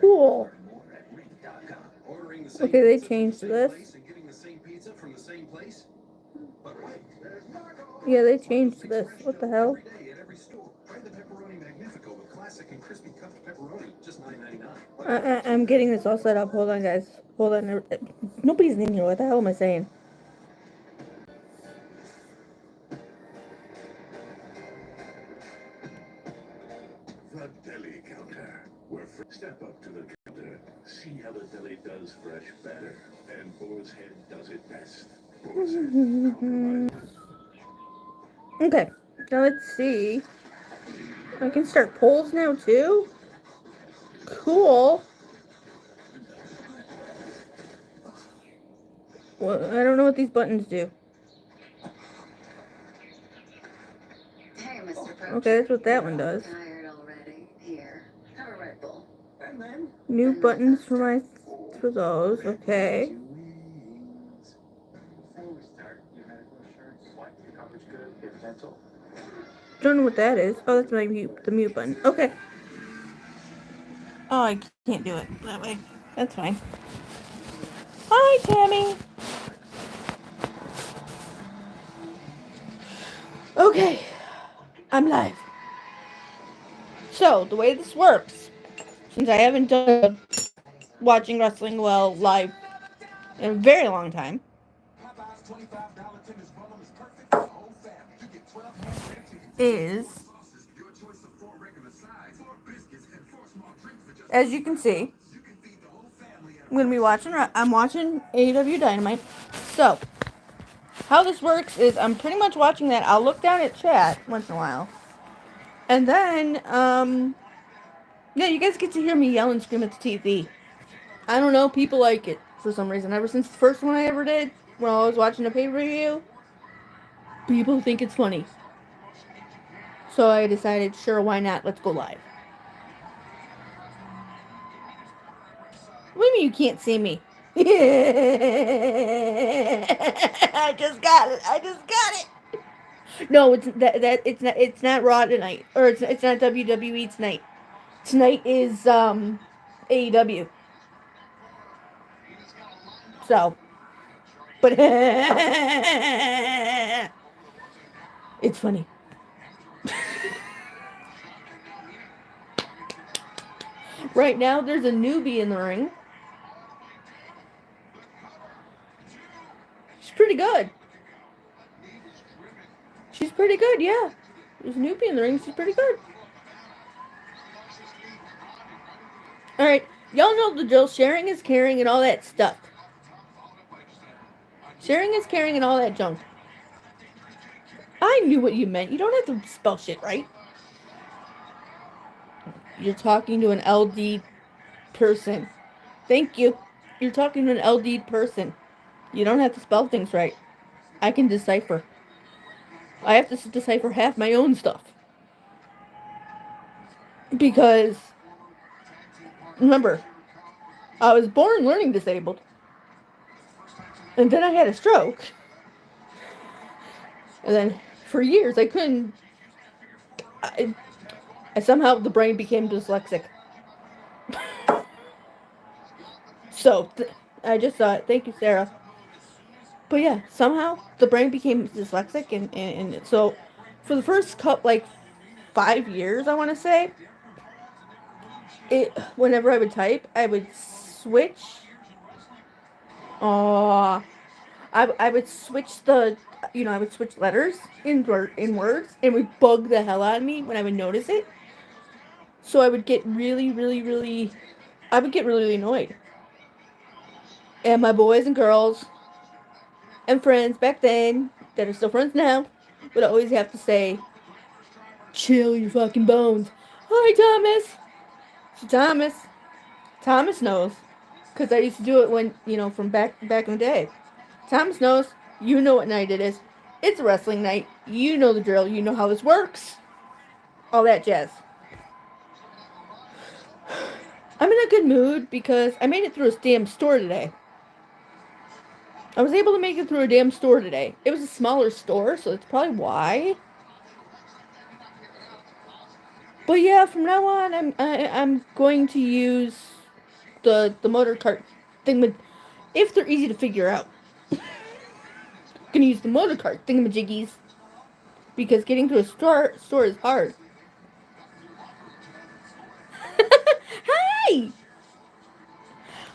Cool. Okay, they changed this. Yeah, they changed this. What the hell? I'm getting this all set up. Hold on, guys. Hold on. Nobody's in here. What the hell am I saying? The deli counter. Step up to the counter. See how the deli does fresh better. And Boar's Head does it best. Boar's Head. Okay. Now let's see. I can start polls now too? Cool. Well, I don't know what these buttons do. Hey, Mr. Okay, that's what that one does. Tired already. Here, have a Red Bull. New buttons for those. Okay. Don't know what that is. Oh, that's my the mute button. Okay. Oh, I can't do it that way. That's fine. Hi, Tammy. Okay. I'm live. So, the way this works, since I haven't done watching wrestling live in a very long time, is, as you can see, I'm watching AEW Dynamite. So, how this works is I'm pretty much watching that. I'll look down at chat once in a while. And then, yeah, you guys get to hear me yell and scream at the TV. I don't know, people like it for some reason. Ever since the first one I ever did, when I was watching a pay-per-view, people think it's funny. So I decided, sure, why not? Let's go live. What do you mean you can't see me? I just got it. No, it's not Raw tonight, or it's not WWE tonight. Tonight is AEW. So, but it's funny. Right now, there's a newbie in the ring. She's pretty good. Yeah. There's a newbie in the ring. She's pretty good. Alright, y'all know the drill. Sharing is caring and all that stuff. Sharing is caring and all that junk. I knew what you meant. You don't have to spell shit right. You're talking to an LD person. Thank you. You're talking to an LD person. You don't have to spell things right. I can decipher. I have to decipher half my own stuff. Because, remember, I was born learning disabled. And then I had a stroke. And then, for years, I couldn't... somehow the brain became dyslexic. So, I just saw it. Thank you, Sarah. But yeah, somehow the brain became dyslexic, and so for the first 5 years, I want to say, whenever I would type, I would switch. I would switch I would switch letters in words, and it would bug the hell out of me when I would notice it. So I would get really, really, really, really annoyed. And my boys and girls and friends back then, that are still friends now, would always have to say, chill your fucking bones. Hi, Thomas. So Thomas knows. Because I used to do it when, from back in the day. Thomas knows. You know what night it is. It's a wrestling night. You know the drill. You know how this works. All that jazz. I'm in a good mood because I made it through a damn store today. I was able to make it through a damn store today. It was a smaller store, so that's probably why. But yeah, from now on, I'm going to use the motor cart thing, if they're easy to figure out. Gonna use the motor cart thingamajiggies because getting to a store is hard. Hi!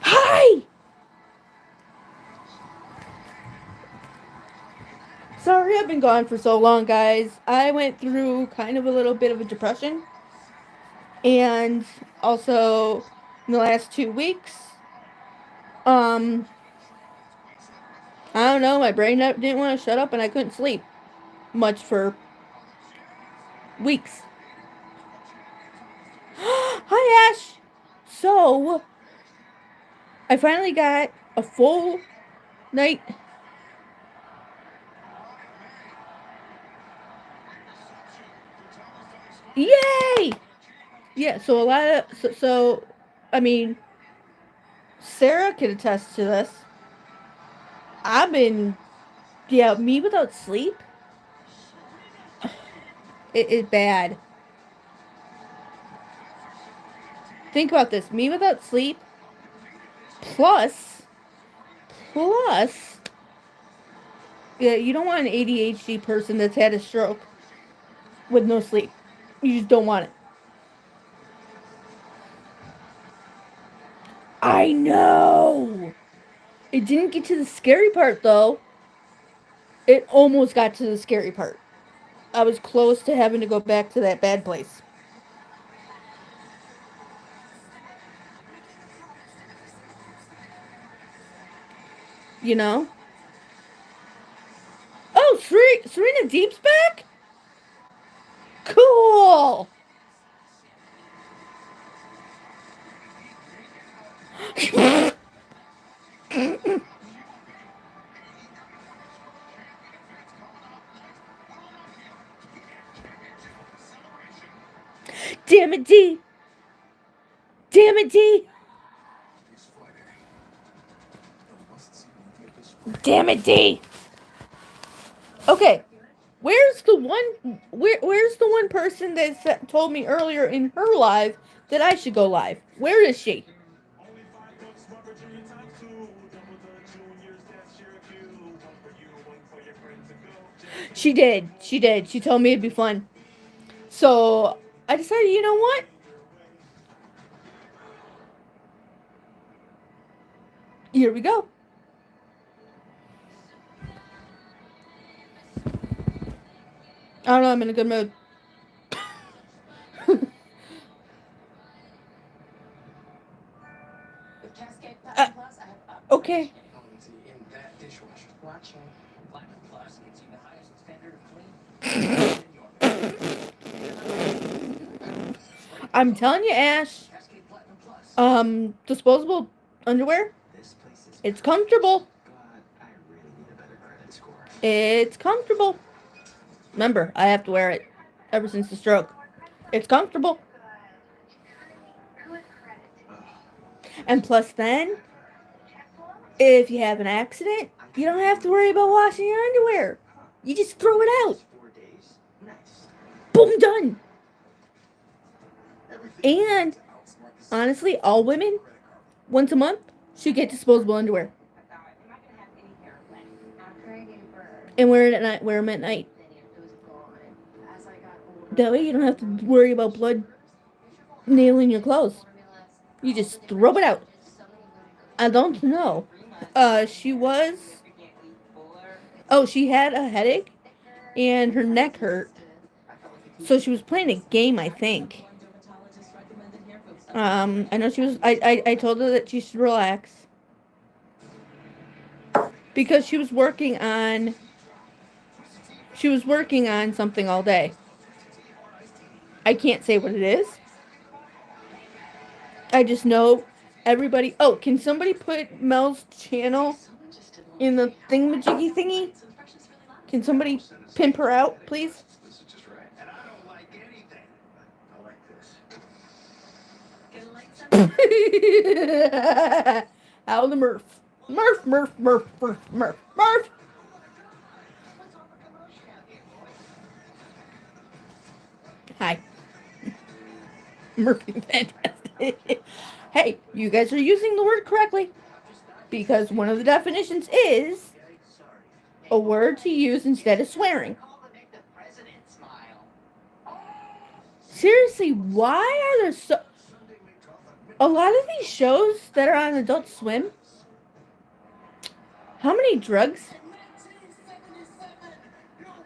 Hi! Sorry I've been gone for so long, guys. I went through kind of a little bit of a depression. And also, in the last 2 weeks, um, I don't know, my brain didn't want to shut up and I couldn't sleep much for weeks. Hi, Ash! So, I finally got a full night. Yay! Yeah, so a lot of. I mean, Sarah can attest to this. I've been. Yeah, me without sleep. It is bad. Think about this. Me without sleep. Plus. Plus. Yeah, you don't want an ADHD person that's had a stroke with no sleep. You just don't want it. I know! It didn't get to the scary part, though. It almost got to the scary part. I was close to having to go back to that bad place. You know? Oh, Serena Deep's back? Cool! Damn it, D! Damn it, D! Damn it, D! Okay, where's the one person that told me earlier in her live that I should go live? Where is she? She did. She did. She told me it'd be fun. So I decided, you know what? Here we go. I don't know, I'm in a good mood. Okay. I'm telling you, Ash. Disposable underwear. It's comfortable. It's comfortable. Remember, I have to wear it ever since the stroke. It's comfortable. And plus, then, if you have an accident, you don't have to worry about washing your underwear. You just throw it out. Boom, done. And honestly, all women, once a month, should get disposable underwear. And wear it at night. Wear them at night. That way, you don't have to worry about blood nailing your clothes. You just throw it out. I don't know. She was. Oh, she had a headache, and her neck hurt. So she was playing a game, I think. I know she was. I told her that she should relax because she was working on. She was working on something all day. I can't say what it is. I just know everybody. Oh, can somebody put Mel's channel in the thingamajiggy thingy? Can somebody pimp her out, please? How the Murph. Murph, Murph, Murph, Murph, Murph, Murph. Hi. Murphy fantastic. Hey, you guys are using the word correctly because one of the definitions is a word to use instead of swearing. Seriously, why are there so... A lot of these shows that are on Adult Swim, how many drugs?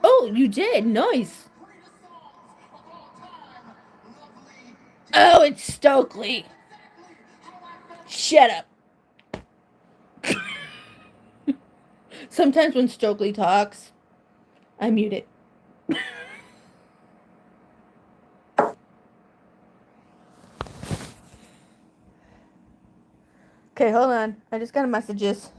Oh, you did. Nice. Oh, it's Stokely. Shut up. Sometimes when Stokely talks, I mute it. Okay, hold on. I just got messages.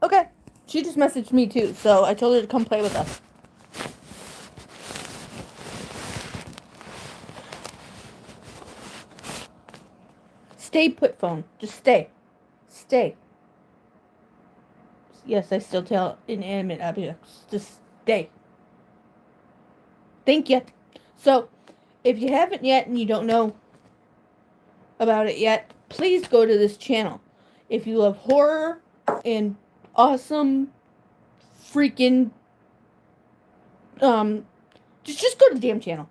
Okay. She just messaged me too, so I told her to come play with us. Stay put, phone. Just stay. Stay. Yes, I still tell inanimate objects. Just stay. Thank you. So, if you haven't yet and you don't know about it yet, please go to this channel. If you love horror and awesome freaking just go to the damn channel.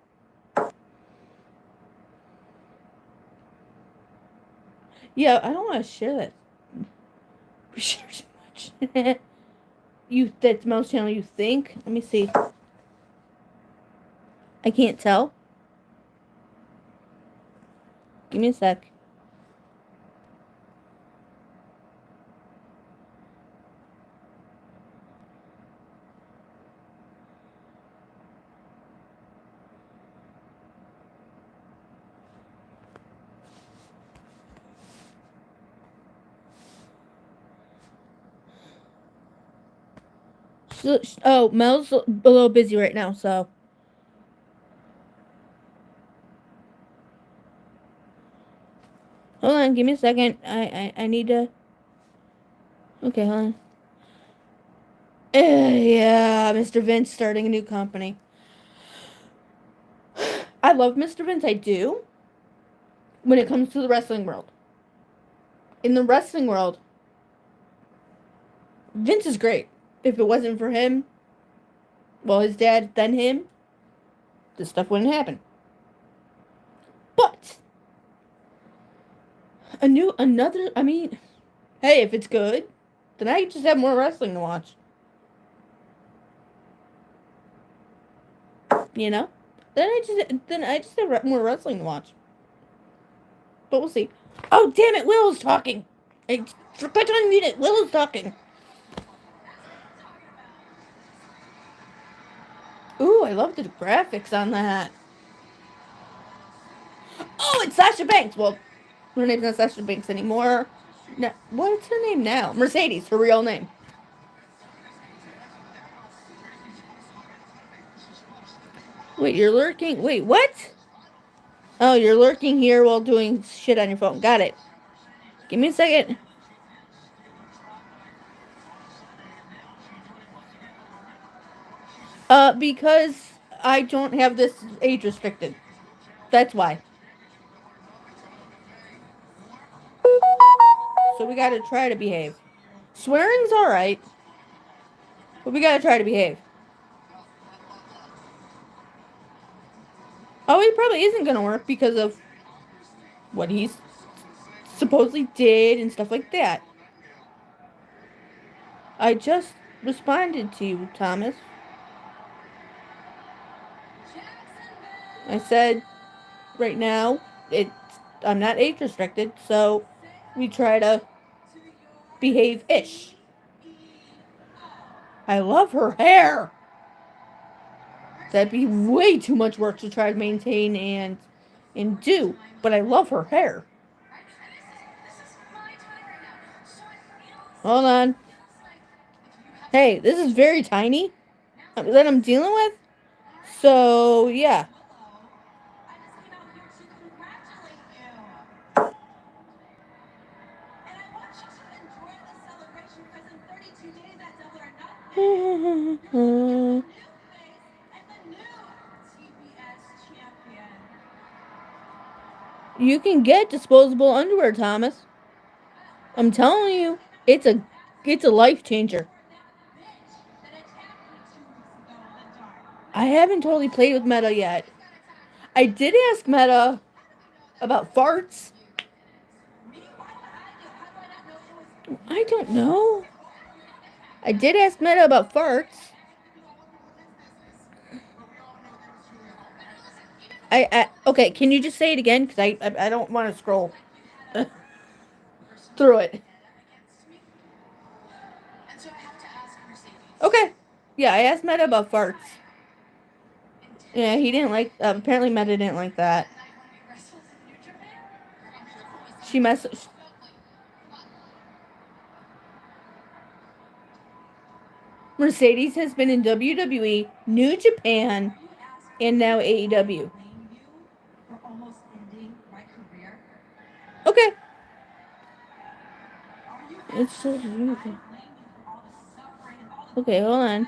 Yeah, I don't want to share that. Share too much. That's Mouse channel, you think? Let me see. I can't tell. Give me a sec. Oh, Mel's a little busy right now, so. Hold on, give me a second. I need to. Okay, hold on. Yeah, Mr. Vince starting a new company. I love Mr. Vince, I do. When it comes to the wrestling world. In the wrestling world, Vince is great. If it wasn't for him, well, his dad, then him, this stuff wouldn't happen. But I mean, hey, if it's good, then I just have more wrestling to watch. You know? Then I just have more wrestling to watch. But we'll see. Oh, damn it, Will's talking. I forgot to unmute it. Will's talking. Ooh, I love the graphics on that. Oh, it's Sasha Banks. Well, her name's not Sasha Banks anymore. No, what's her name now? Mercedes, her real name. Wait, you're lurking? Wait, what? Oh, you're lurking here while doing shit on your phone. Got it. Give me a second. Because I don't have this age restricted. That's why. So we gotta try to behave. Swearing's alright. But we gotta try to behave. Oh, it probably isn't gonna work because of what he's supposedly did and stuff like that. I just responded to you, Thomas. I said, right now, I'm not age restricted, so we try to behave-ish. I love her hair. That'd be way too much work to try to maintain and do, but I love her hair. Hold on. Hey, this is very tiny that I'm dealing with. So, yeah. You can get disposable underwear, Thomas. I'm telling you, it's a life changer. I haven't totally played with Meta yet. I did ask Meta about farts. I don't know. I did ask Meta about farts. Okay, can you just say it again? Because I don't want to scroll through it. Okay. Yeah, I asked Meta about farts. Yeah, he didn't like. Apparently, Meta didn't like that. She messaged. Mercedes has been in WWE, New Japan, and now AEW. Okay. It's so beautiful. Okay, hold on.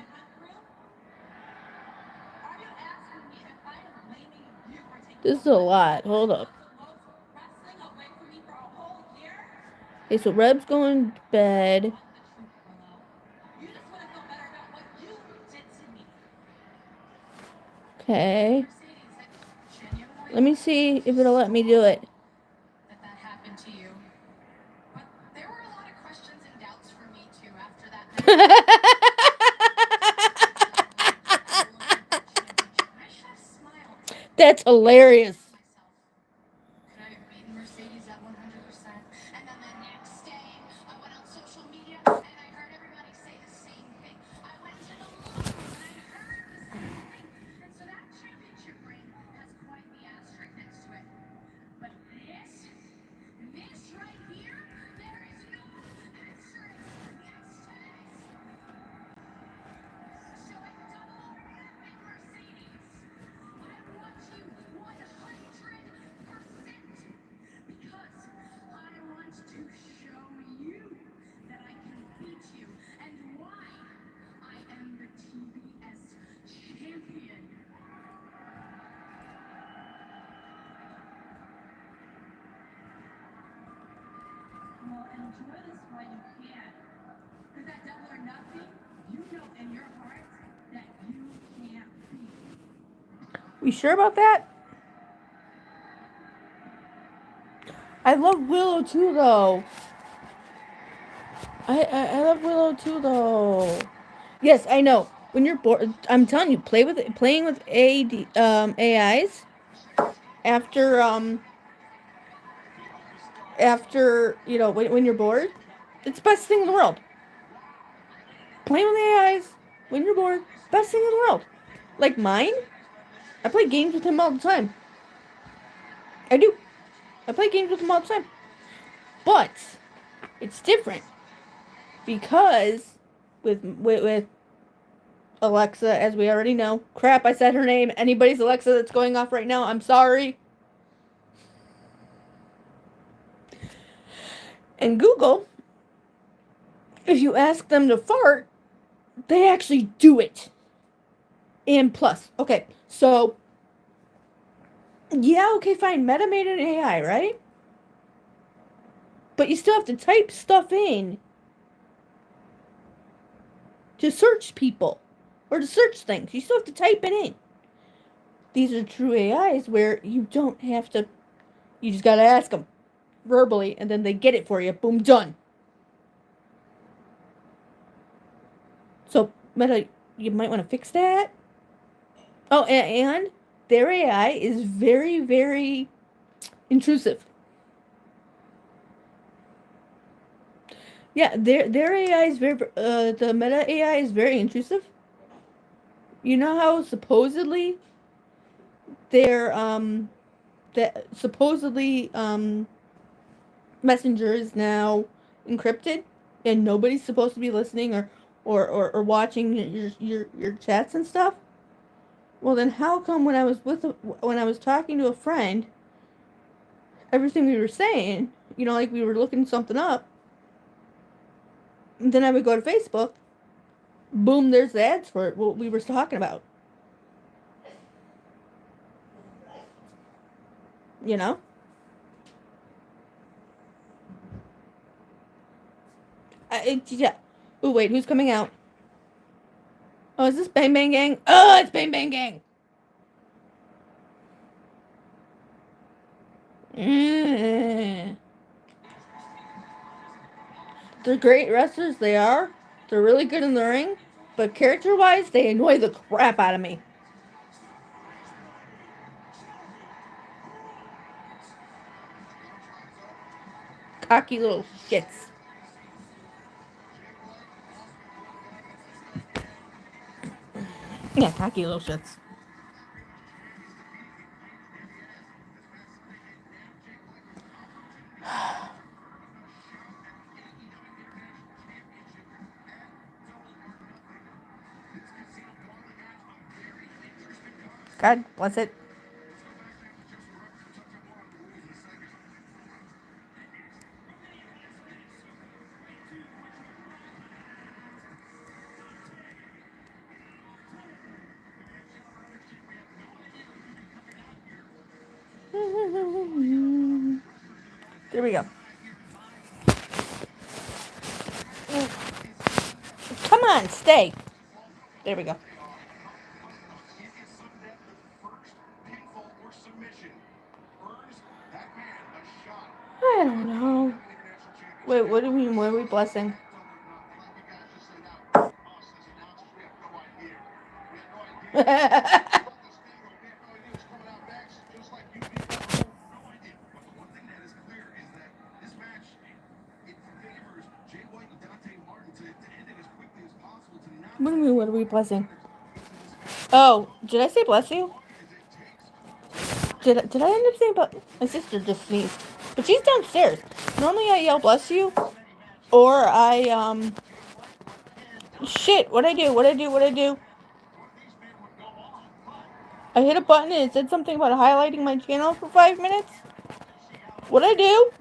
This is a lot. Hold up. Okay, so Reb's going to bed. Okay. Let me see if it'll let me do it. That happened to you. But there were a lot of questions and doubts for me too after that night. That's hilarious. Could I have beaten Mercedes at 100%? And then the next day, I went on social media and I heard everybody say the same thing. I went to the local and I heard the same thing. And so that championship ring has quite the asterisk next to it. But this right here, there is no asterisk next to this. So I double up Mercedes. I want you 100%. Because I want to show you that I can beat you and why I am the TBS champion. Well, enjoy this while you can. Because that double or nothing, you know in your heart that you can't beat. We sure about that? I love Willow too, though. I love Willow too, though. Yes, I know. When you're bored, I'm telling you, playing with AIs after when you're bored, it's the best thing in the world. Playing with AIs when you're bored, best thing in the world. Like mine, I play games with him all the time. I do. I play games with him all the time. But it's different because with Alexa, as we already know. Crap, I said her name. Anybody's Alexa that's going off right now, I'm sorry. And Google, if you ask them to fart, they actually do it. And plus, okay, so yeah, okay, fine. Meta made an AI, right? But you still have to type stuff in to search people or to search things. You still have to type it in. These are true AIs where you don't have to, you just gotta ask them verbally and then they get it for you. Boom, done. So, Meta, you might want to fix that. Oh, and their AI is very, very intrusive. Yeah, their AI is very the Meta AI is very intrusive. You know how supposedly their that supposedly Messenger is now encrypted. and nobody's supposed to be listening or watching your chats and stuff, well then how come when I was talking to a friend, everything we were saying, like we were looking something up, then I would go to Facebook, boom, there's the ads for it, what we were talking about. You know? Yeah. Oh, wait, who's coming out? Oh, is this Bang Bang Gang? Oh, it's Bang Bang Gang! Mm. They're great wrestlers, they are. They're really good in the ring. But character-wise, they annoy the crap out of me. Cocky little shits. Yeah, cocky little shits. God bless it. There we go. Come on, stay. There we go. I don't know. Wait, what do you mean? What are we blessing? What do you mean? What are we blessing? Oh, did I say bless you? Did I end up saying bless? My sister just sneezed, but she's downstairs. Normally I yell bless you, or shit. What I do? What I do? What I do? I hit a button and it said something about highlighting my channel for 5 minutes. What I do?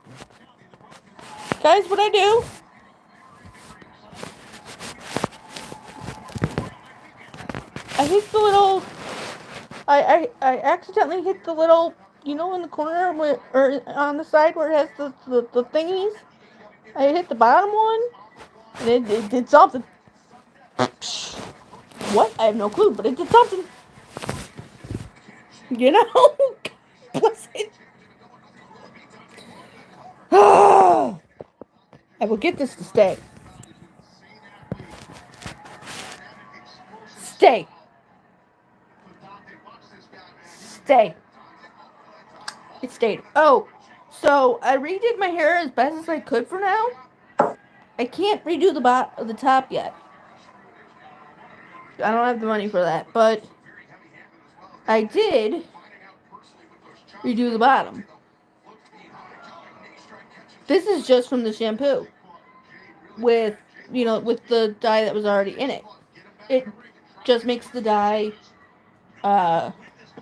Guys, what I do? I hit the little. I accidentally hit the little, in the corner where, or on the side where it has the thingies. I hit the bottom one, and it did something. What? I have no clue, but it did something. You know? Bless it. I will get this to stay. Stay. Stay. It stayed. Oh, so I redid my hair as best as I could for now. I can't redo the top yet. I don't have the money for that, but I did redo the bottom. This is just from the shampoo with, with the dye that was already in it. It just makes the dye,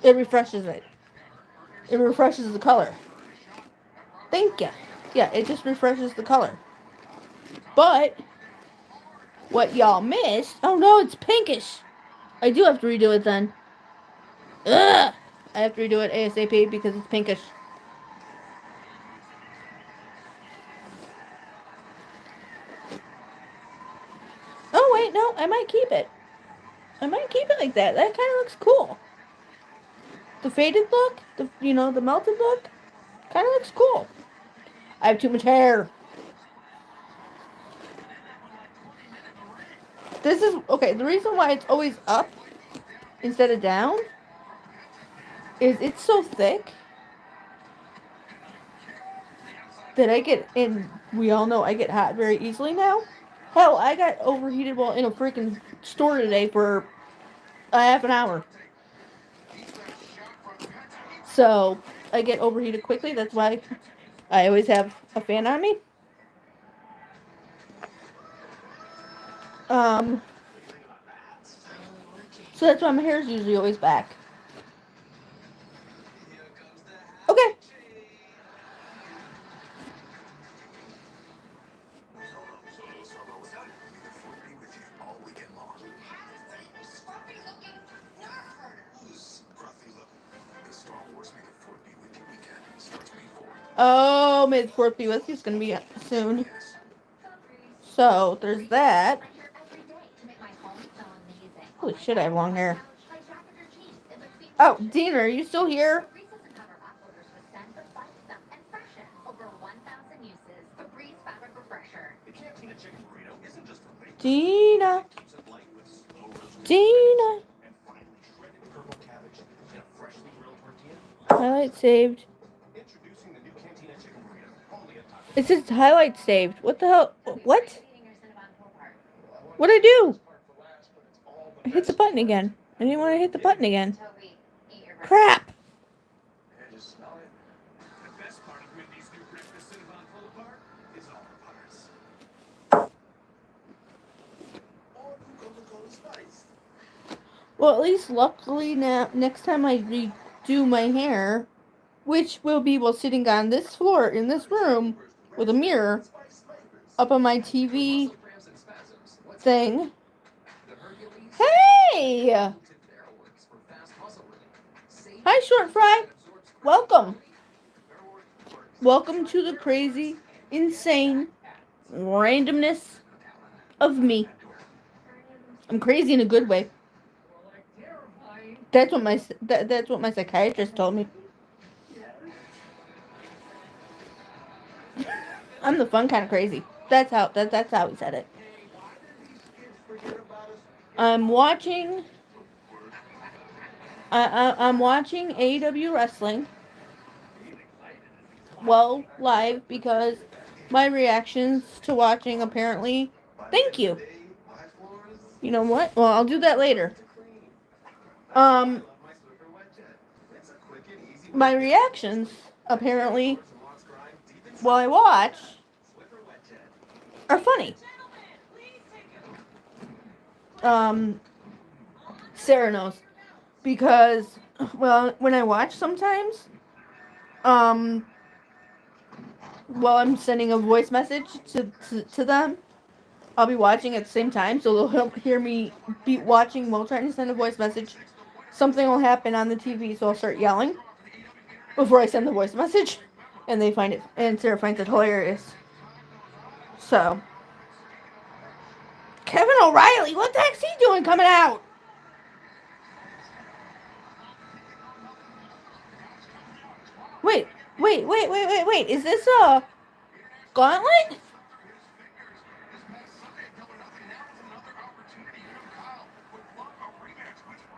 it refreshes it. It refreshes the color. Thank you. Yeah, it just refreshes the color. But what y'all missed, oh no, it's pinkish. I do have to redo it then. Ugh! I have to redo it ASAP because it's pinkish. Oh wait, no, I might keep it. I might keep it like that. That kind of looks cool. The faded look, the melted look, kind of looks cool. I have too much hair. This is, okay, the reason why it's always up instead of down is it's so thick that and we all know I get hot very easily now. Hell, I got overheated while in a freaking store today for a half an hour. So, I get overheated quickly. That's why I always have a fan on me. So that's why my hair is usually always back. Okay. Oh, May the 4th be with you is going to be soon. So, there's that. Holy shit, I have long hair. Oh, Dean, are you still here? Gina. Gina. Highlight saved. It says highlight saved. What the hell? What? What'd I do? I hit the button again. I didn't want to hit the button again. Crap! Well, at least luckily now, next time I redo my hair, which will be while sitting on this floor in this room with a mirror up on my TV thing. Hey! Hi, Short Fry. Welcome. Welcome to the crazy, insane randomness of me. I'm crazy in a good way. That's what my psychiatrist told me. I'm the fun kind of crazy. That's how he said it. I'm watching AEW wrestling. Well, live because my reactions to watching apparently. Thank you. You know what? Well, I'll do that later. My reactions apparently while I watch are funny. Sarah knows because well, when I watch sometimes, while I'm sending a voice message to them, I'll be watching at the same time, so they'll hear me be watching while trying to send a voice message. Something will happen on the TV, so I'll start yelling before I send the voice message, and they find it, and Sarah finds it hilarious. So, Kevin O'Reilly, what the heck's he doing coming out? Wait, is this a gauntlet?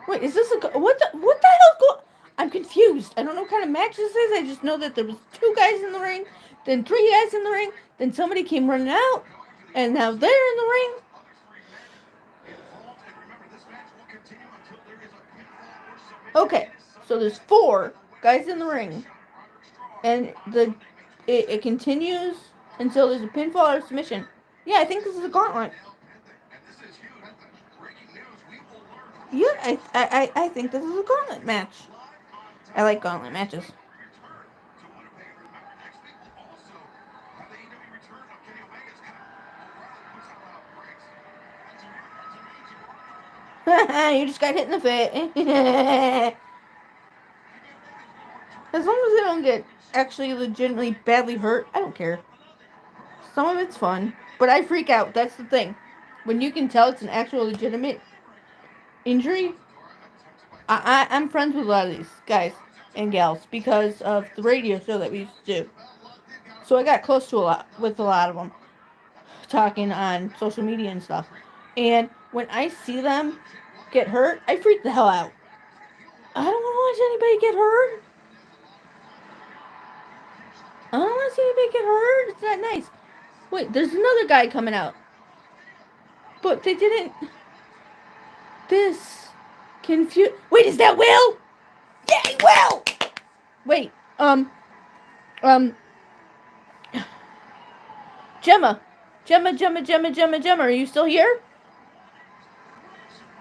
Wait, is this a what the hell's going? I'm confused. I don't know what kind of match this is. I just know that there was 2 guys in the ring, then 3 guys in the ring, then somebody came running out, and now they're in the ring. Okay, so there's 4 guys in the ring, and it continues until there's a pinfall or submission. Yeah, I think this is a gauntlet. Yeah, I think this is a gauntlet match. I like gauntlet matches. You just got hit in the face. As long as they don't get actually legitimately badly hurt, I don't care. Some of it's fun, but I freak out. That's the thing. When you can tell it's an actual legitimate injury, I'm friends with a lot of these guys and gals because of the radio show that we used to do. So I got close to a lot of them, talking on social media and stuff. And when I see them get hurt, I freak the hell out. I don't want to watch anybody get hurt. I don't want to see anybody get hurt. It's not nice. Wait, there's another guy coming out. But they didn't. This confuse. Wait, is that Will? Yay, Will! Wait, Gemma, are you still here?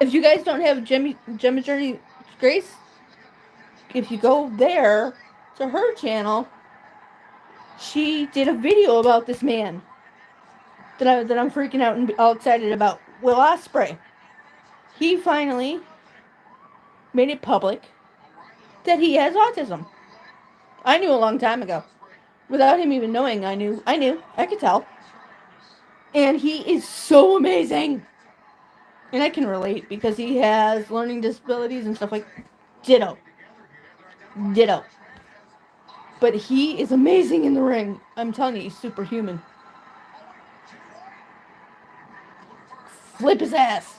If you guys don't have Gemma Journey Grace, if you go there to her channel, she did a video about this man that I'm freaking out and all excited about. Will Ospreay. He finally made it public that he has autism. I knew a long time ago. Without him even knowing, I knew. I could tell. And he is so amazing. And I can relate because he has learning disabilities and stuff like ditto. Ditto. But he is amazing in the ring. I'm telling you, he's superhuman. Flip his ass.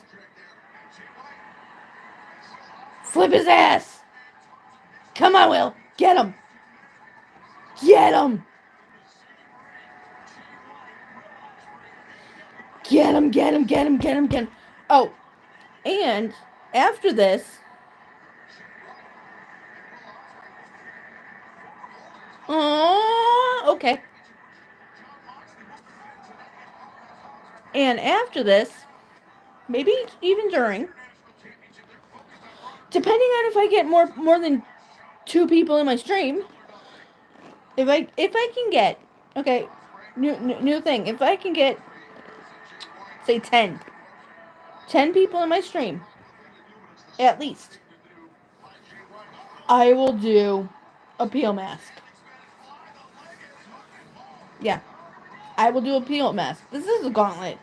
Flip his ass. Come on, Will. Get him. Get him. Get him, get him, get him, get him, get him. Oh, and after this, okay. And after this, maybe even during, depending on if I get more than 2 people in my stream, if I can get, okay, new thing, if I can get, say 10 people in my stream, at least, I will do a peel mask. Yeah, I will do a peel mask. This is a gauntlet.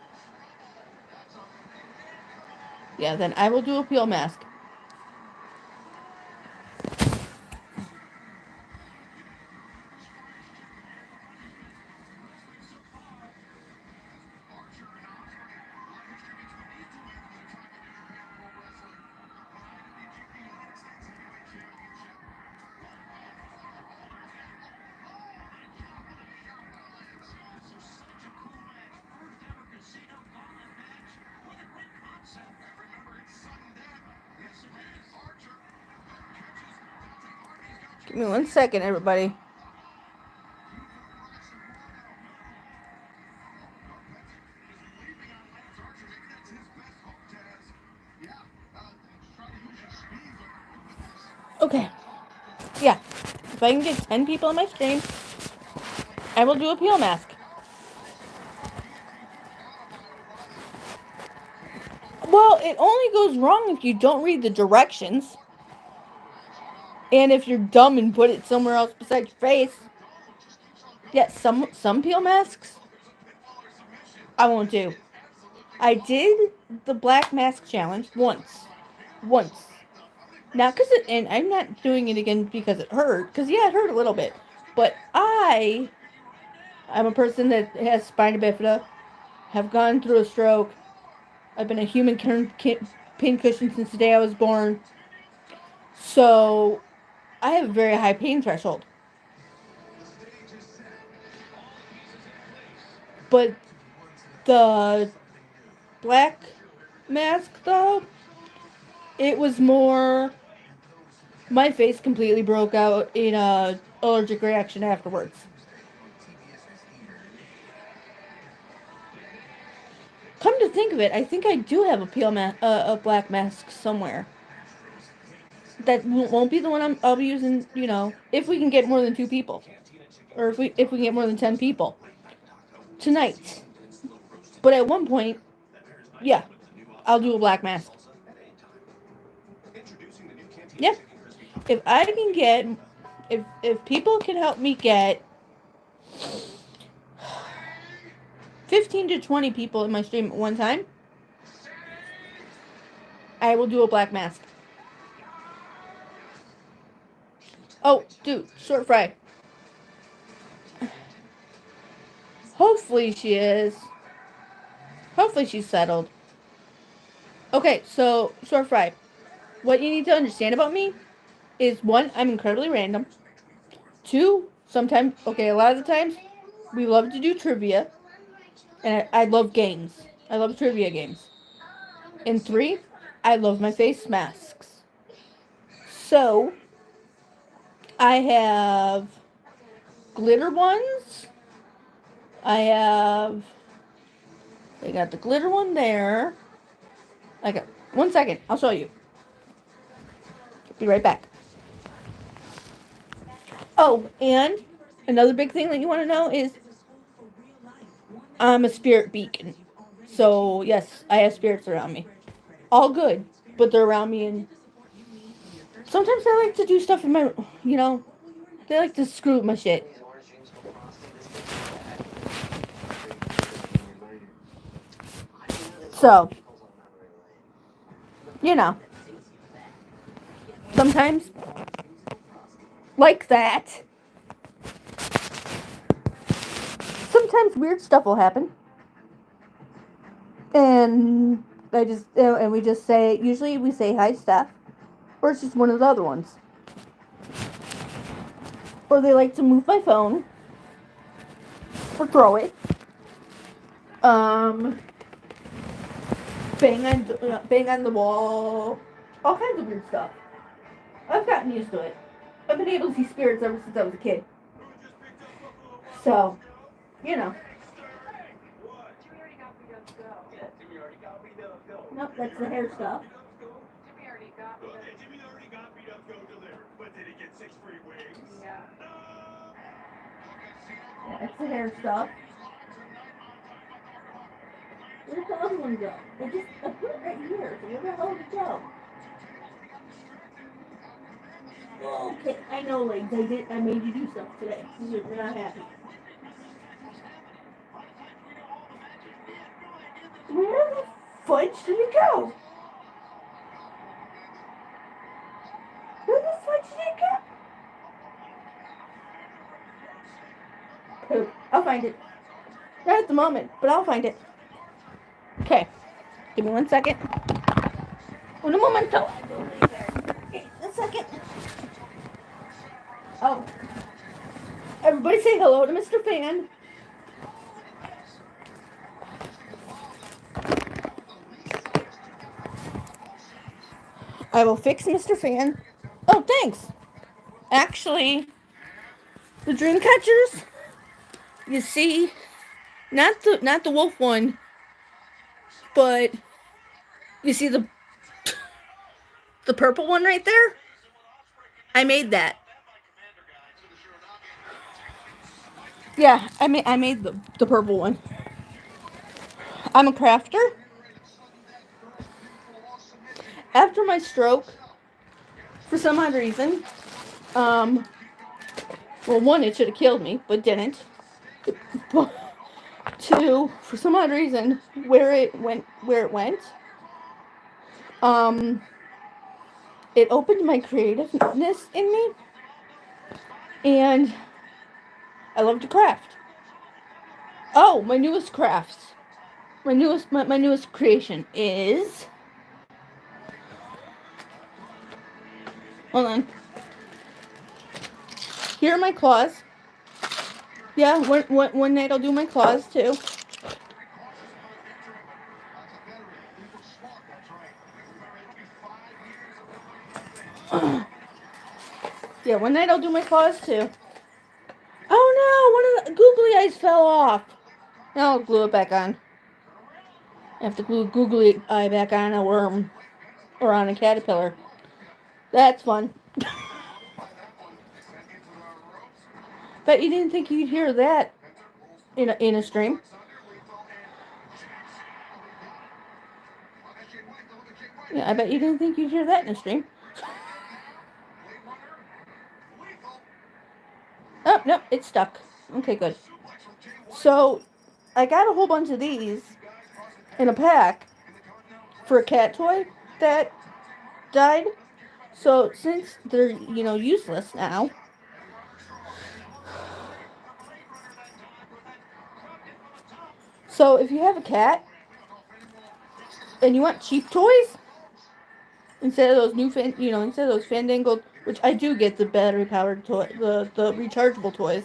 Yeah, then I will do a peel mask. Give me 1 second, everybody. Okay. Yeah. If I can get 10 people on my stream, I will do a peel mask. Well, it only goes wrong if you don't read the directions. And if you're dumb and put it somewhere else besides your face. Yeah, some peel masks I won't do. I did the black mask challenge once. Not because and I'm not doing it again because it hurt. Because yeah, it hurt a little bit. But I'm a person that has spina bifida, have gone through a stroke. I've been a human pincushion since the day I was born. So I have a very high pain threshold. But the black mask, though, it was more, my face completely broke out in a allergic reaction afterwards. Come to think of it, I think I do have a black mask somewhere. That won't be the one I'll be using, if we can get more than 2 people. Or if we can get more than 10 people. Tonight. But at one point, yeah, I'll do a black mask. Yeah. If I can get, if people can help me get 15 to 20 people in my stream at one time, I will do a black mask. Oh, dude, short fry. Hopefully she is. Hopefully she's settled. Okay, so, short fry. What you need to understand about me is, 1, I'm incredibly random. 2, sometimes, a lot of the times, we love to do trivia. And I love games. I love trivia games. And 3, I love my face masks. So, I have glitter ones. I got the glitter one there. I got 1 second. I'll show you. Be right back. Oh, and another big thing that you want to know is I'm a spirit beacon. So, yes, I have spirits around me. All good, but they're around me, and sometimes I like to do stuff in my, they like to screw with my shit. So, sometimes, like that, sometimes weird stuff will happen. And we just say, usually we say hi, Steph, or it's just one of the other ones. Or they like to move my phone, or throw it. Bang on the wall, all kinds of weird stuff. I've gotten used to it. I've been able to see spirits ever since I was a kid. So, Nope, that's the hair stuff. That's the hair stuff. Where'd the other one go? I put it right here. So where the hell did it go? Okay, I know, legs. I made you do stuff today. You're not happy. Where the fudge did it go? Where the fudge did it go? Poop. I'll find it. Not at the moment, but I'll find it. Okay. Give me 1 second. Un momento. Okay, a second. Oh. Everybody say hello to Mr. Fan. I will fix Mr. Fan. Oh, thanks. Actually, the dream catchers, you see, not the wolf one, but you see the purple one right there? I made that. Yeah, I made the purple one. I'm a crafter. After my stroke, for some odd reason, well, one, it should have killed me, but didn't. Two, for some odd reason, where it went, it opened my creativeness in me, and I love to craft. Oh, my newest crafts. My newest creation is, hold on. Here are my claws. Yeah, one night I'll do my claws too. Yeah, one night I'll do my claws too. Oh no, one of the googly eyes fell off. Now I'll glue it back on. I have to glue googly eye back on a worm or on a caterpillar. That's fun. Bet you didn't think you'd hear that in a stream. Yeah, I bet you didn't think you'd hear that in a stream. Oh, no, it's stuck. Okay, good. So, I got a whole bunch of these in a pack for a cat toy that died. So, since they're, useless now, so if you have a cat and you want cheap toys, instead of those instead of those fandangled, which I do get the battery powered toy, the rechargeable toys,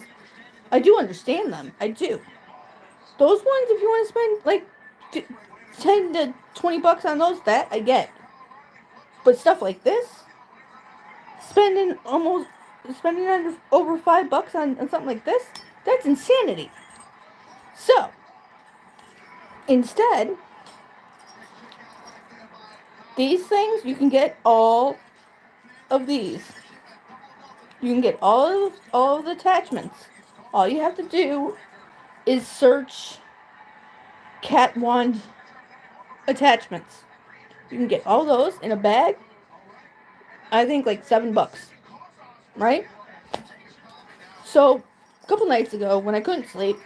I do understand them. I do. Those ones, if you want to spend like 10 to 20 bucks on those, that I get. But stuff like this, spending under over $5 on something like this, that's insanity. So, instead, These things, you can get all of these. You can get all of the attachments. All you have to do is search cat wand attachments. You can get all those in a bag. I think like $7, right? So a couple nights ago, when I couldn't sleep,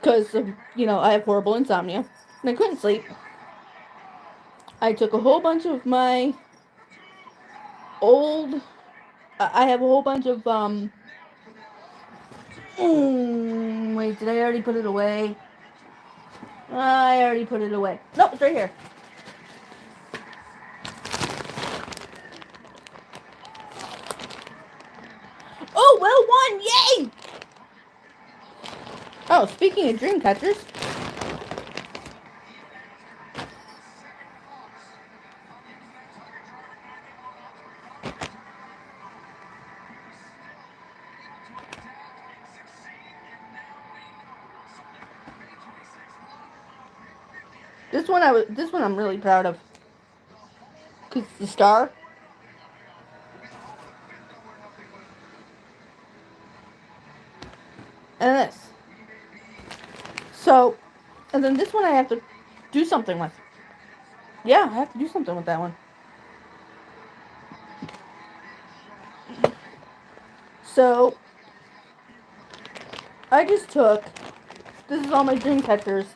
because I have horrible insomnia, and I couldn't sleep, I took a whole bunch of my old. I have a whole bunch of wait, did I already put it away? I already put it away. Nope, it's right here. Oh, well won! Yay! Oh, speaking of dream catchers, this one I'm really proud of, cause it's the star. And this. So, and then this one I have to do something with. Yeah, I have to do something with that one. So, I just took, this is all my dream catchers,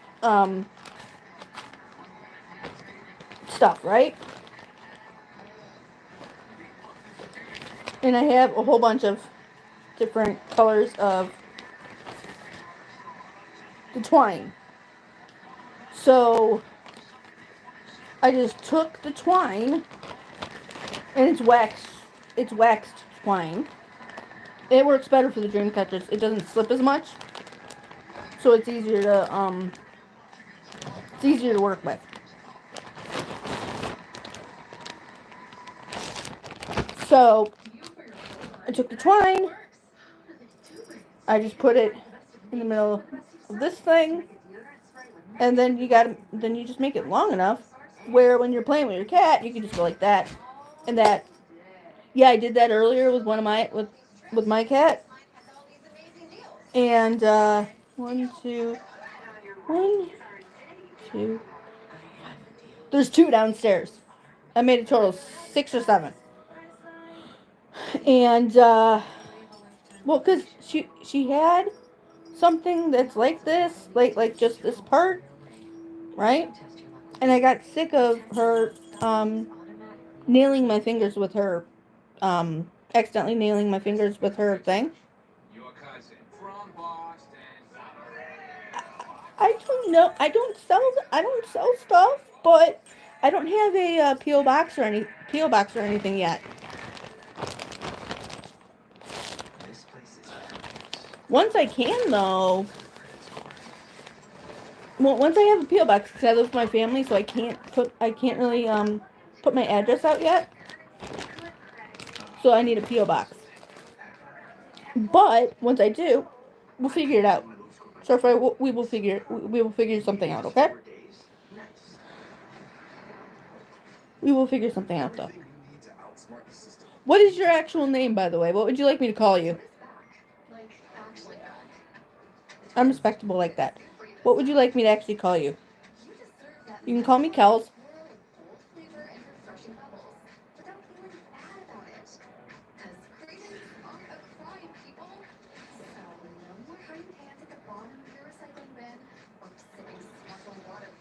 stuff, right? And I have a whole bunch of different colors of the twine. So, I just took the twine, and it's waxed twine. It works better for the dream catchers. It doesn't slip as much, so it's easier to work with. So I took the twine, I just put it in the middle of this thing, and then you just make it long enough where when you're playing with your cat, you can just go like that and that. Yeah, I did that earlier with with my cat. And one, two, there's two downstairs. I made a total of 6 or 7. And well, cause she had something that's like this, like just this part, right? And I got sick of her nailing my fingers with her, accidentally nailing my fingers with her thing. I don't know. I don't sell stuff, but I don't have a PO box or anything yet. Once I can though. Well, once I have a PO box, because I live with my family, so I can't really put my address out yet. So I need a PO box. But once I do, we'll figure it out. So we will figure something out. Okay. We will figure something out though. What is your actual name, by the way? What would you like me to call you? I'm respectable like that. What would you like me to actually call you? You can call me Kels.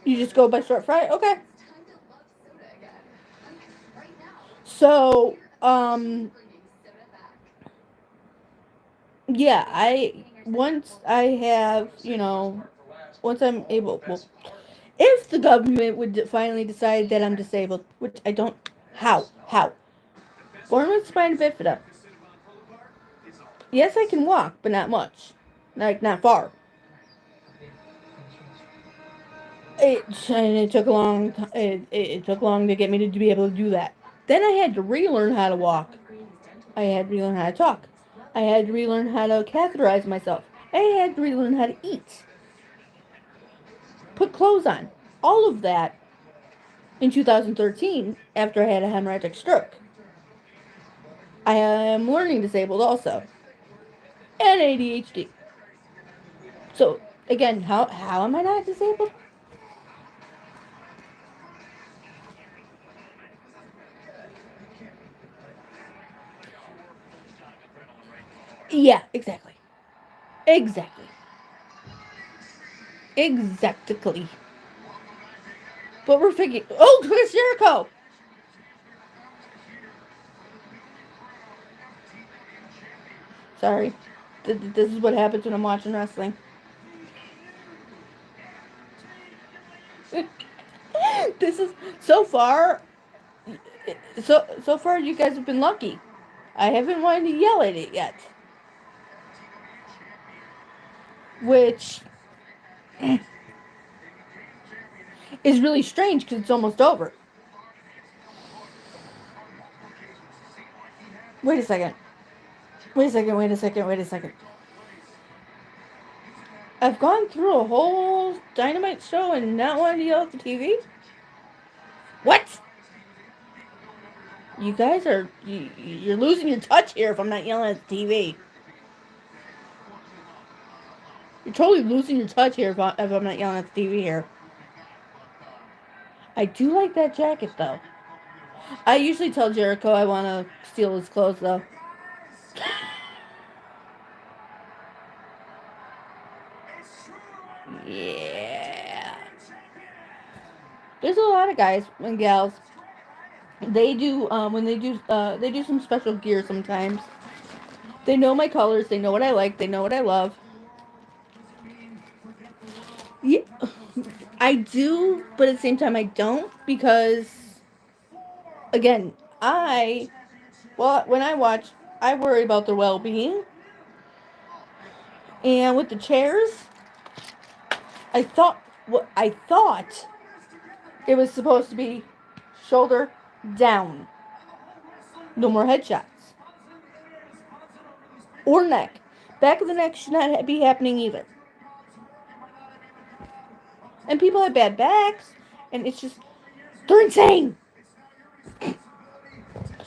You just go by short fry? Okay. So, yeah, once I have, once I'm able, well, if the government would finally decide that I'm disabled, which I don't, how? Born with spina bifida. Yes, I can walk, but not much. Like, not far. It took long. It took long to get me to be able to do that. Then I had to relearn how to walk. I had to relearn how to talk. I had to relearn how to catheterize myself. I had to relearn how to eat. Put clothes on. All of that in 2013 after I had a hemorrhagic stroke. I am learning disabled also, and ADHD. So again, how am I not disabled? Yeah, exactly. Exactly. Exactly. But we're figuring. Oh, Chris Jericho! Sorry. This is what happens when I'm watching wrestling. This is so far. So far, you guys have been lucky. I haven't wanted to yell at it yet, which is really strange because it's almost over. Wait a second. Wait a second. Wait a second. Wait a second. I've gone through a whole Dynamite show and not wanted to yell at the TV? What? You guys are. You're losing your touch here if I'm not yelling at the TV. You're totally losing your touch here if I'm not yelling at the TV here. I do like that jacket though. I usually tell Jericho I want to steal his clothes though. Yeah. There's a lot of guys and gals. They do when they do some special gear sometimes. They know my colors. They know what I like. They know what I love. Yeah, I do, but at the same time I don't because again when I watch, I worry about their well-being. And with the chairs, I thought it was supposed to be shoulder down. No more headshots. Or neck. Back of the neck should not be happening either. And people have bad backs, and it's just, they're insane.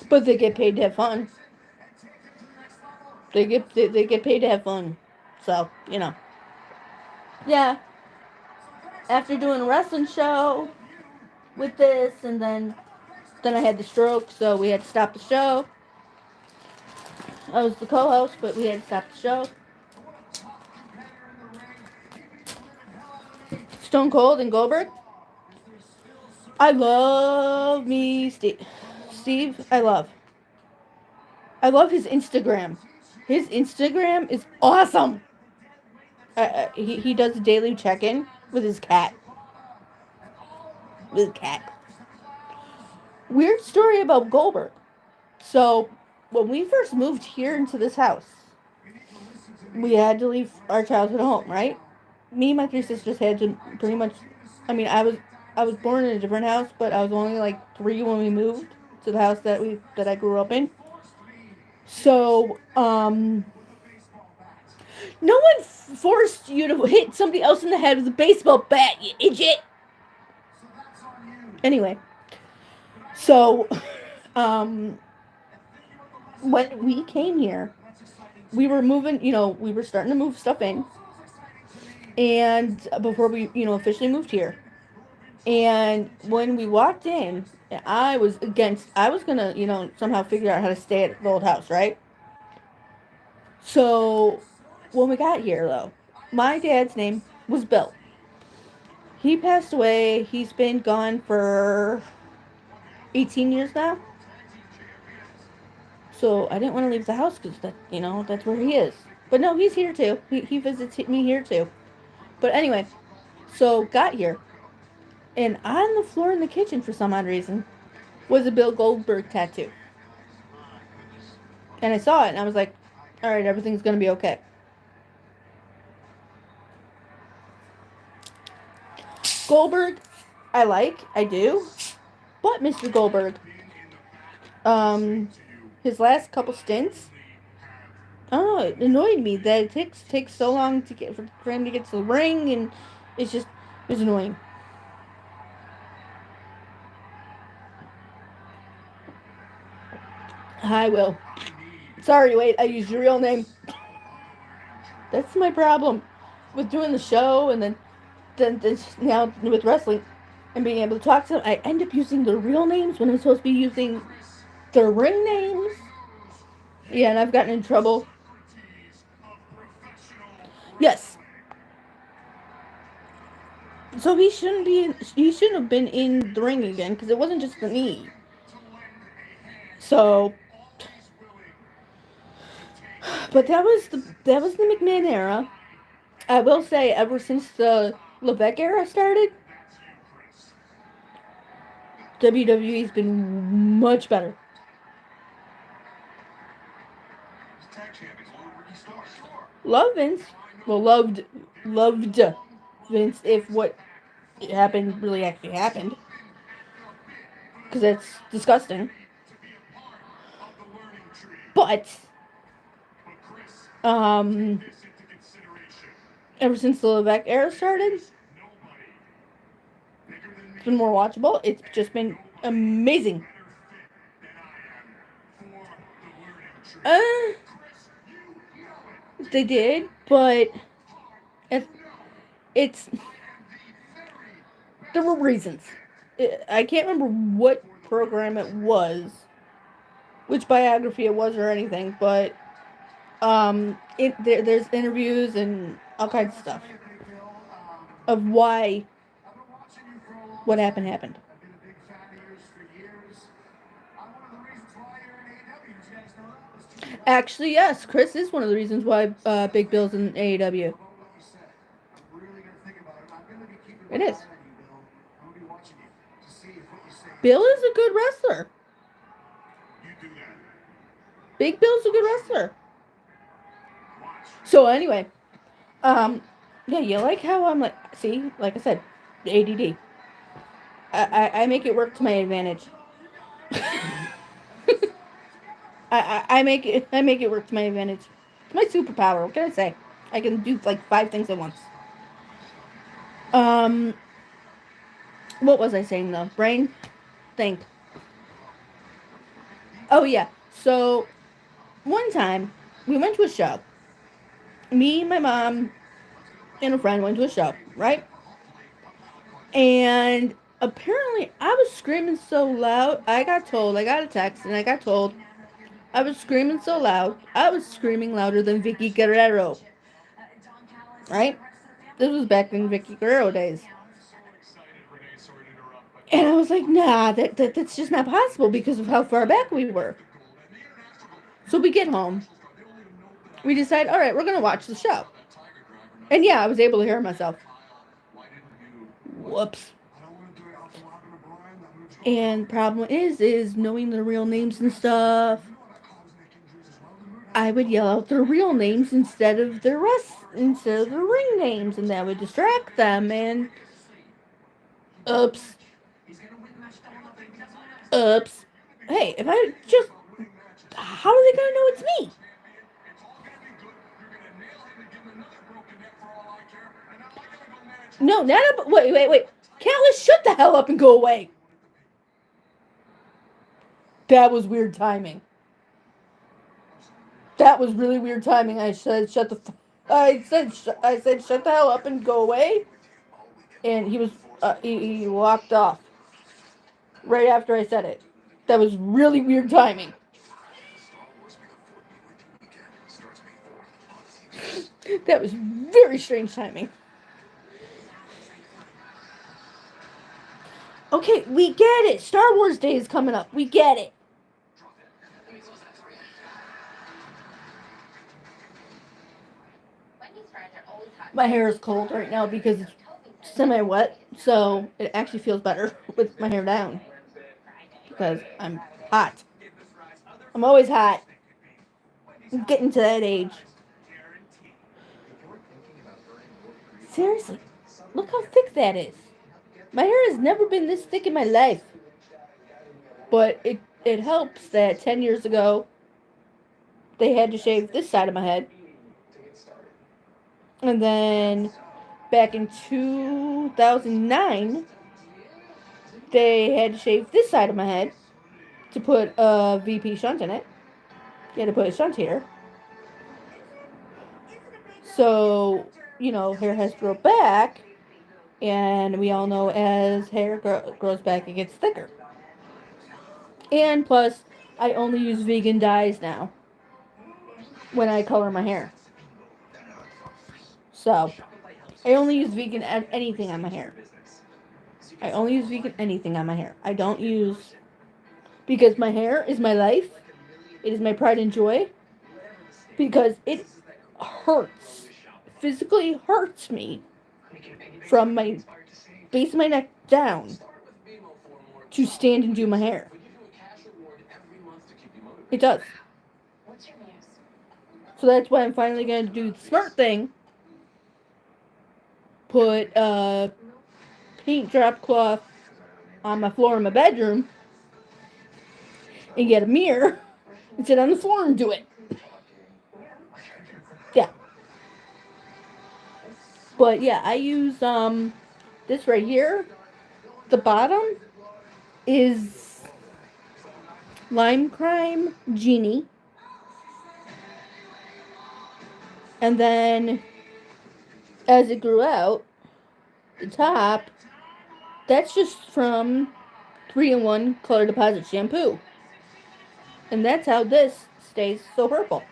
But they get paid to have fun. They get paid to have fun. So, you know. Yeah. After doing a wrestling show with this, and then I had the stroke, so we had to stop the show. I was the co-host, but we had to stop the show. Stone Cold and Goldberg. I love me Steve. Steve, I love. I love his Instagram. His Instagram is awesome. He does a daily check-in with his cat. With his cat. Weird story about Goldberg. So, when we first moved here into this house, we had to leave our childhood home, right? Me and my three sisters had to pretty much. I mean, I was born in a different house, but I was only like 3 when we moved to the house that I grew up in. So, no one forced you to hit somebody else in the head with a baseball bat, you idiot. Anyway, so, when we came here, we were moving, we were starting to move stuff in. And before we, officially moved here. And when we walked in, I was gonna, somehow figure out how to stay at the old house, right? So, when we got here, though, my dad's name was Bill. He passed away. He's been gone for 18 years now. So, I didn't want to leave the house because that's where he is. But no, he's here too. He visits me here too. But anyway, so got here. And on the floor in the kitchen, for some odd reason, was a Bill Goldberg tattoo. And I saw it, and I was like, alright, everything's going to be okay. Goldberg, I do. But Mr. Goldberg, his last couple stints, I don't know, it annoyed me that it takes so long to get for him to get to the ring, and it was annoying. I will. Sorry, wait, I used your real name. That's my problem with doing the show and then now with wrestling and being able to talk to them. I end up using their real names when I'm supposed to be using their ring names. Yeah, and I've gotten in trouble. Yes. So he shouldn't be. He shouldn't have been in the ring again because it wasn't just the knee. So, but that was the McMahon era. I will say, ever since the Levesque era started, WWE's been much better. Love Vince. Well, loved Vince if what happened really actually happened. Because that's disgusting. But, ever since the Levesque era started, it's been more watchable. It's just been amazing. Uh, they did, but it's there were reasons. I can't remember what program it was, which biography it was or anything, but there's interviews and all kinds of stuff of why what happened. Actually, yes, Chris is one of the reasons why Big Bill's in AEW. It is. Bill is a good wrestler. Big Bill's a good wrestler. So anyway, yeah, you like how I'm like, see, like I said, ADD. I make it work to my advantage. I make it work to my advantage. It's my superpower. What can I say? I can do like 5 things at once. What was I saying though? Brain, think. Oh yeah. So one time we went to a show. Me, my mom, and a friend went to a show, right? And apparently I was screaming so loud. I got a text, and I got told I was screaming so loud. I was screaming louder than Vicky Guerrero. Right? This was back in Vicky Guerrero days. And I was like, nah, that's just not possible because of how far back we were. So we get home. We decide, all right, we're going to watch the show. And yeah, I was able to hear myself. Whoops. And problem is knowing their real names and stuff. I would yell out their real names instead of their ring names, and that would distract them. And oops. Hey, if I just, how are they gonna know it's me? No, not up. Wait. Callis, shut the hell up and go away. That was weird timing. That was really weird timing. I said shut the hell up and go away, and he was he walked off right after I said it. That was really weird timing. That was very strange timing. Okay, we get it. Star Wars Day is coming up. We get it. My hair is cold right now because it's semi-wet, so it actually feels better with my hair down. Because I'm hot. I'm always hot. I'm getting to that age. Seriously, look how thick that is. My hair has never been this thick in my life. But it helps that 10 years ago, they had to shave this side of my head. And then back in 2009, they had to shave this side of my head to put a VP shunt in it. You had to put a shunt hair. So, hair has to grow back, and we all know as hair grows back, it gets thicker. And plus, I only use vegan dyes now when I color my hair. So, I only use vegan anything on my hair. I only use vegan anything on my hair. I don't use, because my hair is my life. It is my pride and joy. Because it hurts, physically hurts me from my base of my neck down to stand and do my hair. It does. So that's why I'm finally going to do the smart thing. Put a paint drop cloth on my floor in my bedroom and get a mirror and sit on the floor and do it. Yeah. But yeah, I use this right here. The bottom is Lime Crime Genie. And then as it grew out, the top, that's just from 3-in-1 Color Deposit Shampoo. And that's how this stays so purple.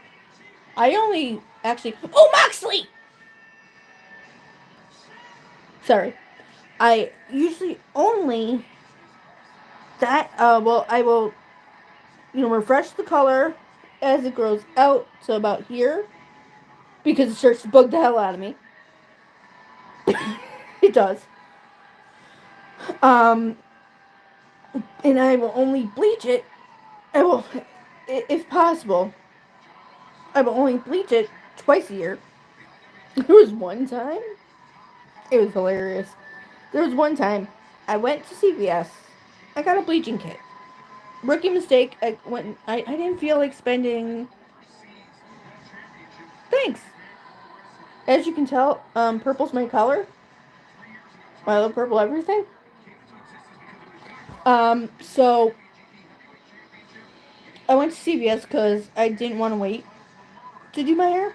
I only actually... Oh, Moxley! Sorry. I usually only... I will, refresh the color as it grows out to about here. Because it starts to bug the hell out of me. It does. And I will only bleach it. I will, if possible, I will only bleach it twice a year. There was one time, it was hilarious. There was one time I went to CVS. I got a bleaching kit. Rookie mistake. I didn't feel like spending. Thanks. As you can tell, purple's my color. I love purple everything. So I went to CVS because I didn't want to wait to do my hair.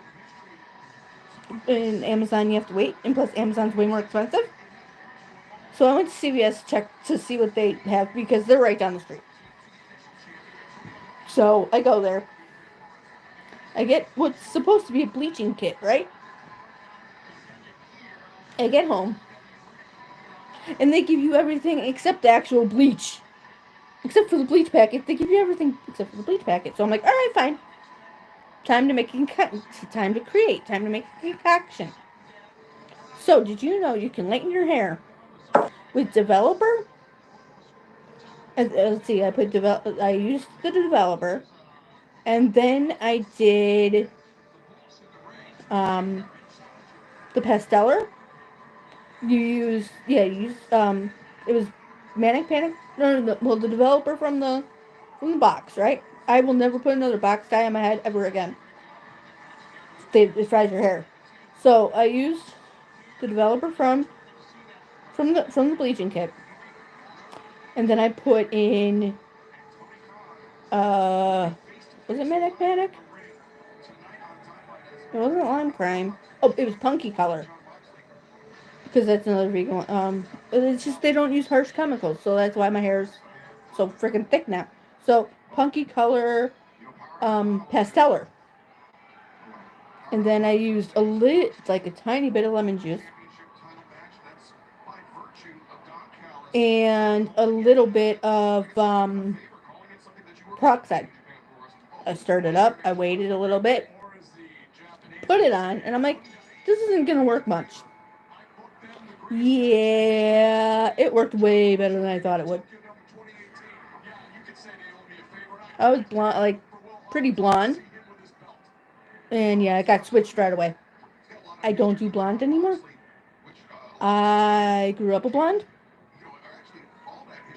In Amazon, you have to wait, and plus Amazon's way more expensive. So I went to CVS to check to see what they have because they're right down the street. So I go there. I get what's supposed to be a bleaching kit, right? I get home, and they give you everything except the actual bleach. Except for the bleach packet, they give you everything except for the bleach packet. So I'm like, all right, fine. Time to make time to create, time to make a concoction. So, did you know you can lighten your hair with developer? Let's see, I used the developer, and then I did the pasteller. It was Manic Panic. No, well, the developer from the box, right? I will never put another box dye on my head ever again. It fries your hair. So I used the developer from the bleaching kit, and then I put in was it Manic Panic? It wasn't Lime Crime. Oh, it was Punky Color. Because that's another vegan one. It's just they don't use harsh chemicals, so that's why my hair's so freaking thick now. So Punky Color, Pasteller. And then I used like a tiny bit of lemon juice. And a little bit of peroxide. I stirred it up. I waited a little bit. Put it on. And I'm like, this isn't going to work much. Yeah, it worked way better than I thought it would. I was blonde, like pretty blonde. And yeah, it got switched right away. I don't do blonde anymore. I grew up a blonde.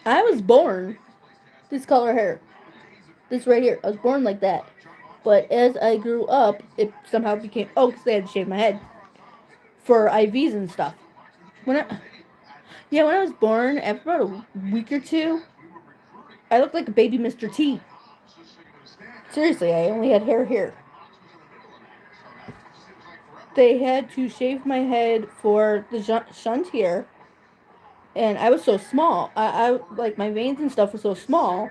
I was born this color hair. This right here. I was born like that. But as I grew up, it somehow became... Oh, because they had to shave my head. For IVs and stuff. When I was born, after about a week or two, I looked like a baby Mr. T. Seriously, I only had hair here. They had to shave my head for the shunt here, and I was so small. I like my veins and stuff were so small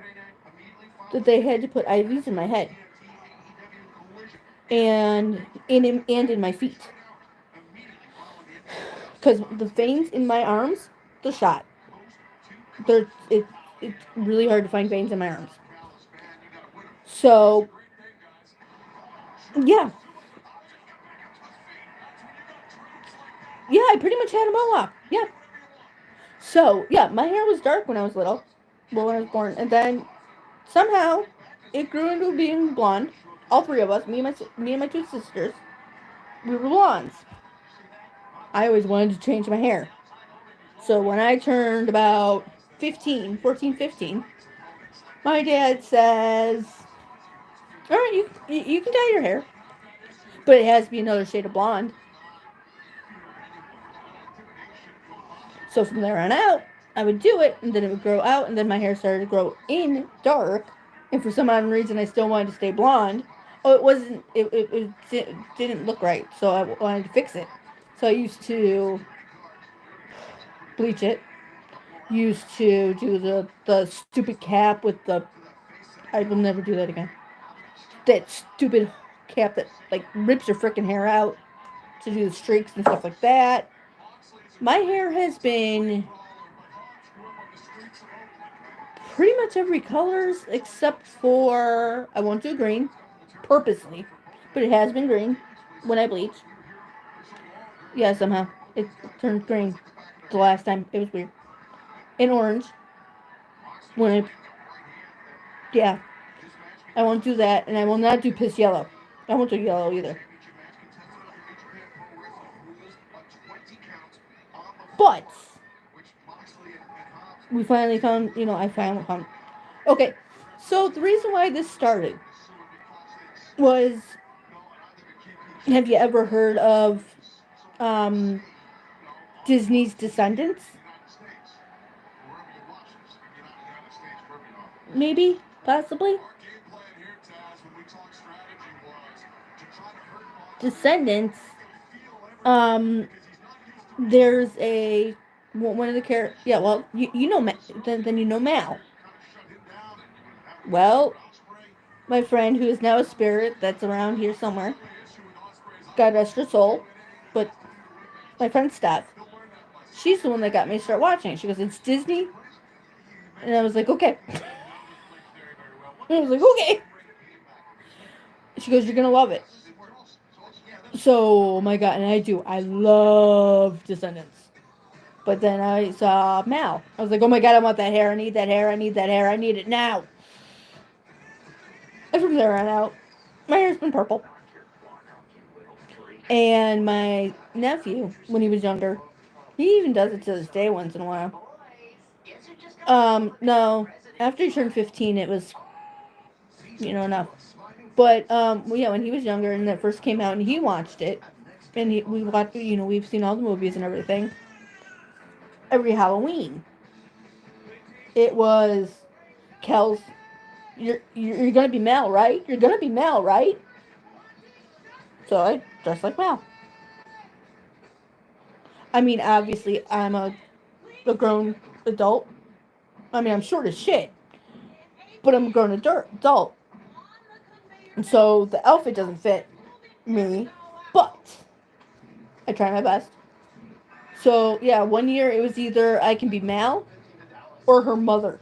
that they had to put IVs in my head and in my feet because the veins in my arms, they're shot. It's really hard to find veins in my arms. So yeah, yeah, I pretty much had a mohawk. Yeah. So yeah, my hair was dark when I was little, well, when I was born, and then somehow it grew into being blonde. All three of us, me and my two sisters, we were blondes. I always wanted to change my hair. So when I turned about 15, 14, 15, my dad says, "All right, you can dye your hair, but it has to be another shade of blonde." So from there on out, I would do it, and then it would grow out, and then my hair started to grow in dark. And for some odd reason, I still wanted to stay blonde. Oh, it wasn't. It didn't look right, so I wanted to fix it. So I used to bleach it. Used to do the stupid cap with the. I will never do that again. That stupid cap that like rips your freaking hair out to do the streaks and stuff like that. My hair has been pretty much every colors except for I won't do green purposely, but it has been green when I bleach. Yeah, somehow it turned green the last time. It was weird. And orange when I yeah, I won't do that, and I will not do piss yellow. I won't do yellow either. But we finally found, I finally found. Okay, so the reason why this started was, have you ever heard of um, Disney's Descendants? Maybe, possibly. Descendants. Um, there's a one of the characters. Yeah, well, you know, then you know Mal. Well, my friend, who is now a spirit that's around here somewhere, God rest her soul, but my friend Steph, she's the one that got me to start watching it. She goes, "It's Disney," and I was like, "Okay." I was like, "Okay." She goes, "You're gonna love it." So, oh my God, and I do. I love Descendants. But then I saw Mal. I was like, "Oh my God, I want that hair. I need that hair. I need that hair. I need it now." And from there on out, my hair's been purple. And my nephew, when he was younger, he even does it to this day once in a while. No. After he turned 15, it was, enough. But, well, yeah, when he was younger and it first came out and he watched it, and we watched, we've seen all the movies and everything, every Halloween, it was, Kels, you're gonna be Mel, right? You're gonna be Mel, right? So I dressed like Mel. I mean, obviously, I'm a grown adult. I mean, I'm short as shit, but I'm a grown adult. And so the outfit doesn't fit me, but I try my best. So, yeah, one year it was either I can be Mal or her mother.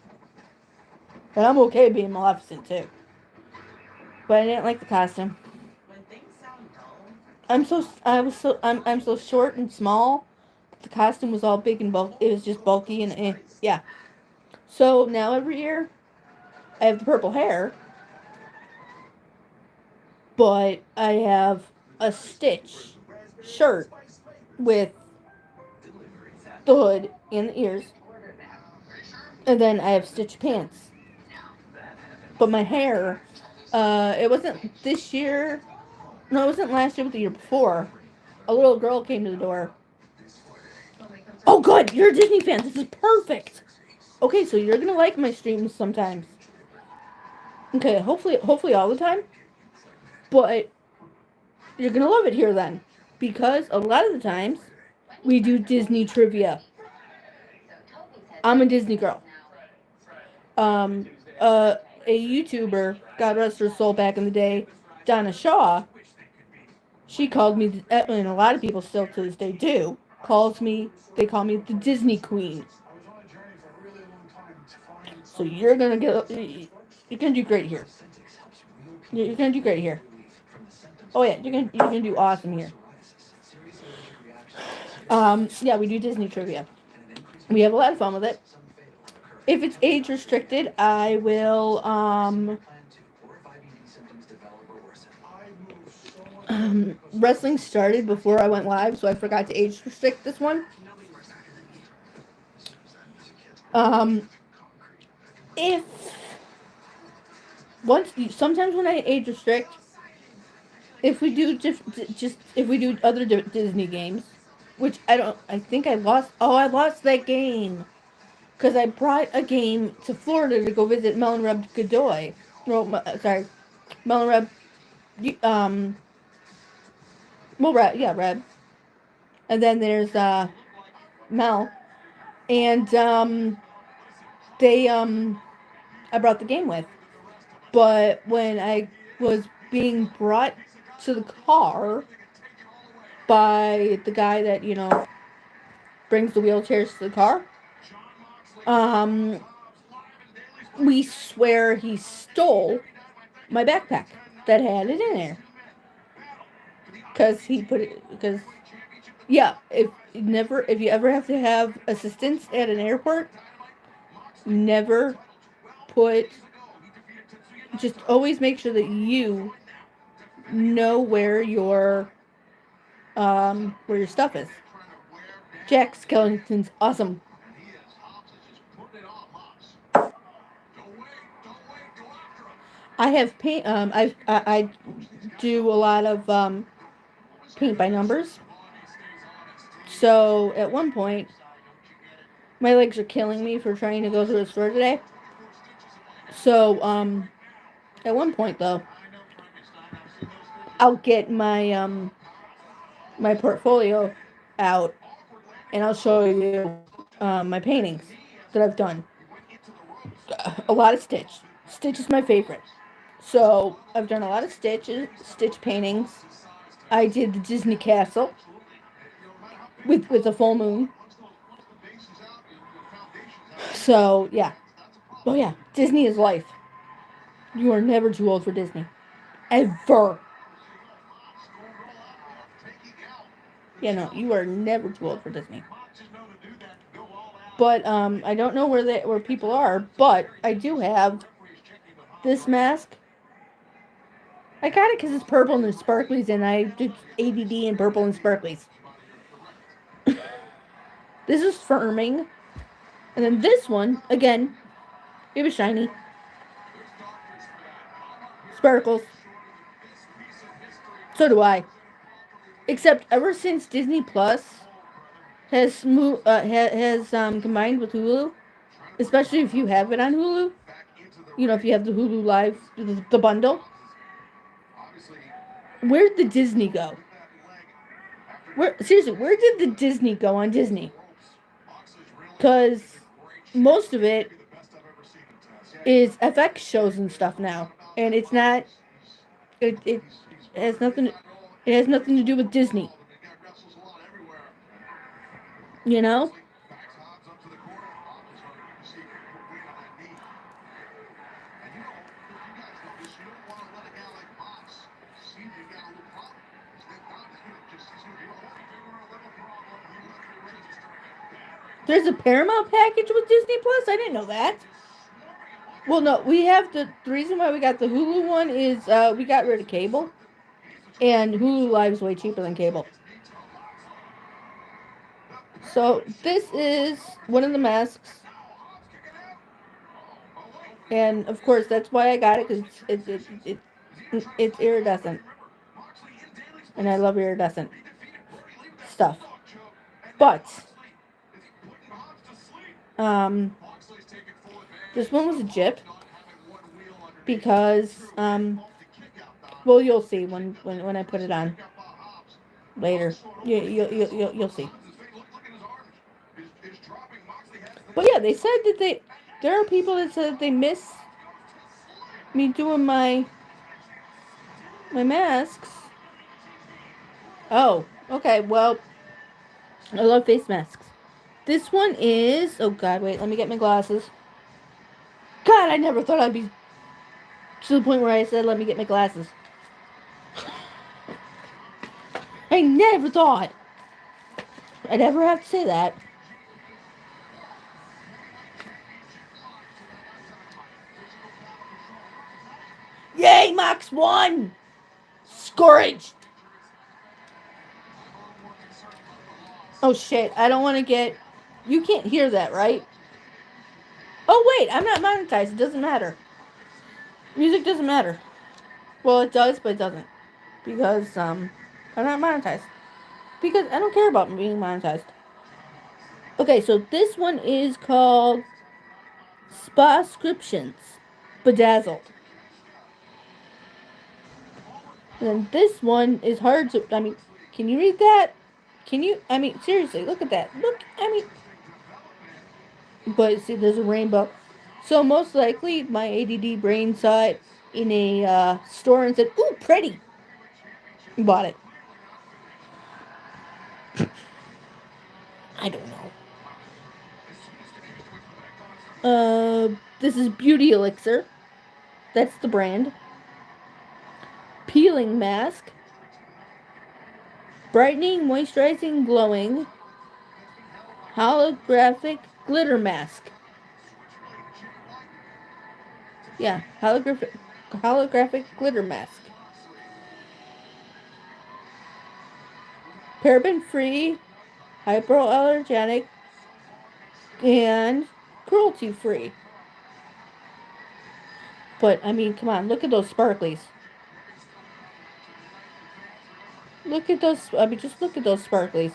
And I'm okay being Maleficent, too. But I didn't like the costume. I'm so short and small. The costume was all big and bulky. It was just bulky and yeah. So now every year I have the purple hair, but I have a stitch shirt with the hood and the ears, and then I have stitched pants. But my hair, it wasn't this year. No, it wasn't last year, but the year before. A little girl came to the door. Oh, good, you're a Disney fan. This is perfect. Okay, so you're gonna like my streams sometimes. Okay, hopefully all the time. But you're gonna love it here then, because a lot of the times we do Disney trivia. I'm a Disney girl. Um, a YouTuber, God rest her soul, back in the day, Donna Shaw. She called me, and a lot of people still to this day do, calls me. They call me the Disney Queen. So you're gonna get, you're gonna do great here. You're gonna do great here. Oh yeah, you're gonna do awesome here. Yeah, we do Disney trivia. We have a lot of fun with it. If it's age restricted, I will wrestling started before I went live, so I forgot to age restrict this one. Um, if sometimes when I age restrict, if we do just if we do other Disney games, which I think I lost. Oh, I lost that game because I brought a game to Florida to go visit Mel and Reb Godoy. No, sorry, Mel and Reb. Um, well, Reb, yeah, Reb, and then there's Mel, and they I brought the game with. But when I was being brought to the car by the guy that, brings the wheelchairs to the car, um, we swear he stole my backpack that had it in there. Because he put it, because, yeah, if you ever have to have assistance at an airport, never put, just always make sure that you know where your stuff is. Jack Skellington's awesome. I have paint. I do a lot of paint by numbers. So at one point, my legs are killing me for trying to go to the store today. So at one point though, I'll get my portfolio out and I'll show you my paintings that I've done. A lot of Stitch. Stitch is my favorite. So I've done a lot of Stitch paintings. I did the Disney Castle with a full moon. So yeah. Oh yeah, Disney is life. You are never too old for Disney. Ever. Yeah, no, you are never too old for Disney. But I don't know where people are, but I do have this mask. I got it because it's purple and sparklies, and I do ADD and purple and sparklies. This is firming. And then this one, again, it was shiny. Sparkles. So do I. Except ever since Disney Plus has combined with Hulu, especially if you have it on Hulu, if you have the Hulu Live, the bundle, where'd the Disney go? Where did the Disney go on Disney? Because most of it is FX shows and stuff now, and it's not. It has nothing. It has nothing to do with Disney. You know. There's a Paramount package with Disney Plus. I didn't know that. Well, no, we have the reason why we got the Hulu one is we got rid of cable, and Hulu Live is way cheaper than cable. So this is one of the masks, and of course that's why I got it because it's iridescent, and I love iridescent stuff. But this one was a Jip. because well, you'll see when I put it on later. You'll see. But yeah, they said that there are people that said they miss me doing my masks. Oh, okay. Well, I love face masks. This one is, oh god, wait, let me get my glasses. God, I never thought I'd be to the point where I said let me get my glasses. I never thought I'd ever have to say that. Yay, Max won! Scourged! Oh shit, I don't want to get... You can't hear that, right? Oh wait, I'm not monetized, it doesn't matter. Music doesn't matter. Well, it does, but it doesn't. Because, I'm not monetized. Because I don't care about being monetized. Okay, so this one is called Spa-scriptions. Bedazzled. And then this one is hard to... I mean, can you read that? Can you... I mean, seriously, look at that. Look, I mean... But, see, there's a rainbow. So, most likely, my ADD brain saw it in a store and said, ooh, pretty! Bought it. I don't know. This is Beauty Elixir. That's the brand. Peeling mask. Brightening, moisturizing, glowing. Holographic glitter mask. Yeah, holographic glitter mask. Paraben free, hypoallergenic, and cruelty free. But I mean, come on, look at those sparklies. Look at those. I mean, just look at those sparklies.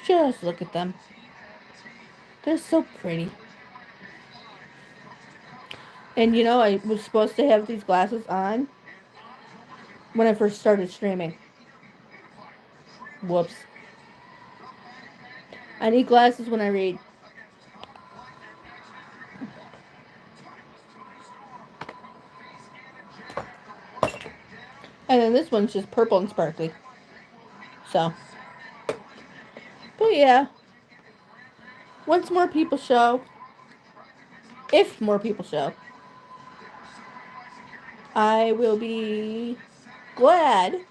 Just look at them. They're so pretty. And you know, I was supposed to have these glasses on when I first started streaming. Whoops. I need glasses when I read. And then this one's just purple and sparkly. So. But yeah. Once more people show. If more people show. I will be glad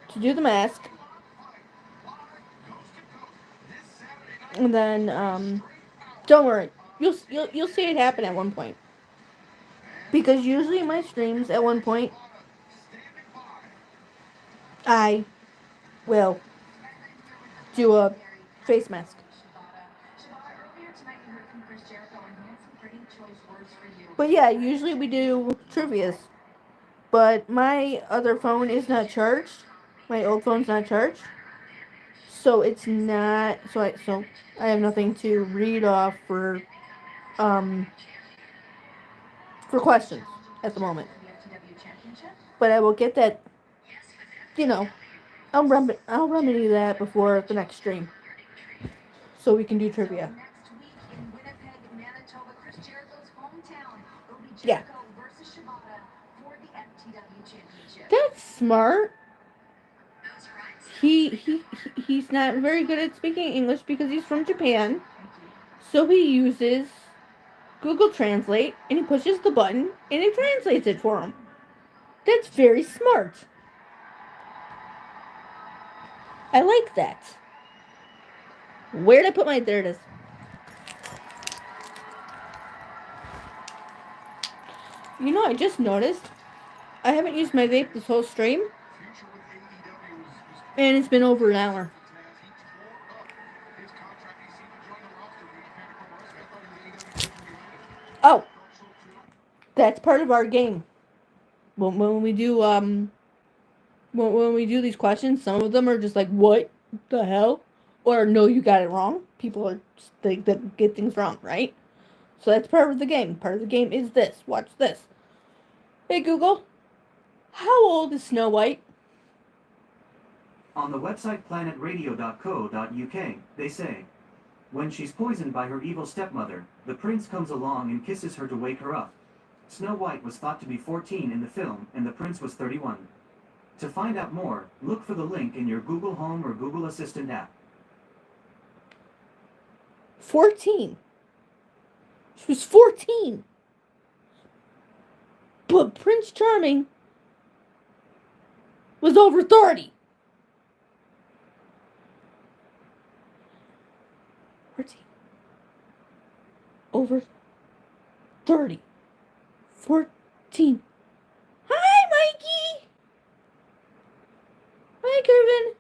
to do the mask. And then, don't worry. You'll see it happen at one point. Because usually in my streams, at one point, I will do a face mask. But yeah, usually we do trivias. But my other phone is not charged. My old phone's not charged. So it's not... So I have nothing to read off for questions at the moment. But I will get that, you know, I'll remedy that before the next stream. So we can do trivia. Yeah. That's smart. He's not very good at speaking English because he's from Japan. So he uses Google Translate and he pushes the button and it translates it for him. That's very smart. I like that. Where'd I put my... There it is. You know, I just noticed I haven't used my vape this whole stream. And it's been over an hour. Oh. That's part of our game. When we do when we do these questions, some of them are just like, what the hell? Or no, you got it wrong. People are they get things wrong, right? So that's part of the game. Part of the game is this. Watch this. Hey Google, how old is Snow White? On the website planetradio.co.uk, they say, when she's poisoned by her evil stepmother, the prince comes along and kisses her to wake her up. Snow White was thought to be 14 in the film, and the prince was 31. To find out more, look for the link in your Google Home or Google Assistant app. 14. She was 14. But Prince Charming was over 30. 14. Over 30. 14. Hi, Mikey. Hi, Kervin.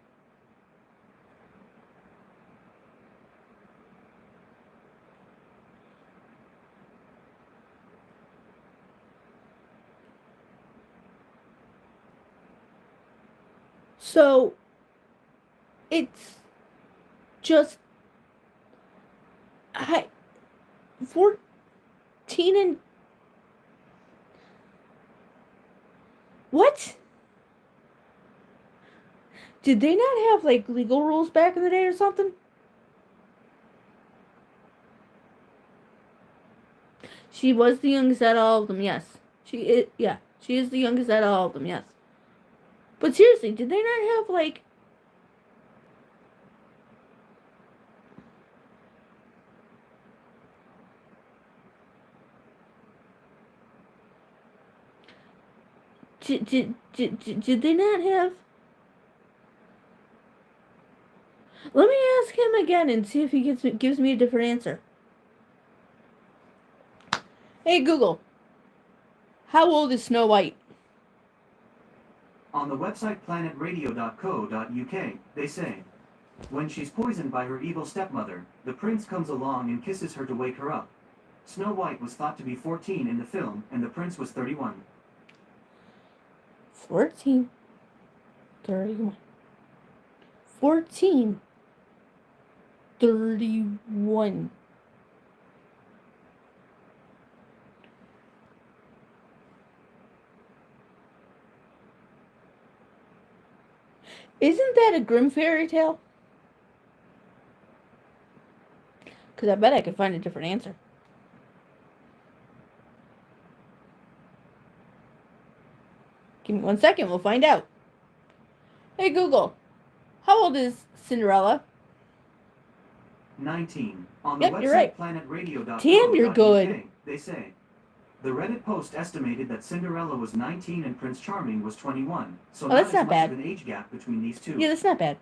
So, it's just 14 and what? Did they not have like legal rules back in the day or something? She was the youngest out of all of them, yes. She is the youngest out of all of them, yes. But seriously, did they not have like did they not have? Let me ask him again and see if he gives me a different answer. Hey Google, how old is Snow White? On the website planetradio.co.uk, they say, when she's poisoned by her evil stepmother, the prince comes along and kisses her to wake her up. Snow White was thought to be 14 in the film, and the prince was 31. 14. 31. 14. 31. Isn't that a Grimm fairy tale? Because I bet I could find a different answer. Give me 1 second, we'll find out. Hey Google, how old is Cinderella? 19. On the Yep, website you're right. planetradio.co.uk, Damn, you're good. They say, the Reddit post estimated that Cinderella was 19 and Prince Charming was 21, so that's as not much bad. of an age gap between these two. Yeah, that's not bad.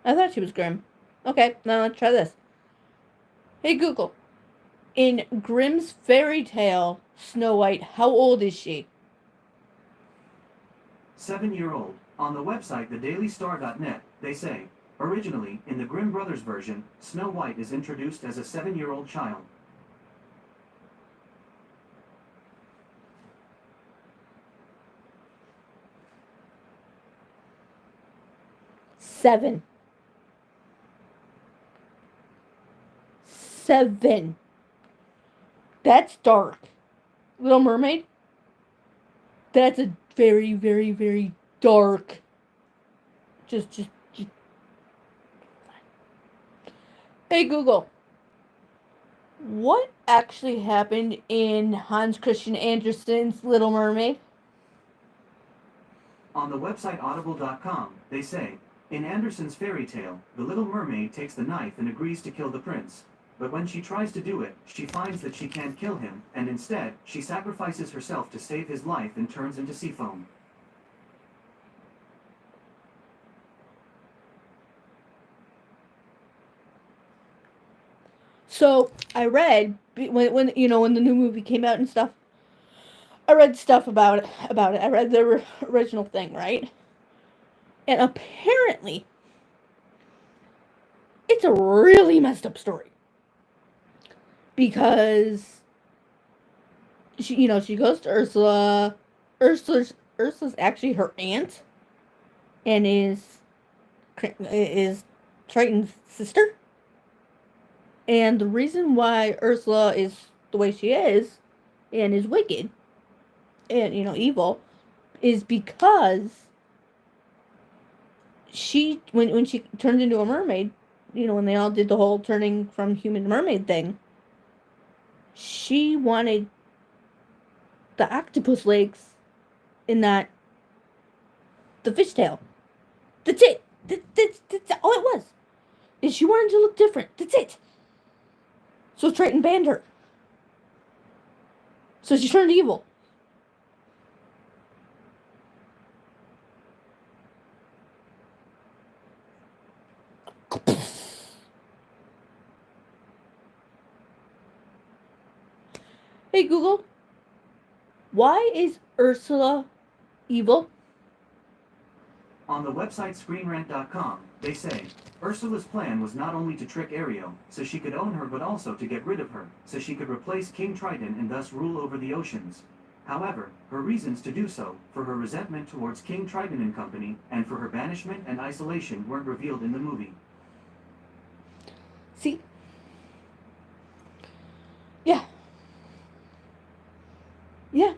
I thought she was Grimm. Okay, now let's try this. Hey Google, in Grimm's fairy tale, Snow White, how old is she? 7-year-old. On the website thedailystar.net, they say, originally, in the Grimm Brothers version, Snow White is introduced as a 7-year-old child. Seven. That's dark. Little Mermaid? That's a very, very, very dark. Just. Hey Google, what actually happened in Hans Christian Andersen's Little Mermaid? On the website audible.com, they say, in Andersen's fairy tale, the Little Mermaid takes the knife and agrees to kill the prince. But when she tries to do it, she finds that she can't kill him, and instead, she sacrifices herself to save his life and turns into sea foam. So I read when the new movie came out and stuff. I read stuff about it. I read the original thing, right? And apparently, it's a really messed up story because she goes to Ursula. Ursula's actually her aunt, and is Triton's sister. And the reason why Ursula is the way she is and is wicked and, evil is because when she turned into a mermaid, when they all did the whole turning from human to mermaid thing, she wanted the octopus legs in the fishtail. That's it. That's all it was. And she wanted to look different. That's it. So Triton banned her. So she turned evil. Hey Google, why is Ursula evil? On the website ScreenRant.com, they say, Ursula's plan was not only to trick Ariel, so she could own her, but also to get rid of her, so she could replace King Triton and thus rule over the oceans. However, her reasons to do so, for her resentment towards King Triton and company, and for her banishment and isolation weren't revealed in the movie. See? Yeah. Yeah.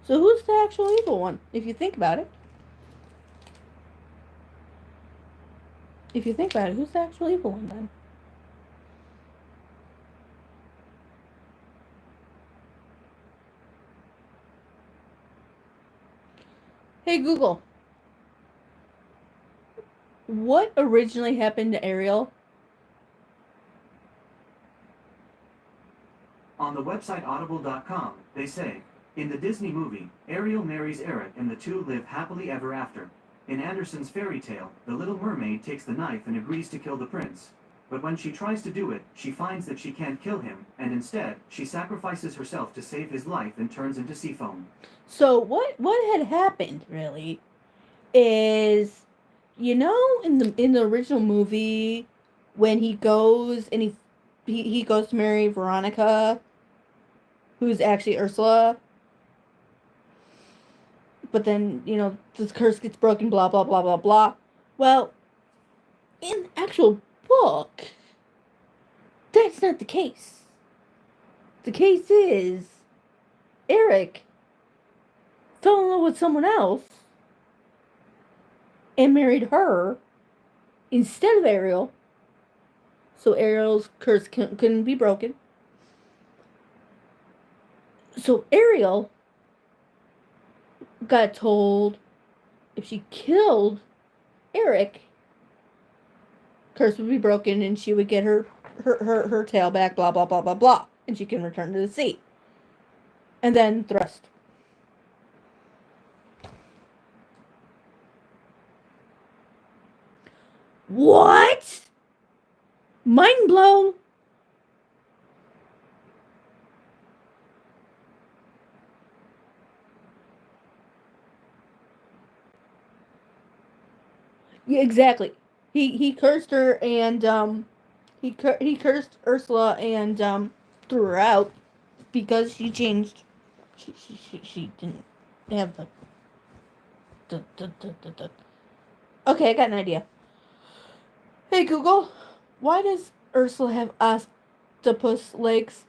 So who's the actual evil one, if you think about it? Who's the actual evil one then? Hey Google, what originally happened to Ariel? On the website Audible.com, they say, in the Disney movie, Ariel marries Eric and the two live happily ever after. In Andersen's fairy tale, the Little Mermaid takes the knife and agrees to kill the prince. But when she tries to do it, she finds that she can't kill him, and instead, she sacrifices herself to save his life and turns into sea foam. So what had happened really is, in the original movie, when he goes and he goes to marry Veronica, who's actually Ursula, but then, this curse gets broken, blah, blah, blah, blah, blah. Well, in the actual book, that's not the case. The case is, Eric fell in love with someone else and married her instead of Ariel, so Ariel's curse couldn't be broken. So Ariel got told if she killed Eric, curse would be broken and she would get her tail back, blah, blah, blah, blah, blah, and she can return to the sea. And then the rest. What? Mind blown. Yeah, exactly. He cursed her and he cursed Ursula and threw her out because she changed. She didn't have the. Okay, I got an idea. Hey Google, why does Ursula have octopus legs?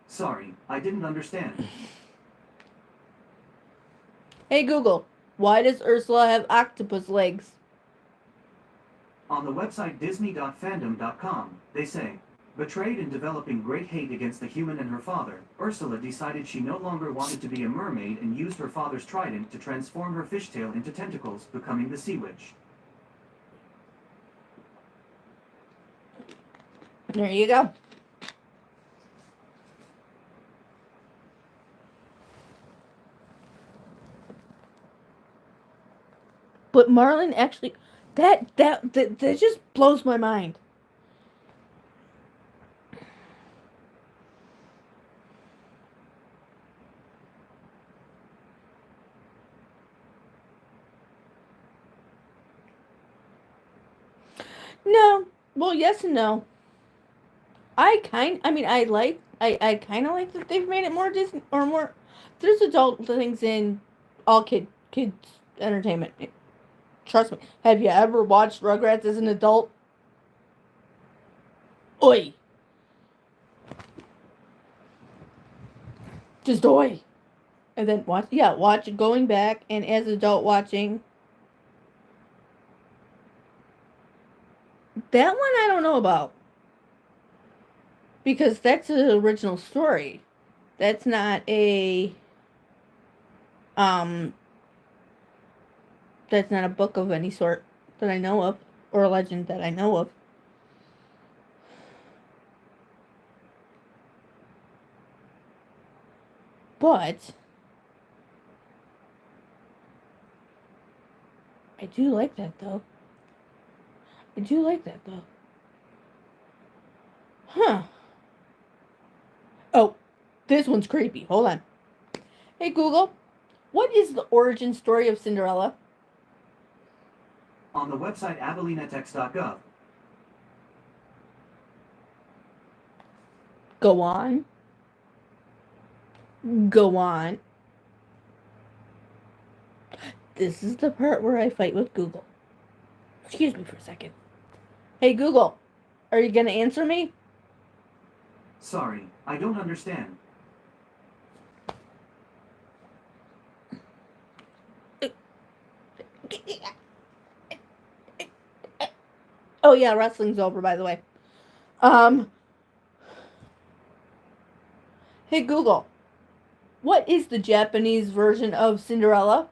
Sorry, I didn't understand. Hey Google, why does Ursula have octopus legs? On the website Disney.fandom.com, they say, betrayed in developing great hate against the human and her father, Ursula decided she no longer wanted to be a mermaid and used her father's trident to transform her fishtail into tentacles, becoming the Sea Witch. There you go. But Marlon actually, that just blows my mind. No, well, yes and no. I kind of like that they've made it more Disney or more. There's adult things in all kids entertainment Trust me. Have you ever watched Rugrats as an adult? Oi. Just oi. And then watch going back and as an adult watching. That one I don't know about. Because that's the original story. That's not a that's not a book of any sort that I know of, or a legend that I know of. But I do like that though. Huh. Oh, this one's creepy. Hold on. Hey Google, what is the origin story of Cinderella? On the website avelinetext.gov. Go on. Go on. This is the part where I fight with Google. Excuse me for a second. Hey Google, are you gonna answer me? Sorry, I don't understand. Oh yeah, wrestling's over by the way. Hey Google, what is the Japanese version of Cinderella?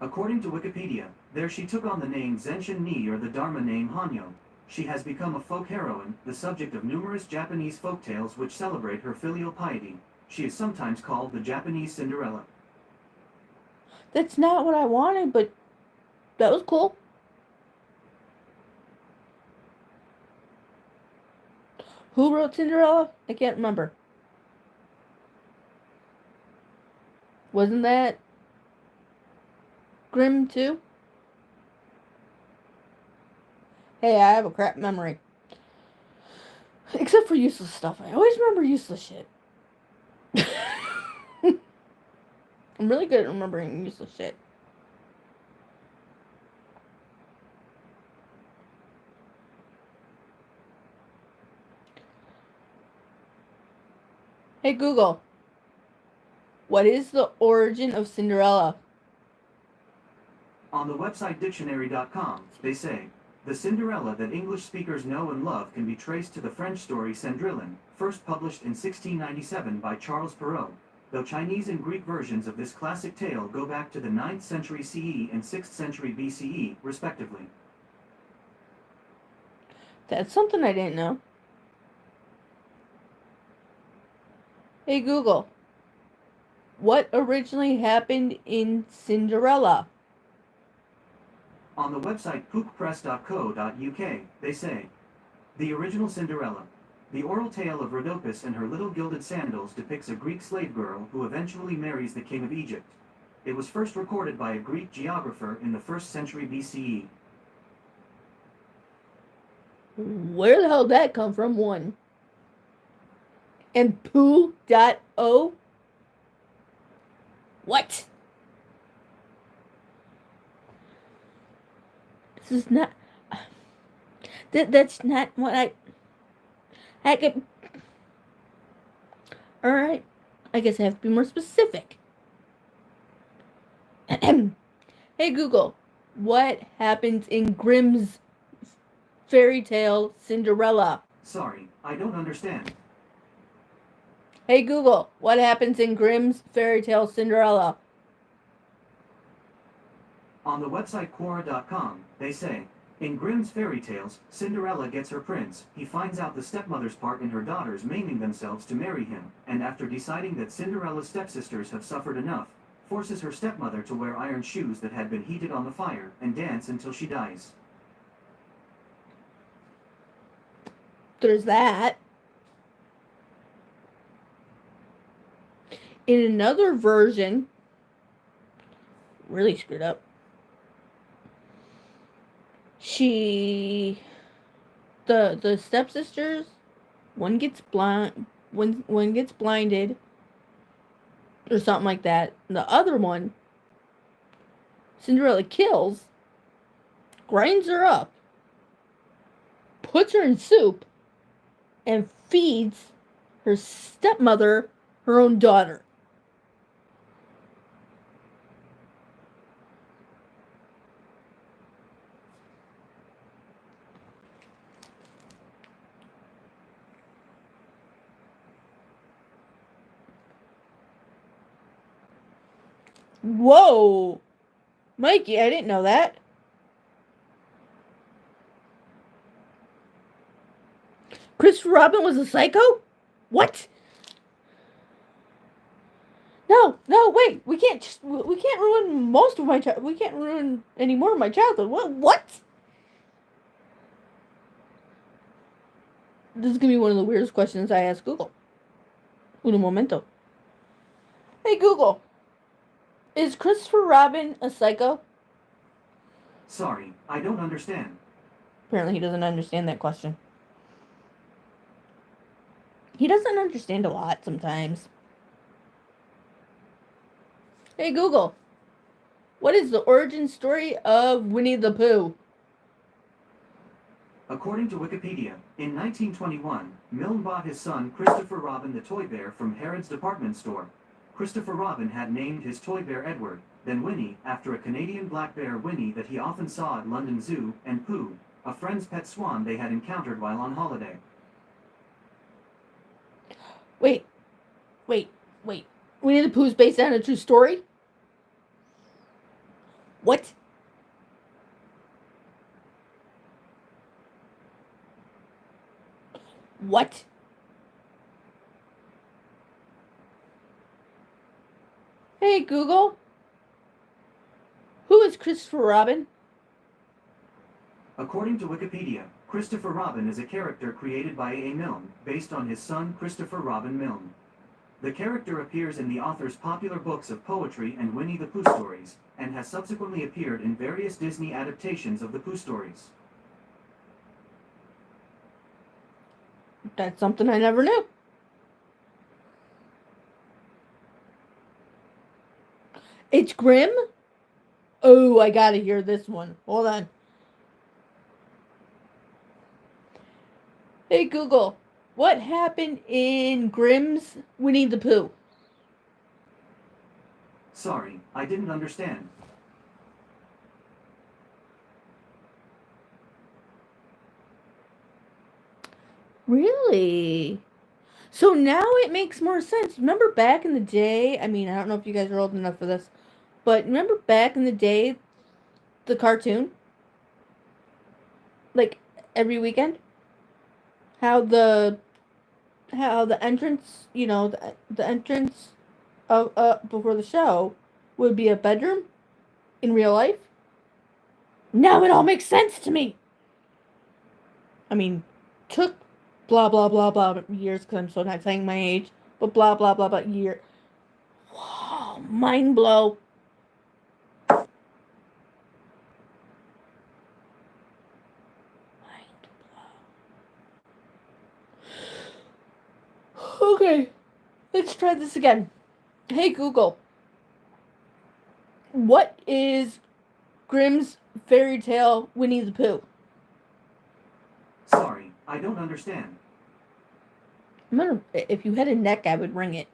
According to Wikipedia, there she took on the name Zenshin Ni or the Dharma name Hanyo. She has become a folk heroine, the subject of numerous Japanese folk tales which celebrate her filial piety. She is sometimes called the Japanese Cinderella. That's not what I wanted, but that was cool. Who wrote Cinderella? I can't remember. Wasn't that Grimm too? Hey, I have a crap memory. Except for useless stuff. I always remember useless shit. I'm really good at remembering useless shit. Hey Google, what is the origin of Cinderella? On the website dictionary.com, they say, the Cinderella that English speakers know and love can be traced to the French story Cendrillon, first published in 1697 by Charles Perrault, though Chinese and Greek versions of this classic tale go back to the 9th century CE and 6th century BCE, respectively. That's something I didn't know. Hey Google, what originally happened in Cinderella? On the website pookpress.co.uk, they say, the original Cinderella. The oral tale of Rhodopis and her little gilded sandals depicts a Greek slave girl who eventually marries the king of Egypt. It was first recorded by a Greek geographer in the 1st century BCE. Where the hell did that come from? One. And poo.o? What? This is not... That's not what I could... Alright. I guess I have to be more specific. Hey Google, what happens in Grimm's fairy tale Cinderella? Sorry, I don't understand. Hey Google, what happens in Grimm's fairy tale Cinderella? On the website Quora.com, they say, in Grimm's fairy tales, Cinderella gets her prince. He finds out the stepmother's part in her daughters maiming themselves to marry him, and after deciding that Cinderella's stepsisters have suffered enough, forces her stepmother to wear iron shoes that had been heated on the fire and dance until she dies. There's that. In another version, really screwed up. The stepsisters, one gets one gets blinded or something like that. And the other one Cinderella kills, grinds her up, puts her in soup, and feeds her stepmother her own daughter. Whoa! Mikey, I didn't know that. Christopher Robin was a psycho? What? No, wait. We can't ruin most of my we can't ruin any more of my childhood. What? This is gonna be one of the weirdest questions I ask Google. Uno momento. Hey Google, is Christopher Robin a psycho? Sorry, I don't understand. Apparently he doesn't understand that question. He doesn't understand a lot sometimes. Hey Google, what is the origin story of Winnie the Pooh? According to Wikipedia, in 1921, Milne bought his son Christopher Robin the toy bear from Harrods department store. Christopher Robin had named his toy bear Edward, then Winnie, after a Canadian black bear Winnie that he often saw at London Zoo, and Pooh, a friend's pet swan they had encountered while on holiday. Wait. Winnie the Pooh's based on a true story? What? What? Hey Google, who is Christopher Robin? According to Wikipedia, Christopher Robin is a character created by A. Milne, based on his son Christopher Robin Milne. The character appears in the author's popular books of poetry and Winnie the Pooh stories, and has subsequently appeared in various Disney adaptations of the Pooh stories. That's something I never knew. It's Grimm? Oh, I gotta hear this one. Hold on. Hey Google, what happened in Grimm's Winnie the Pooh? Sorry, I didn't understand. Really? So now it makes more sense. Remember back in the day, I mean, I don't know if you guys are old enough for this, but remember back in the day, the cartoon? Like every weekend? How the entrance, the entrance of before the show would be a bedroom in real life? Now it all makes sense to me. I mean, took blah blah blah blah years because I'm so not saying my age, but blah blah blah blah year. Wow, mind blow. Mind blow. Okay, let's try this again. Hey Google, what is Grimm's fairy tale Winnie the Pooh? Sorry, I don't understand. If you had a neck, I would ring it.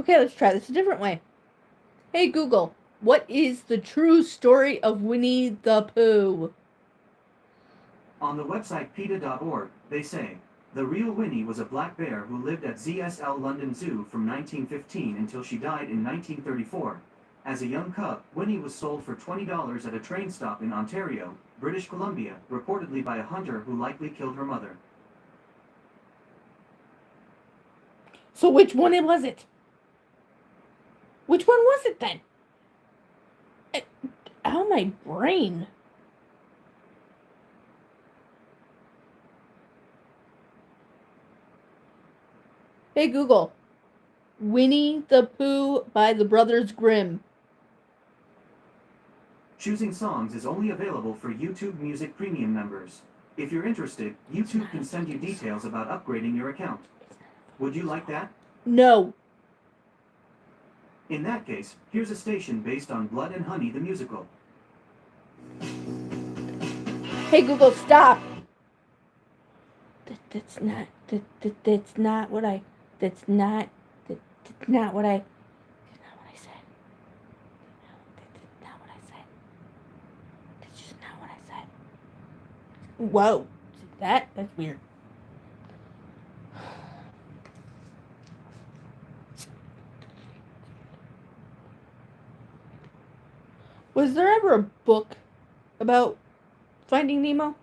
Okay, let's try this a different way. Hey Google, what is the true story of Winnie the Pooh? On the website PETA.org, they say, the real Winnie was a black bear who lived at ZSL London Zoo from 1915 until she died in 1934. As a young cub, Winnie was sold for $20 at a train stop in Ontario, British Columbia, reportedly by a hunter who likely killed her mother. So which one was it? Which one was it then? Ow, my brain. Hey Google, Winnie the Pooh by the Brothers Grimm. Choosing songs is only available for YouTube Music Premium members. If you're interested, YouTube can send you details about upgrading your account. Would you like that? No. In that case, here's a station based on Blood and Honey the musical. Hey Google, stop. That's not what I. That's not what I said. That's not what I said. That's just not what I said. Whoa. That's weird. Was there ever a book about Finding Nemo?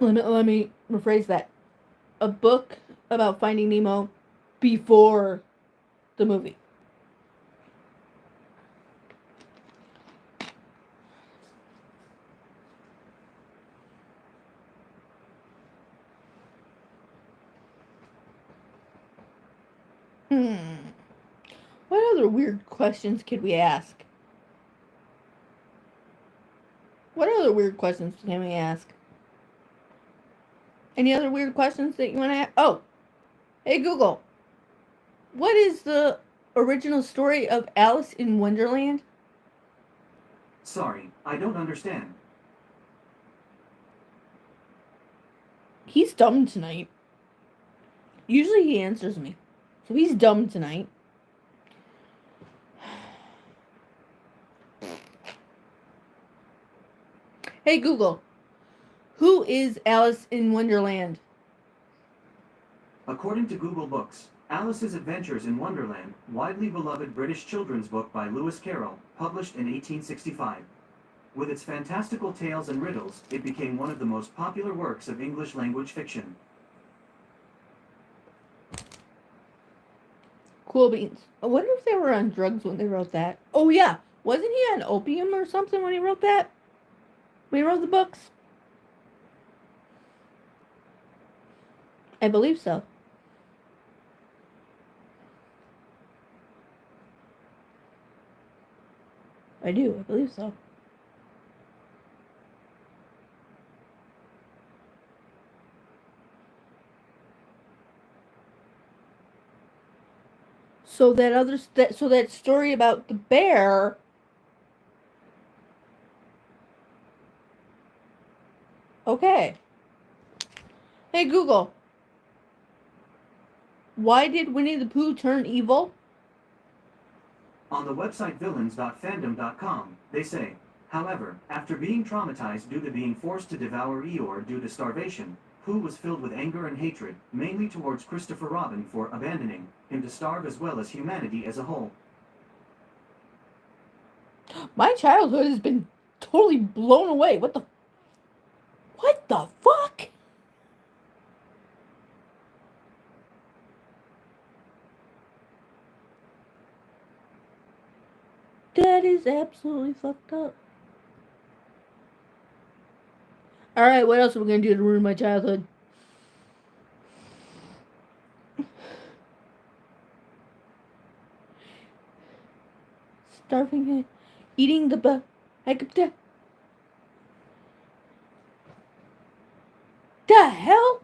Let me rephrase that. A book about Finding Nemo before the movie. What other weird questions could we ask? What other weird questions can we ask? Any other weird questions that you want to ask? Oh, hey Google. What is the original story of Alice in Wonderland? Sorry, I don't understand. He's dumb tonight. Usually he answers me. So he's dumb tonight. Hey Google. Who is Alice in Wonderland? According to Google Books, Alice's Adventures in Wonderland, widely beloved British children's book by Lewis Carroll, published in 1865. With its fantastical tales and riddles, it became one of the most popular works of English language fiction. Cool beans. I wonder if they were on drugs when they wrote that. Oh yeah, wasn't he on opium or something when he wrote that? When he wrote the books? I believe so. I do. I believe so. So that story about the bear. Okay. Hey Google. Why did Winnie the Pooh turn evil? On the website villains.fandom.com, they say, however, after being traumatized due to being forced to devour Eeyore due to starvation, Pooh was filled with anger and hatred, mainly towards Christopher Robin for abandoning him to starve as well as humanity as a whole. My childhood has been totally blown away. What the fuck? That is absolutely fucked up. Alright, what else are we going to do to ruin my childhood? Starving, eating the the hell?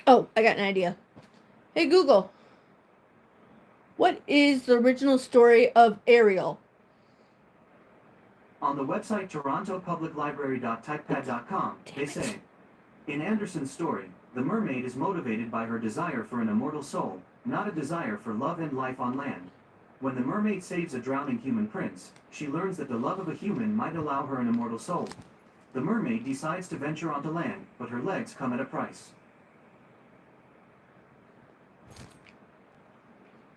Oh, I got an idea. Hey Google, what is the original story of Ariel? On the website torontopubliclibrary.typepad.com, they say, in Anderson's story, the mermaid is motivated by her desire for an immortal soul, not a desire for love and life on land. When the mermaid saves a drowning human prince, she learns that the love of a human might allow her an immortal soul. The mermaid decides to venture onto land, but her legs come at a price.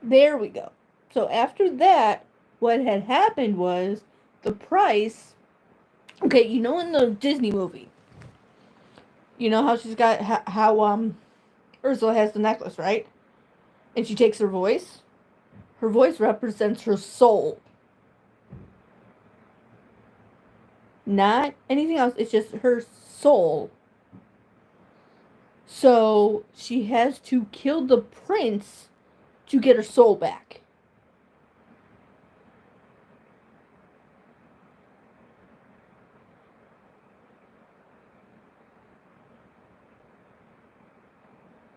There we go. So after that, what had happened was the price. Okay, you know in the Disney movie, You know how she's got how Ursula has the necklace, right? And she takes her voice. Her voice represents her soul, not anything else. It's just her soul. So she has to kill the prince to get her soul back.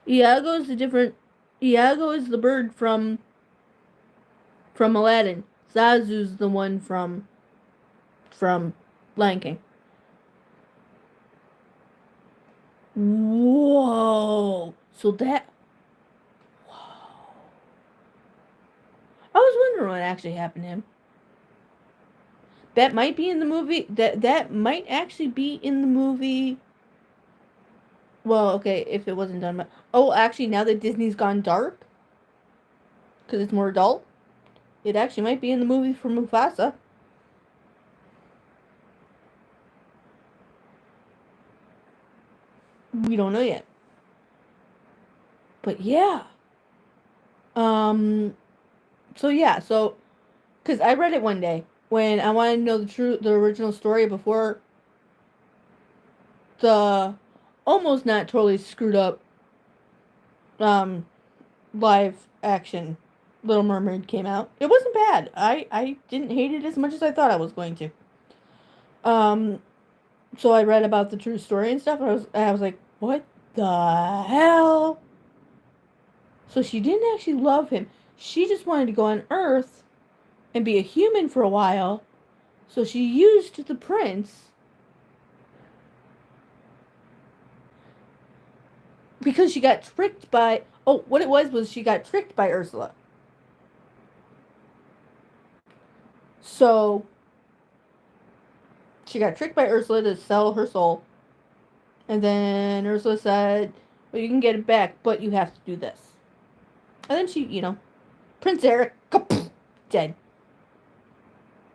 Iago is the different. Iago is the bird from Aladdin. Zazu's the one from Lion King. Whoa! So that. Whoa! I was wondering what actually happened to him. That might be in the movie. That might actually be in the movie. Well, okay, if it wasn't done by. Oh, actually, now that Disney's gone dark, because it's more adult, it actually might be in the movie for Mufasa. We don't know yet. But yeah. So yeah, so because I read it one day when I wanted to know the original story before the almost not totally screwed up live action Little Mermaid came out. It wasn't bad. I didn't hate it as much as I thought I was going to. So I read about the true story and stuff, and I was like, what the hell? So she didn't actually love him. She just wanted to go on Earth and be a human for a while. So she used the prince because she got tricked by. Oh, what it was she got tricked by Ursula. So she got tricked by Ursula to sell her soul. And then Ursula said, well, you can get it back, but you have to do this. And then she, Prince Eric, dead.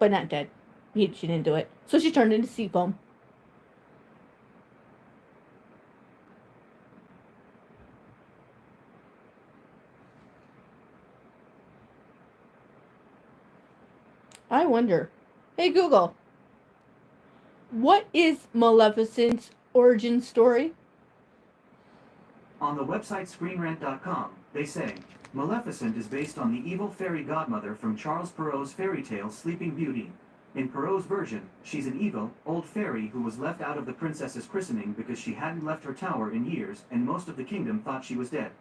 But not dead. She didn't do it. So she turned into sea foam. I wonder. Hey, Google. What is Maleficent's origin story? On the website ScreenRant.com, they say, Maleficent is based on the evil fairy godmother from Charles Perrault's fairy tale Sleeping Beauty. In Perrault's version, she's an evil, old fairy who was left out of the princess's christening because she hadn't left her tower in years and most of the kingdom thought she was dead.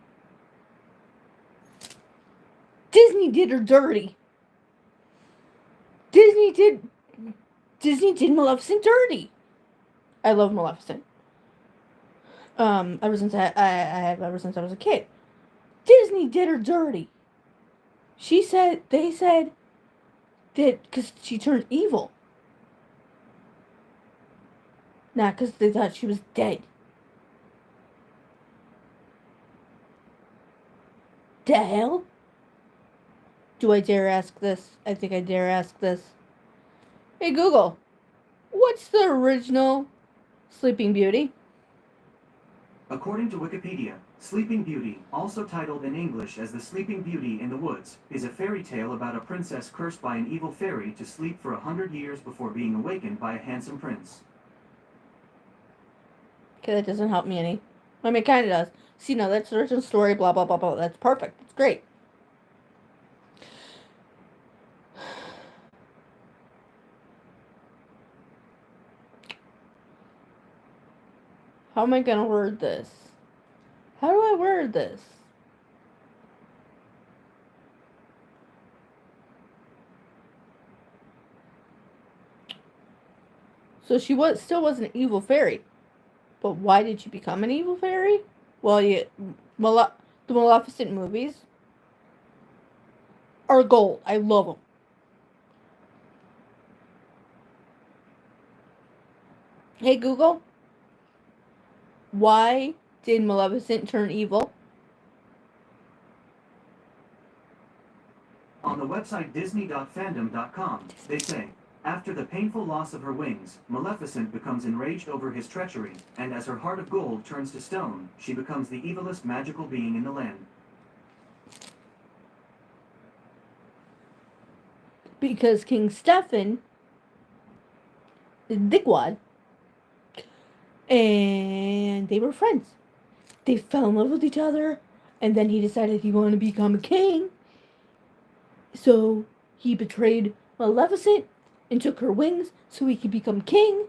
Disney did her dirty. Disney did Maleficent dirty. I love Maleficent. Ever since ever since I was a kid. Disney did her dirty. They said that because she turned evil. Not because they thought she was dead. The hell? Do I dare ask this? I think I dare ask this. Hey Google, what's the original Sleeping Beauty? According to Wikipedia, Sleeping Beauty, also titled in English as The Sleeping Beauty in the Woods, is a fairy tale about a princess cursed by an evil fairy to sleep for 100 years before being awakened by a handsome prince. Okay, that doesn't help me any. I mean, it kind of does. See, no, that's the original story, blah, blah, blah, blah. That's perfect. It's great. How am I going to word this? How do I word this? So she still was an evil fairy. But why did she become an evil fairy? Well, the Maleficent movies are gold. I love them. Hey Google, why did Maleficent turn evil? On the website Disney.fandom.com, they say, After the painful loss of her wings, Maleficent becomes enraged over his treachery, and as her heart of gold turns to stone, she becomes the evilest magical being in the land. Because King Stefan is a dickwad. And they were friends. They fell in love with each other. And then he decided he wanted to become a king. So he betrayed Maleficent and took her wings so he could become king.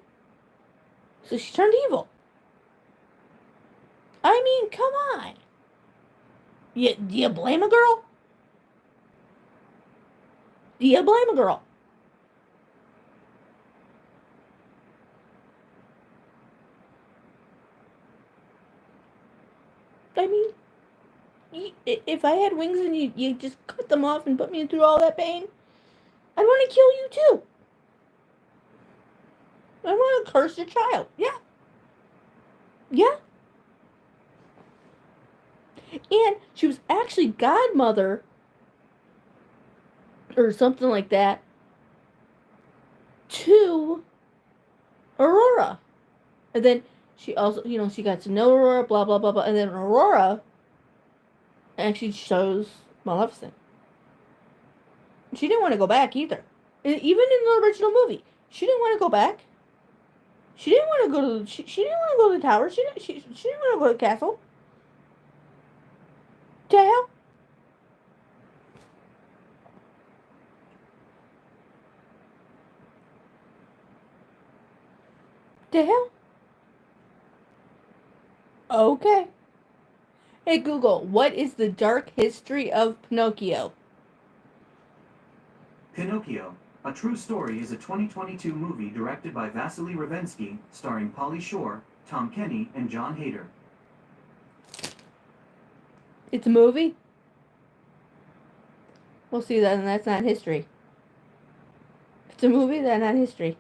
So she turned evil. I mean, come on. Do you blame a girl? Do you blame a girl? I mean, if I had wings and you just cut them off and put me through all that pain, I'd want to kill you too. I want to curse your child. Yeah. Yeah. And she was actually godmother or something like that to Aurora. And then she also, she got to know Aurora, blah, blah, blah, blah. And then Aurora actually chose Maleficent. She didn't want to go back either. Even in the original movie, she didn't want to go back. She didn't want to go to. She didn't want to go to the tower. She didn't want to go to the castle. The hell? The hell? Okay. Hey Google, what is the dark history of Pinocchio? Pinocchio, A True Story is a 2022 movie directed by Vasily Ravensky, starring Pauly Shore, Tom Kenny, and John Hader. It's a movie? We'll see that, and that's not history. If it's a movie, that's not history.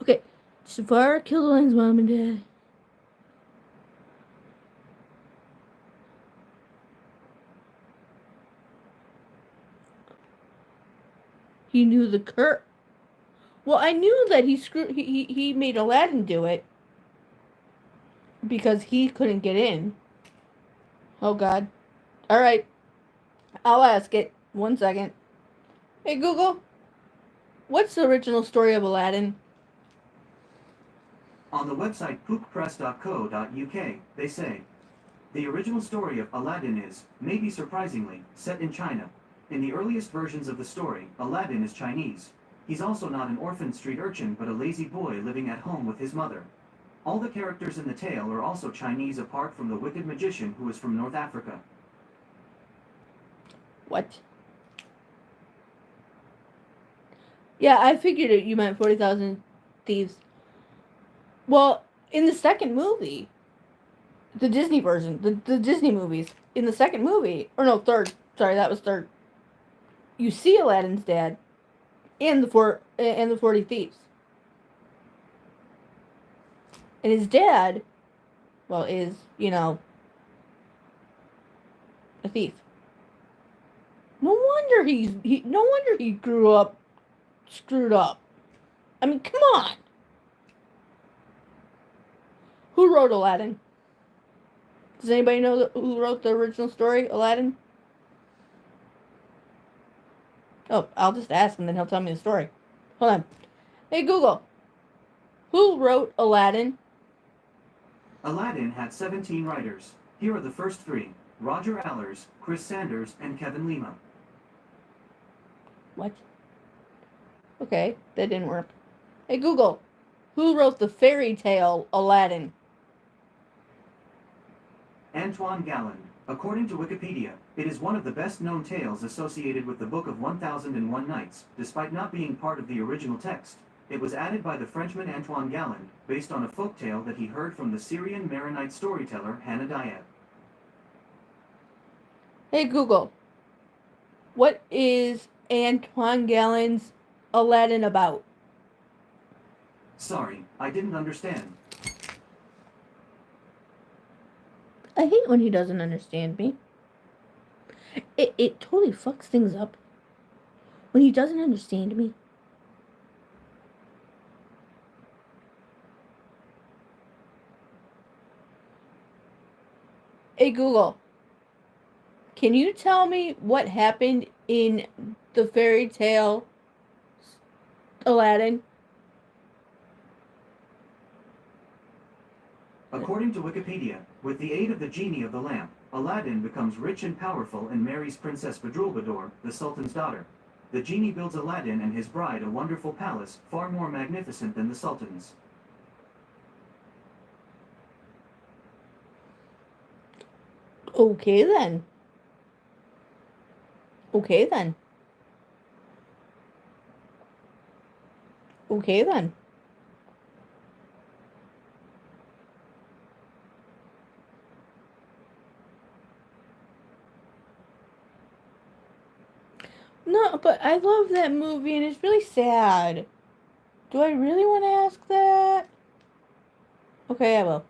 Okay, Jafar killed Elaine's mom and dad. He knew the curse. Well, I knew that he made Aladdin do it because he couldn't get in. Oh God! All right, I'll ask it. 1 second. Hey Google, what's the original story of Aladdin? On the website pookpress.co.uk, they say, the original story of Aladdin is, maybe surprisingly, set in China. In the earliest versions of the story, Aladdin is Chinese. He's also not an orphan street urchin but a lazy boy living at home with his mother. All the characters in the tale are also Chinese apart from the wicked magician who is from North Africa. What? Yeah, I figured it. You meant 40,000 Thieves. Well, in the second movie, the Disney version, the Disney movies, in the second movie, or no, third. Sorry, that was third. You see Aladdin's dad, and the 40 Thieves, and his dad, well, is a thief. No wonder he grew up screwed up. I mean, come on. Who wrote Aladdin? Does anybody know who wrote the original story, Aladdin? Oh, I'll just ask and then he'll tell me the story. Hold on. Hey Google, who wrote Aladdin? Aladdin had 17 writers. Here are the first three: Roger Allers, Chris Sanders, and Kevin Lima. What? Okay, that didn't work. Hey Google, who wrote the fairy tale Aladdin? Antoine Galland. According to Wikipedia, it is one of the best-known tales associated with the Book of 1001 Nights, despite not being part of the original text. It was added by the Frenchman Antoine Galland, based on a folktale that he heard from the Syrian Maronite storyteller Hannah Diab. Hey Google, what is Antoine Galland's Aladdin about? Sorry, I didn't understand. I hate when he doesn't understand me. It totally fucks things up when he doesn't understand me. Hey Google, can you tell me what happened in the fairy tale Aladdin? According to Wikipedia, with the aid of the genie of the lamp, Aladdin becomes rich and powerful and marries Princess Badroulbadour, the Sultan's daughter. The genie builds Aladdin and his bride a wonderful palace, far more magnificent than the Sultan's. Okay then. Okay then. Okay then. No, but I love that movie and it's really sad. Do I really want to ask that? Okay, I will.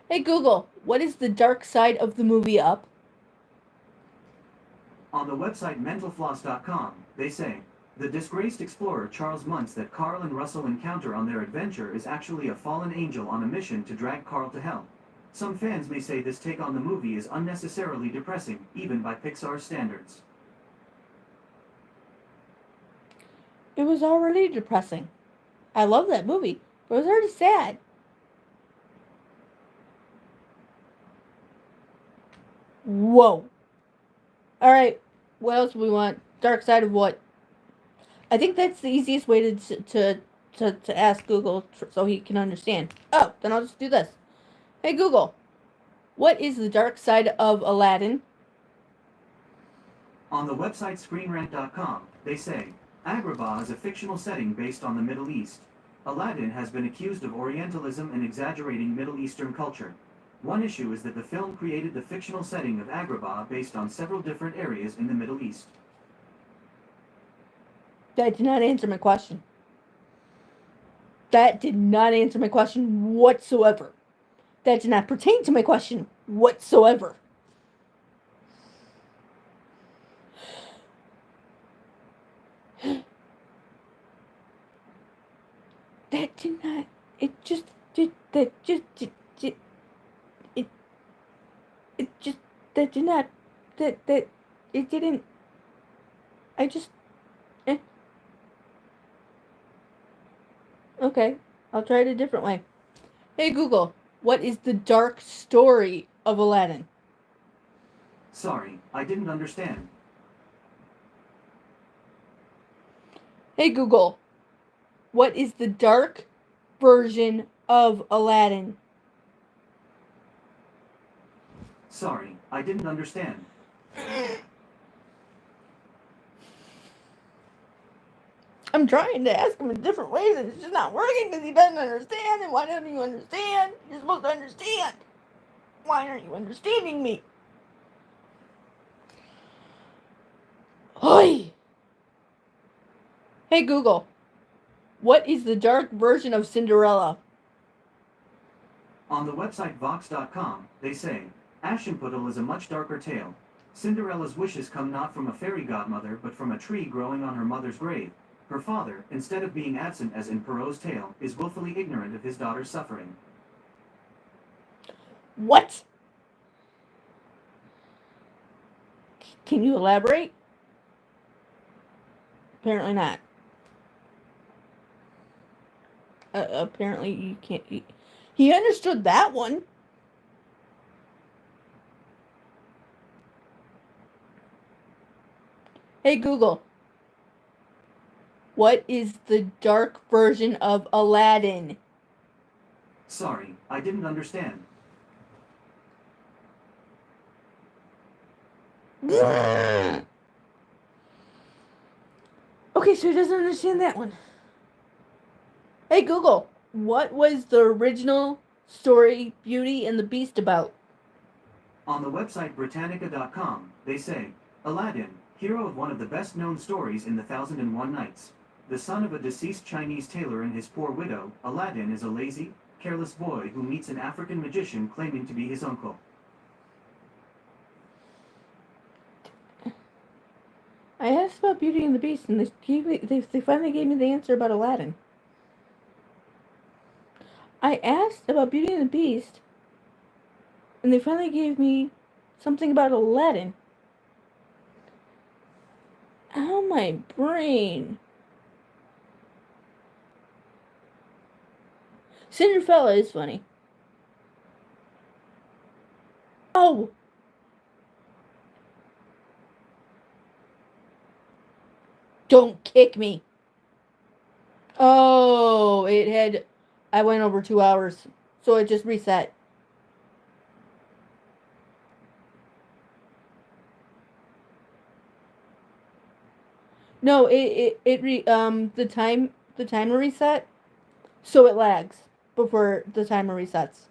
Hey Google, what is the dark side of the movie Up? On the website mentalfloss.com, they say, the disgraced explorer Charles Muntz that Carl and Russell encounter on their adventure is actually a fallen angel on a mission to drag Carl to hell. Some fans may say this take on the movie is unnecessarily depressing, even by Pixar's standards. It was already depressing. I love that movie, but it was already sad. Whoa. Alright, what else do we want? Dark side of what? I think that's the easiest way to ask Google so he can understand. Oh, then I'll just do this. Hey Google, what is the dark side of Aladdin? On the website screenrant.com, they say, Agrabah is a fictional setting based on the Middle East. Aladdin has been accused of Orientalism and exaggerating Middle Eastern culture. One issue is that the film created the fictional setting of Agrabah based on several different areas in the Middle East. That did not answer my question. That did not answer my question whatsoever. That did not pertain to my question whatsoever. That did not. It just did. That just did. It just. That did not. That. It didn't. I just. Eh. Okay. I'll try it a different way. Hey Google, what is the dark story of Aladdin? Sorry, I didn't understand. Hey Google, what is the dark version of Aladdin? Sorry, I didn't understand. I'm trying to ask him in different ways and it's just not working because he doesn't understand. And why don't you understand? You're supposed to understand. Why aren't you understanding me? Oi! Hey Google, what is the dark version of Cinderella? On the website vox.com, they say, Aschenputtel is a much darker tale. Cinderella's wishes come not from a fairy godmother but from a tree growing on her mother's grave. Her father, instead of being absent as in Perrault's tale, is willfully ignorant of his daughter's suffering. What? Can you elaborate? Apparently not. Apparently you can't. He understood that one. Hey Google, what is the dark version of Aladdin? Sorry, I didn't understand. Okay, so he doesn't understand that one. Hey Google, what was the original story Beauty and the Beast about? On the website Britannica.com, they say, Aladdin, hero of one of the best-known stories in the 1001 Nights. The son of a deceased Chinese tailor and his poor widow, Aladdin is a lazy, careless boy who meets an African magician claiming to be his uncle. I asked about Beauty and the Beast, and they finally gave me the answer about Aladdin. I asked about Beauty and the Beast, And they finally gave me something about Aladdin. Ow, my brain. Cinderella is funny. Oh! Don't kick me. Oh, it had... I went over 2 hours. So it just reset. No, the timer reset, so it lags before the timer resets.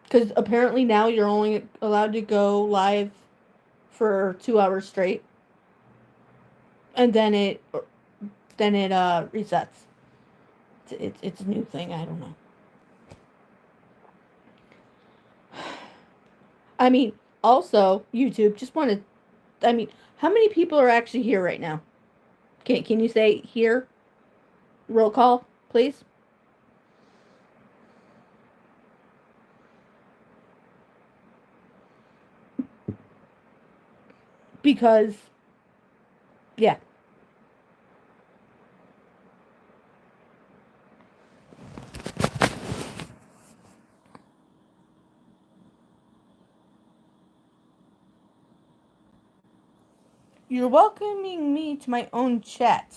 Because apparently now you're only allowed to go live for 2 hours straight, and then it resets. It's a new thing. I don't know. I mean, also YouTube just wanted. I mean, how many people are actually here right now? Can you say here? Roll call, please. Because, yeah. You're welcoming me to my own chat.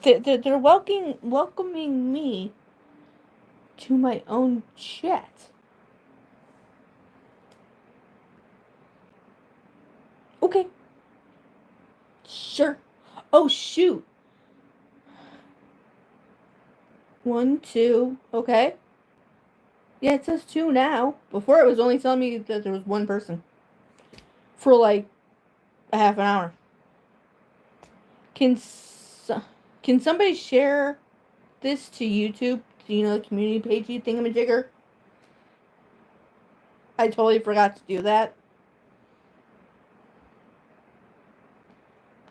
They're welcoming me to my own chat. Okay. Sure. Oh, shoot. 1, 2. Okay. Yeah, it says 2 now. Before it was only telling me that there was 1 person. For like a half an hour. Can somebody share this to YouTube? Do you know the community page thingamajigger? I totally forgot to do that.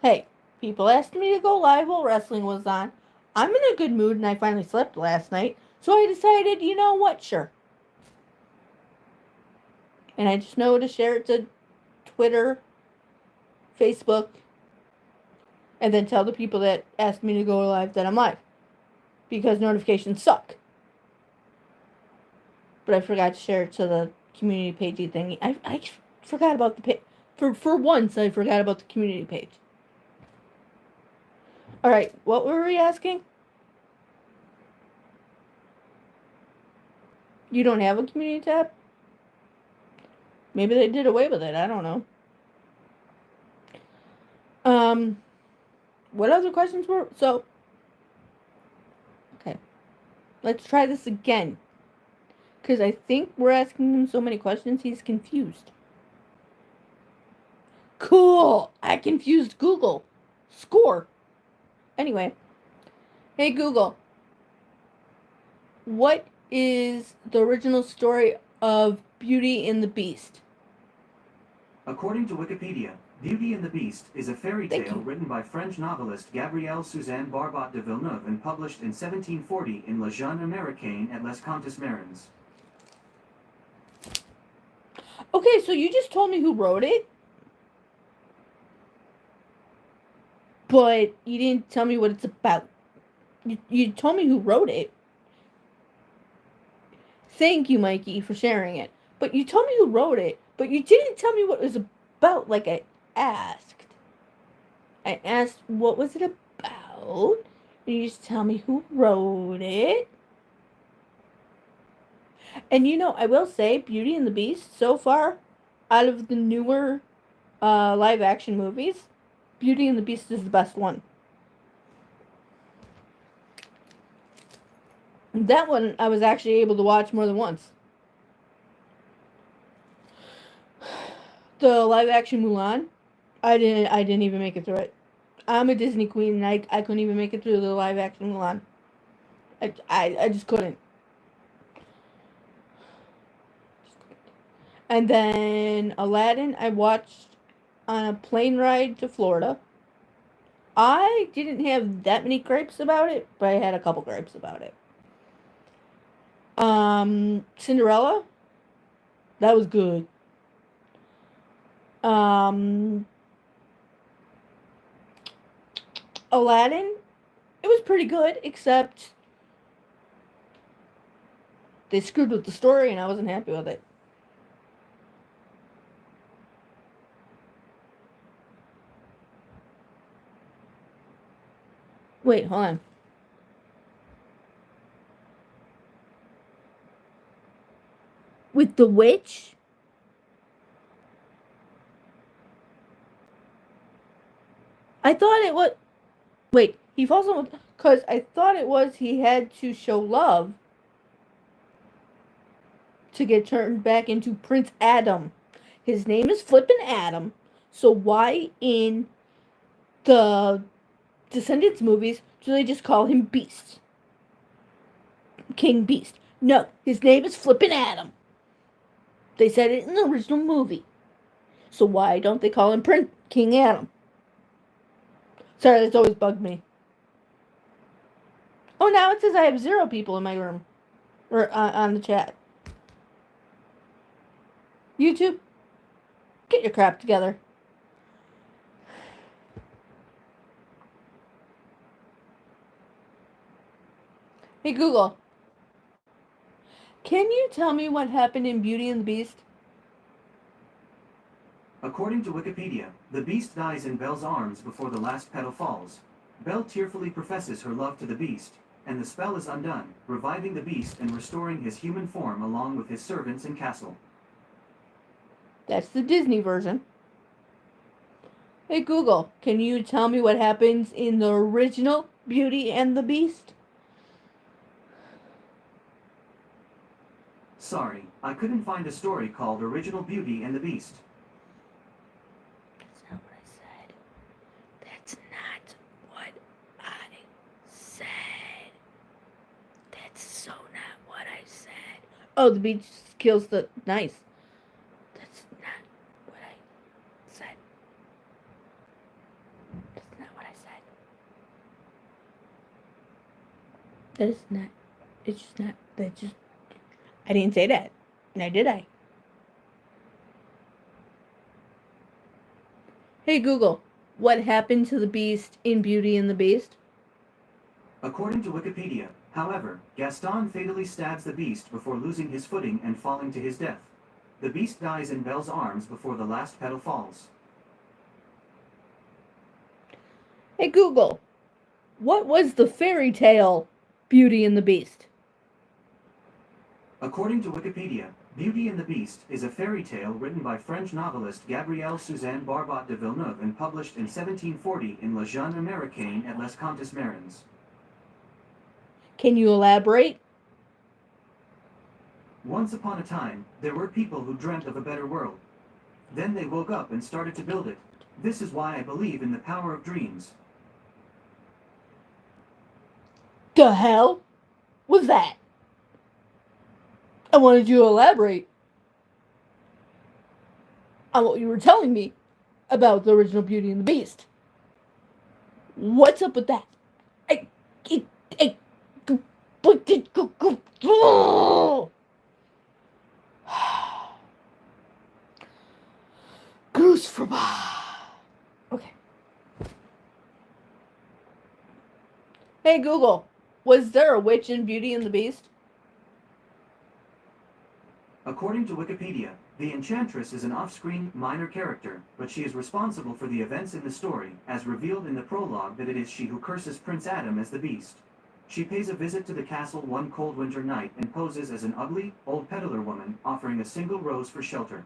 Hey, people asked me to go live while wrestling was on. I'm in a good mood and I finally slept last night. So I decided, you know what? Sure. And I just know to share it to Twitter, Facebook, and then tell the people that asked me to go live that I'm live. Because notifications suck. But I forgot to share it to the community page thingy. I forgot about the page. For once, I forgot about the community page. Alright, what were we asking? You don't have a community tab? Maybe they did away with it. I don't know. What other questions were... So, okay. Let's try this again. Because I think we're asking him so many questions, he's confused. Cool! I confused Google. Score! Anyway. Hey, Google. What is the original story of Beauty and the Beast? According to Wikipedia, Beauty and the Beast is a fairy tale written by French novelist Gabrielle Suzanne Barbat de Villeneuve and published in 1740 in Le Jeune Américain et les Contes Marins. Okay, so you just told me who wrote it, but you didn't tell me what it's about. You told me who wrote it. Thank you, Mikey, for sharing it. But you told me who wrote it, but you didn't tell me what it was about like I asked. I asked, what was it about? And you just tell me who wrote it. And you know, I will say, Beauty and the Beast, so far, out of the newer live action movies, Beauty and the Beast is the best one. That one I was actually able to watch more than once. The live action Mulan, I didn't even make it through it. I'm a Disney queen and I couldn't even make it through the live action Mulan. I just couldn't. And then Aladdin I watched on a plane ride to Florida. I didn't have that many gripes about it, but I had a couple gripes about it. Cinderella, that was good. Um, Aladdin, it was pretty good, except they screwed with the story and I wasn't happy with it. Wait, hold on. With the witch? I thought it was. Wait, he falls in love. Because I thought it was he had to show love to get turned back into Prince Adam. His name is Flippin' Adam. So why in the Descendants movies do they just call him Beast? King Beast. No, his name is Flippin' Adam. They said it in the original movie. So why don't they call him Prince King Adam? Sorry, that's always bugged me. Oh, now it says I have 0 people in my room. Or on the chat. YouTube, get your crap together. Hey Google, can you tell me what happened in Beauty and the Beast? According to Wikipedia, the Beast dies in Belle's arms before the last petal falls. Belle tearfully professes her love to the Beast, and the spell is undone, reviving the Beast and restoring his human form along with his servants and castle. That's the Disney version. Hey Google, can you tell me what happens in the original Beauty and the Beast? Sorry, I couldn't find a story called Original Beauty and the Beast. That's not what I said. That's not what I said. That's so not what I said. Oh, the Beast kills the... Nice. That's not what I said. That's not what I said. That is not... It's just not... That just... I didn't say that. Now did I? Hey Google, what happened to the Beast in Beauty and the Beast? According to Wikipedia, however, Gaston fatally stabs the Beast before losing his footing and falling to his death. The Beast dies in Belle's arms before the last petal falls. Hey Google, what was the fairy tale Beauty and the Beast? According to Wikipedia, Beauty and the Beast is a fairy tale written by French novelist Gabrielle Suzanne Barbat de Villeneuve and published in 1740 in Le Jeune Américain et les Contes Marins. Can you elaborate? Once upon a time, there were people who dreamt of a better world. Then they woke up and started to build it. This is why I believe in the power of dreams. The hell was that? I wanted you to elaborate on what you were telling me about the original Beauty and the Beast. What's up with that? Goose for Okay. Hey Google, was there a witch in Beauty and the Beast? According to Wikipedia, the Enchantress is an off-screen, minor character, but she is responsible for the events in the story, as revealed in the prologue that it is she who curses Prince Adam as the Beast. She pays a visit to the castle one cold winter night and poses as an ugly, old peddler woman, offering a single rose for shelter.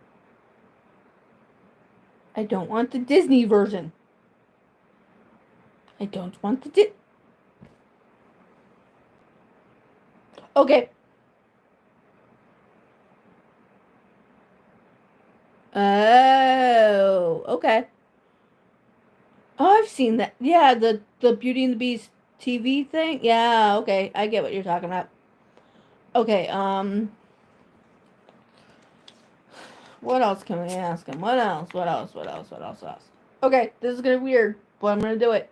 I don't want the Disney version. I don't want the Okay. Oh, okay. Oh, I've seen that. Yeah, the Beauty and the Beast TV thing. Yeah, okay. I get what you're talking about. Okay, what else can we ask him? What else? Okay, this is gonna be weird, but I'm gonna do it.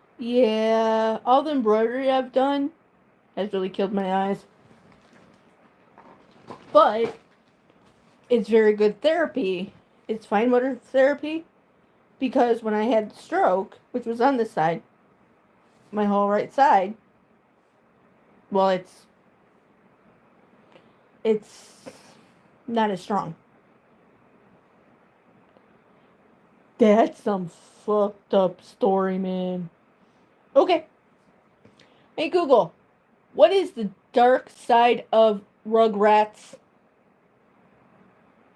Yeah, all the embroidery I've done has really killed my eyes. But it's very good therapy. It's fine motor therapy because when I had the stroke, which was on this side, my whole right side, well, it's not as strong. That's some fucked up story, man. Okay. Hey Google, what is the dark side of Rugrats?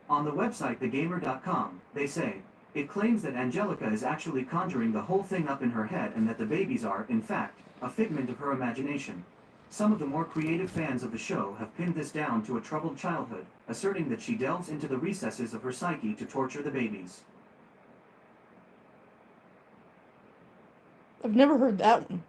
On the website thegamer.com, they say, it claims that Angelica is actually conjuring the whole thing up in her head and that the babies are, in fact, a figment of her imagination. Some of the more creative fans of the show have pinned this down to a troubled childhood, asserting that she delves into the recesses of her psyche to torture the babies. I've never heard that one.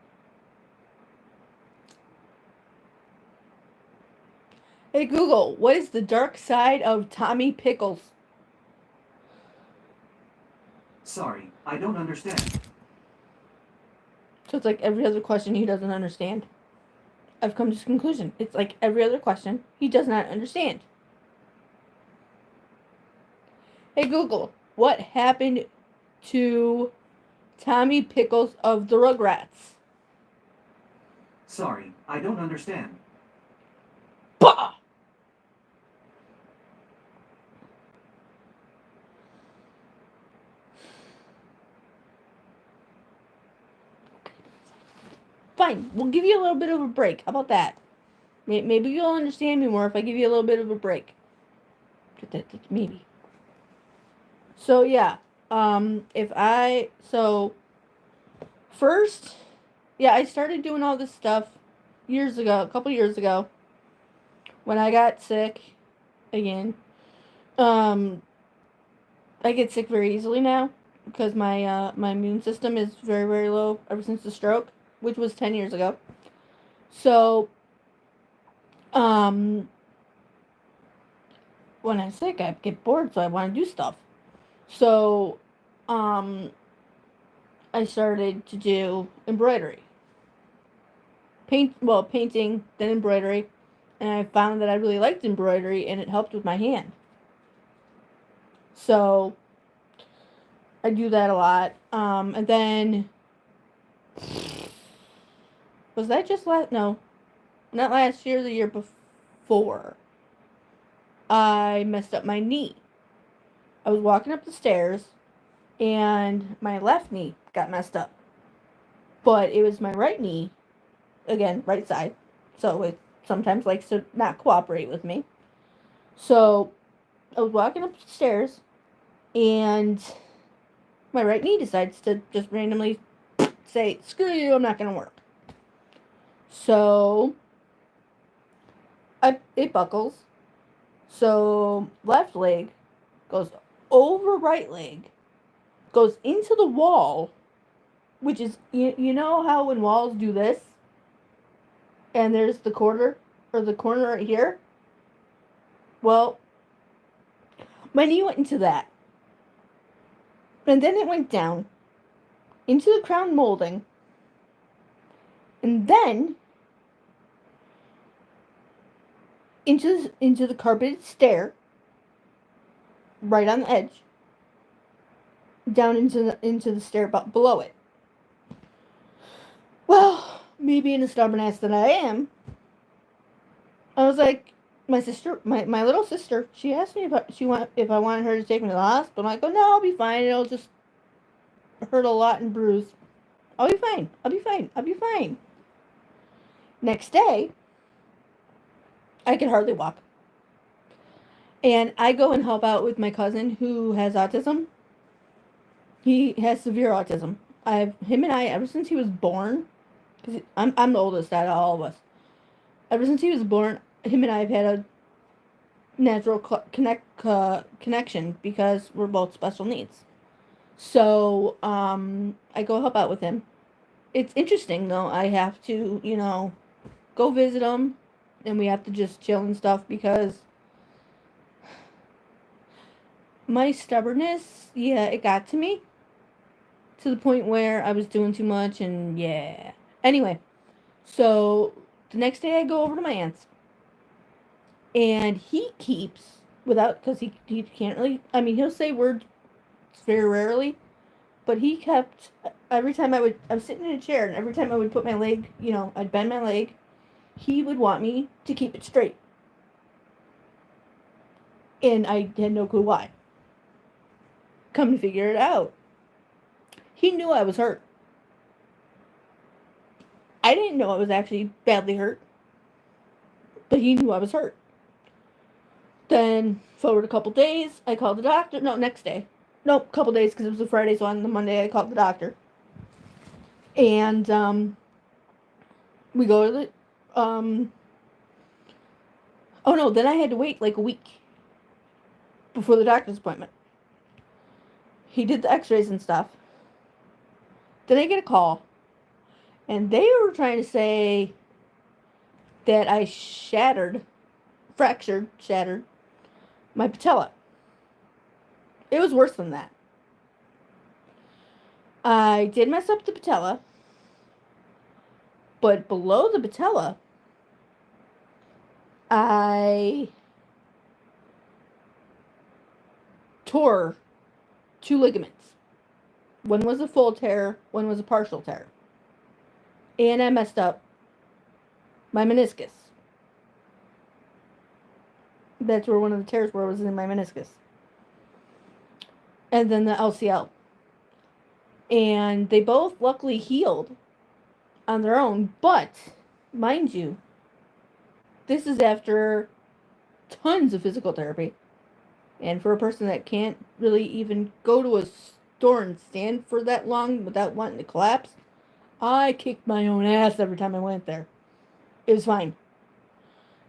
Hey Google, what is the dark side of Tommy Pickles? Sorry, I don't understand. So it's like every other question he doesn't understand. I've come to this conclusion. It's like every other question he does not understand. Hey Google, what happened to Tommy Pickles of the Rugrats? Sorry, I don't understand. Bah! Fine, we'll give you a little bit of a break. How about that? Maybe you'll understand me more if I give you a little bit of a break. Maybe. So yeah, first, yeah, I started doing all this stuff a couple years ago, when I got sick again. I get sick very easily now because my immune system is very, very low ever since the stroke, which was 10 years ago. So, when I'm sick, I get bored, so I want to do stuff. So, I started to do embroidery. Painting, then embroidery, and I found that I really liked embroidery and it helped with my hand. So, I do that a lot. And then, was that just no, not last year, the year before. I messed up my knee. I was walking up the stairs and my left knee got messed up. But it was my right knee, again, right side. So it sometimes likes to not cooperate with me. So I was walking up the stairs and my right knee decides to just randomly say, screw you, I'm not going to work. So it buckles. So left leg goes over right leg, goes into the wall, which is, you know how when walls do this, and there's the corner right here? Well, my knee went into that. And then it went down into the crown molding. And then into the carpeted stair, right on the edge, down into the stair below it. Well, me being a stubborn ass that I am, I was like, my little sister, she asked me if I wanted her to take me to the hospital. I go, no, I'll be fine. It'll just hurt a lot and bruise. I'll be fine. I'll be fine. I'll be fine. Next day, I could hardly walk. And I go and help out with my cousin who has autism. He has severe autism. Him and I, ever since he was born, because I'm the oldest out of all of us. Ever since he was born, him and I have had a natural connection because we're both special needs. So, I go help out with him. It's interesting though. I have to, go visit him, and we have to just chill and stuff because my stubbornness, yeah, it got to me. to the point where I was doing too much, and yeah. Anyway, so the next day I go over to my aunt's, and he keeps, without, because he can't really, I mean, he'll say words very rarely, but he kept, every time I was sitting in a chair, and every time I would put my leg, I'd bend my leg, he would want me to keep it straight. And I had no clue why. Come to figure it out, he knew I was hurt. I didn't know I was actually badly hurt, but he knew I was hurt. Then, forward a couple days, I called the doctor. No, next day. Nope, couple days, because it was a Friday, so on the Monday I called the doctor. And, we go to the, oh no, then I had to wait like a week before the doctor's appointment. He did the x-rays and stuff. Then I get a call, and they were trying to say that I shattered my patella. It was worse than that. I did mess up the patella, but below the patella, I tore 2 ligaments. One was a full tear, one was a partial tear. And I messed up my meniscus. That's where one of the tears was in my meniscus. And then the LCL. And they both luckily healed on their own, but mind you, this is after tons of physical therapy. And for a person that can't really even go to a store and stand for that long without wanting to collapse, I kicked my own ass every time I went there. It was fine.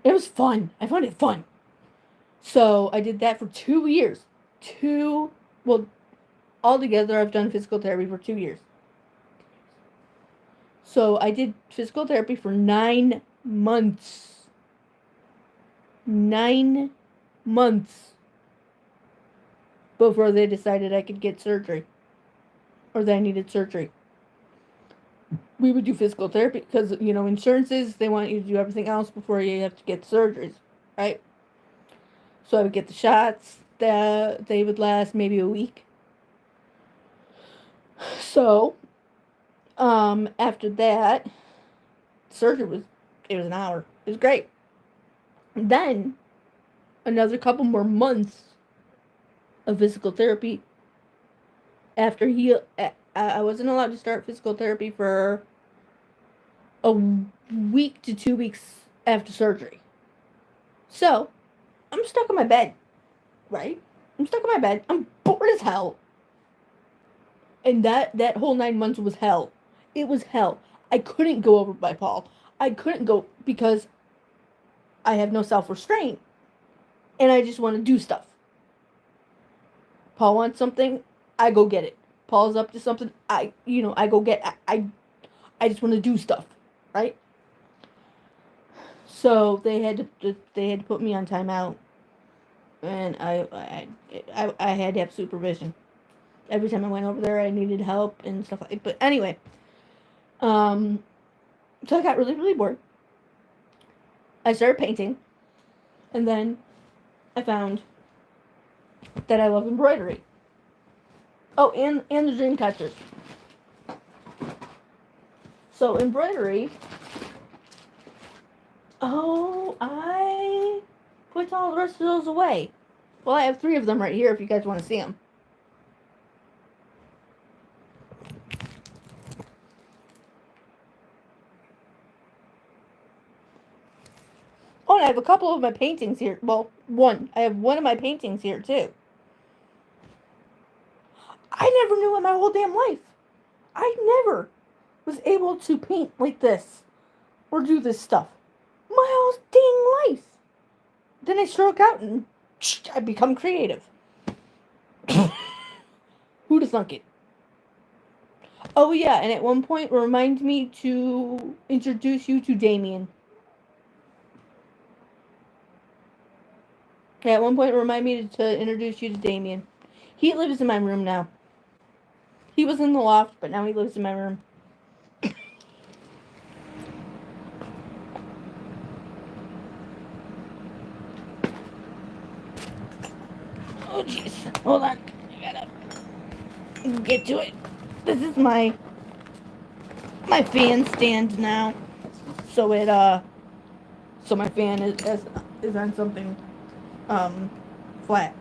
It was fun. I found it fun. So I did that for 2 years. Altogether I've done physical therapy for 2 years. So I did physical therapy for 9 months. 9 months before they decided I could get surgery. Or that I needed surgery. We would do physical therapy because, insurances, they want you to do everything else before you have to get surgeries, right? So I would get the shots. They would last maybe a week. So, after that, surgery it was an hour. It was great. Then, another couple more months of physical therapy. After I wasn't allowed to start physical therapy for a week to 2 weeks after surgery. So, I'm stuck in my bed, right? I'm stuck in my bed. I'm bored as hell. And that whole 9 months was hell. It was hell. I couldn't go over by Paul. I couldn't go because I have no self-restraint. And I just want to do stuff. Paul wants something, I go get it. Paul's up to something, I go get it. I just want to do stuff, right? So they had to put me on timeout, and I had to have supervision. Every time I went over there, I needed help and stuff like that. But anyway, so I got really, really bored. I started painting, and then I found that I love embroidery. Oh, and the dream catchers. So embroidery. Oh, I put all the rest of those away. Well, I have 3 of them right here if you guys want to see them. Oh, and I have a couple of my paintings here. Well, one. I have one of my paintings here, too. I never knew in my whole damn life. I never was able to paint like this. Or do this stuff. My whole dang life. Then I struck out and I become creative. Who'd have thunk it? Oh, yeah, and at one point, remind me to introduce you to Damien. At one point, remind me to introduce you to Damien. He lives in my room now. He was in the loft, but now he lives in my room. Oh jeez. Hold on. I gotta get to it. This is my fan stand now. So so my fan is on something flat.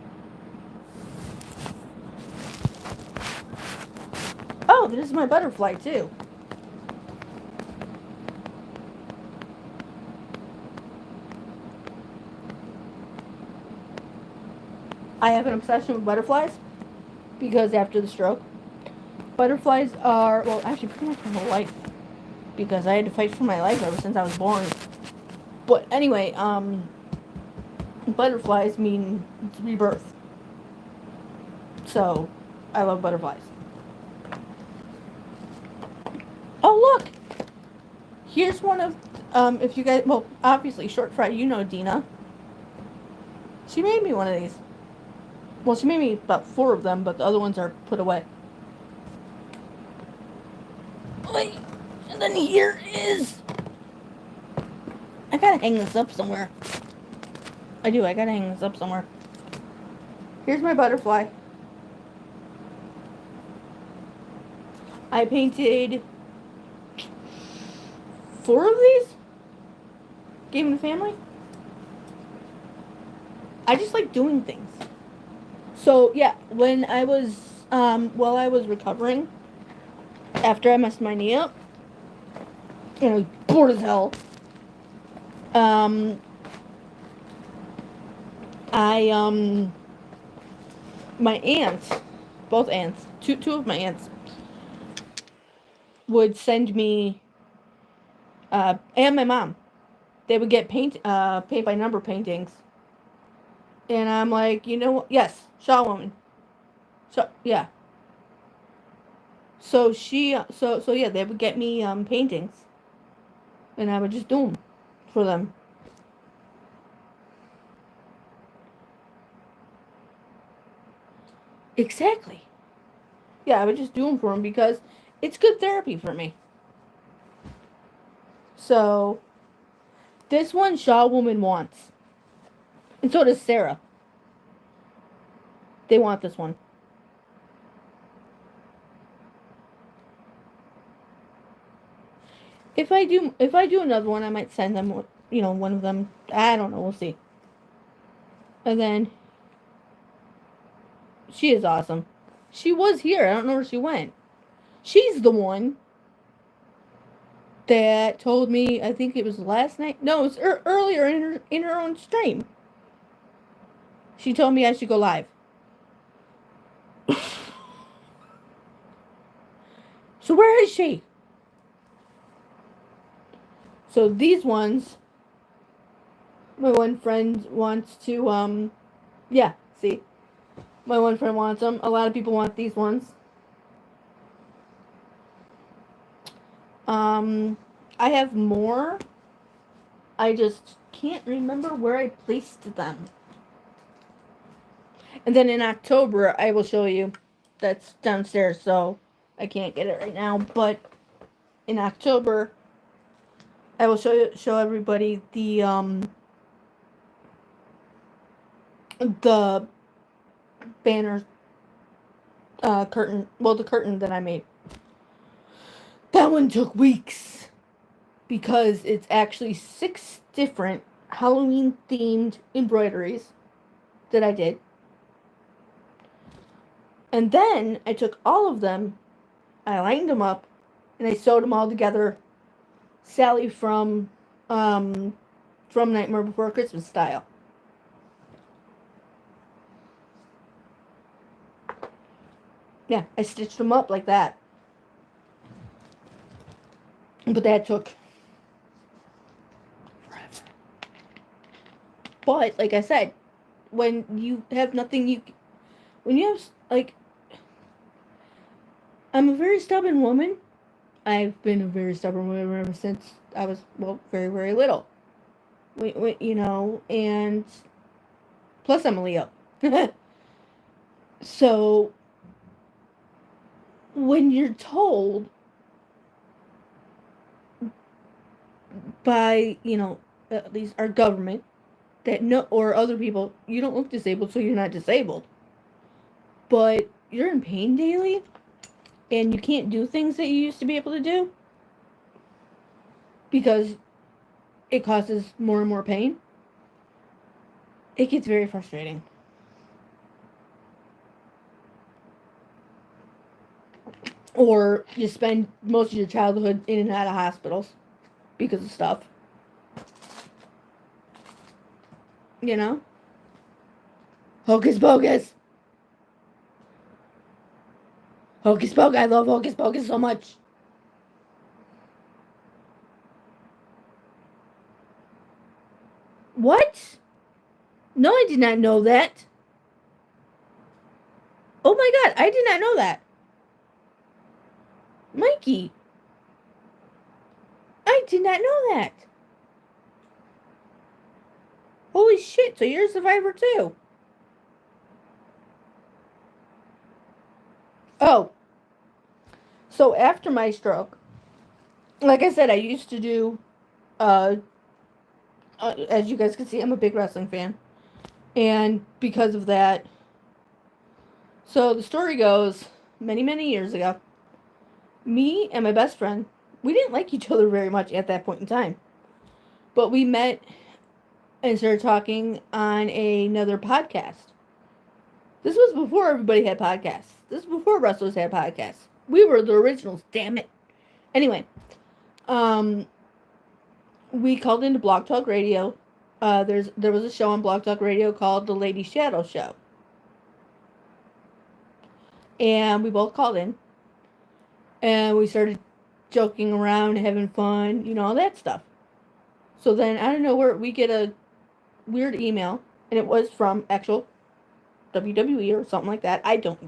Oh, this is my butterfly too. I have an obsession with butterflies because after the stroke, butterflies are, well, actually pretty much my whole life, because I had to fight for my life ever since I was born. But anyway, butterflies mean rebirth. So, I love butterflies. Oh, look! Here's one of, if you guys, well, obviously, Short Fry, you know Dina. She made me one of these. Well, she made me about 4 of them, but the other ones are put away. And then here is... I gotta hang this up somewhere. I gotta hang this up somewhere. Here's my butterfly. I painted 4 of these. Gave them to family. I just like doing things. So, yeah, when I was, while I was recovering, after I messed my knee up, and I was bored as hell, my aunts, both aunts, two of my aunts, would send me, and my mom, they would get paint by number paintings, and I'm like, you know what, yes, Shaw Woman, so, yeah, so yeah, they would get me, paintings, and I would just do them for them. Exactly. Yeah, I would just do them for them because it's good therapy for me. So, this one Shaw Woman wants. And so does Sarah. They want this one. If I do another one, I might send them, one of them. I don't know, we'll see. And then she is awesome. She was here. I don't know where she went. She's the one that told me, I think it was last night. No, it was earlier in her own stream. She told me I should go live. So where is she? So these ones, my one friend wants to, yeah, see. My one friend wants them. A lot of people want these ones. I have more. I just can't remember where I placed them. And then in October, I will show you. That's downstairs, so I can't get it right now. But in October, I will show everybody the banner curtain. Well, the curtain that I made. That one took weeks because it's actually 6 different Halloween themed embroideries that I did. And then I took all of them, I lined them up, and I sewed them all together, Sally from Nightmare Before Christmas style. Yeah, I stitched them up like that. But that took forever. But, like I said, when you have nothing when you have, like, I'm a very stubborn woman. I've been a very stubborn woman ever since I was, well, very, very little. And plus I'm a Leo. So, when you're told by, at least our government, that no, or other people, you don't look disabled, so you're not disabled. But you're in pain daily, and you can't do things that you used to be able to do because it causes more and more pain. It gets very frustrating. Or you spend most of your childhood in and out of hospitals because of stuff. You know? Hocus Pocus! Hocus Pocus! I love Hocus Pocus so much. What? No, I did not know that. Oh my god, I did not know that. Mikey. I did not know that. Holy shit, so you're a survivor too. Oh. So after my stroke, like I said, I used to do, as you guys can see, I'm a big wrestling fan. And because of that, so the story goes, many, many years ago, me and my best friend, we didn't like each other very much at that point in time. But we met and started talking on another podcast. This was before everybody had podcasts. This was before wrestlers had podcasts. We were the originals, damn it. Anyway, we called into Blog Talk Radio. There was a show on Blog Talk Radio called The Lady Shadow Show. And we both called in. And we started joking around, having fun, all that stuff. So then, out of nowhere, we get a weird email. And it was from actual WWE or something like that. I don't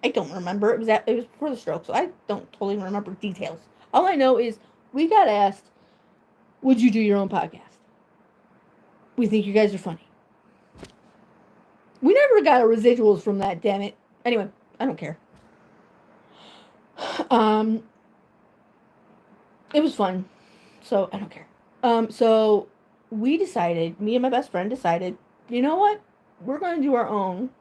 remember. It was before the stroke, so I don't totally remember details. All I know is we got asked, would you do your own podcast? We think you guys are funny. We never got a residuals from that, damn it. Anyway, I don't care. It was fun, so I don't care. So we decided, me and my best friend decided, you know what? We're going to do our own.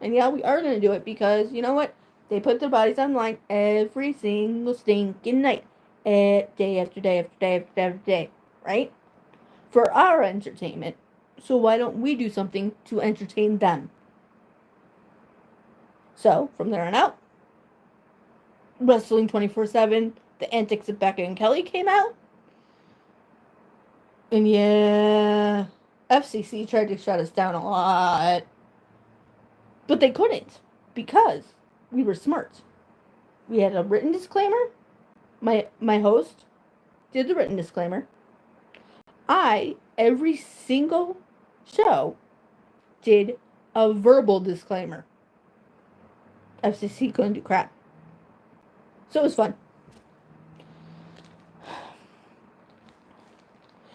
And yeah, we are going to do it because, you know what? They put their bodies online every single stinking night. Day after day after day after day after day. Right? For our entertainment. So why don't we do something to entertain them? So, from there on out, Wrestling 24/7, The Antics of Becca and Kelly came out. And yeah, FCC tried to shut us down a lot. But they couldn't because we were smart. We had a written disclaimer. My host did the written disclaimer. Every single show, did a verbal disclaimer. FCC couldn't do crap. So it was fun.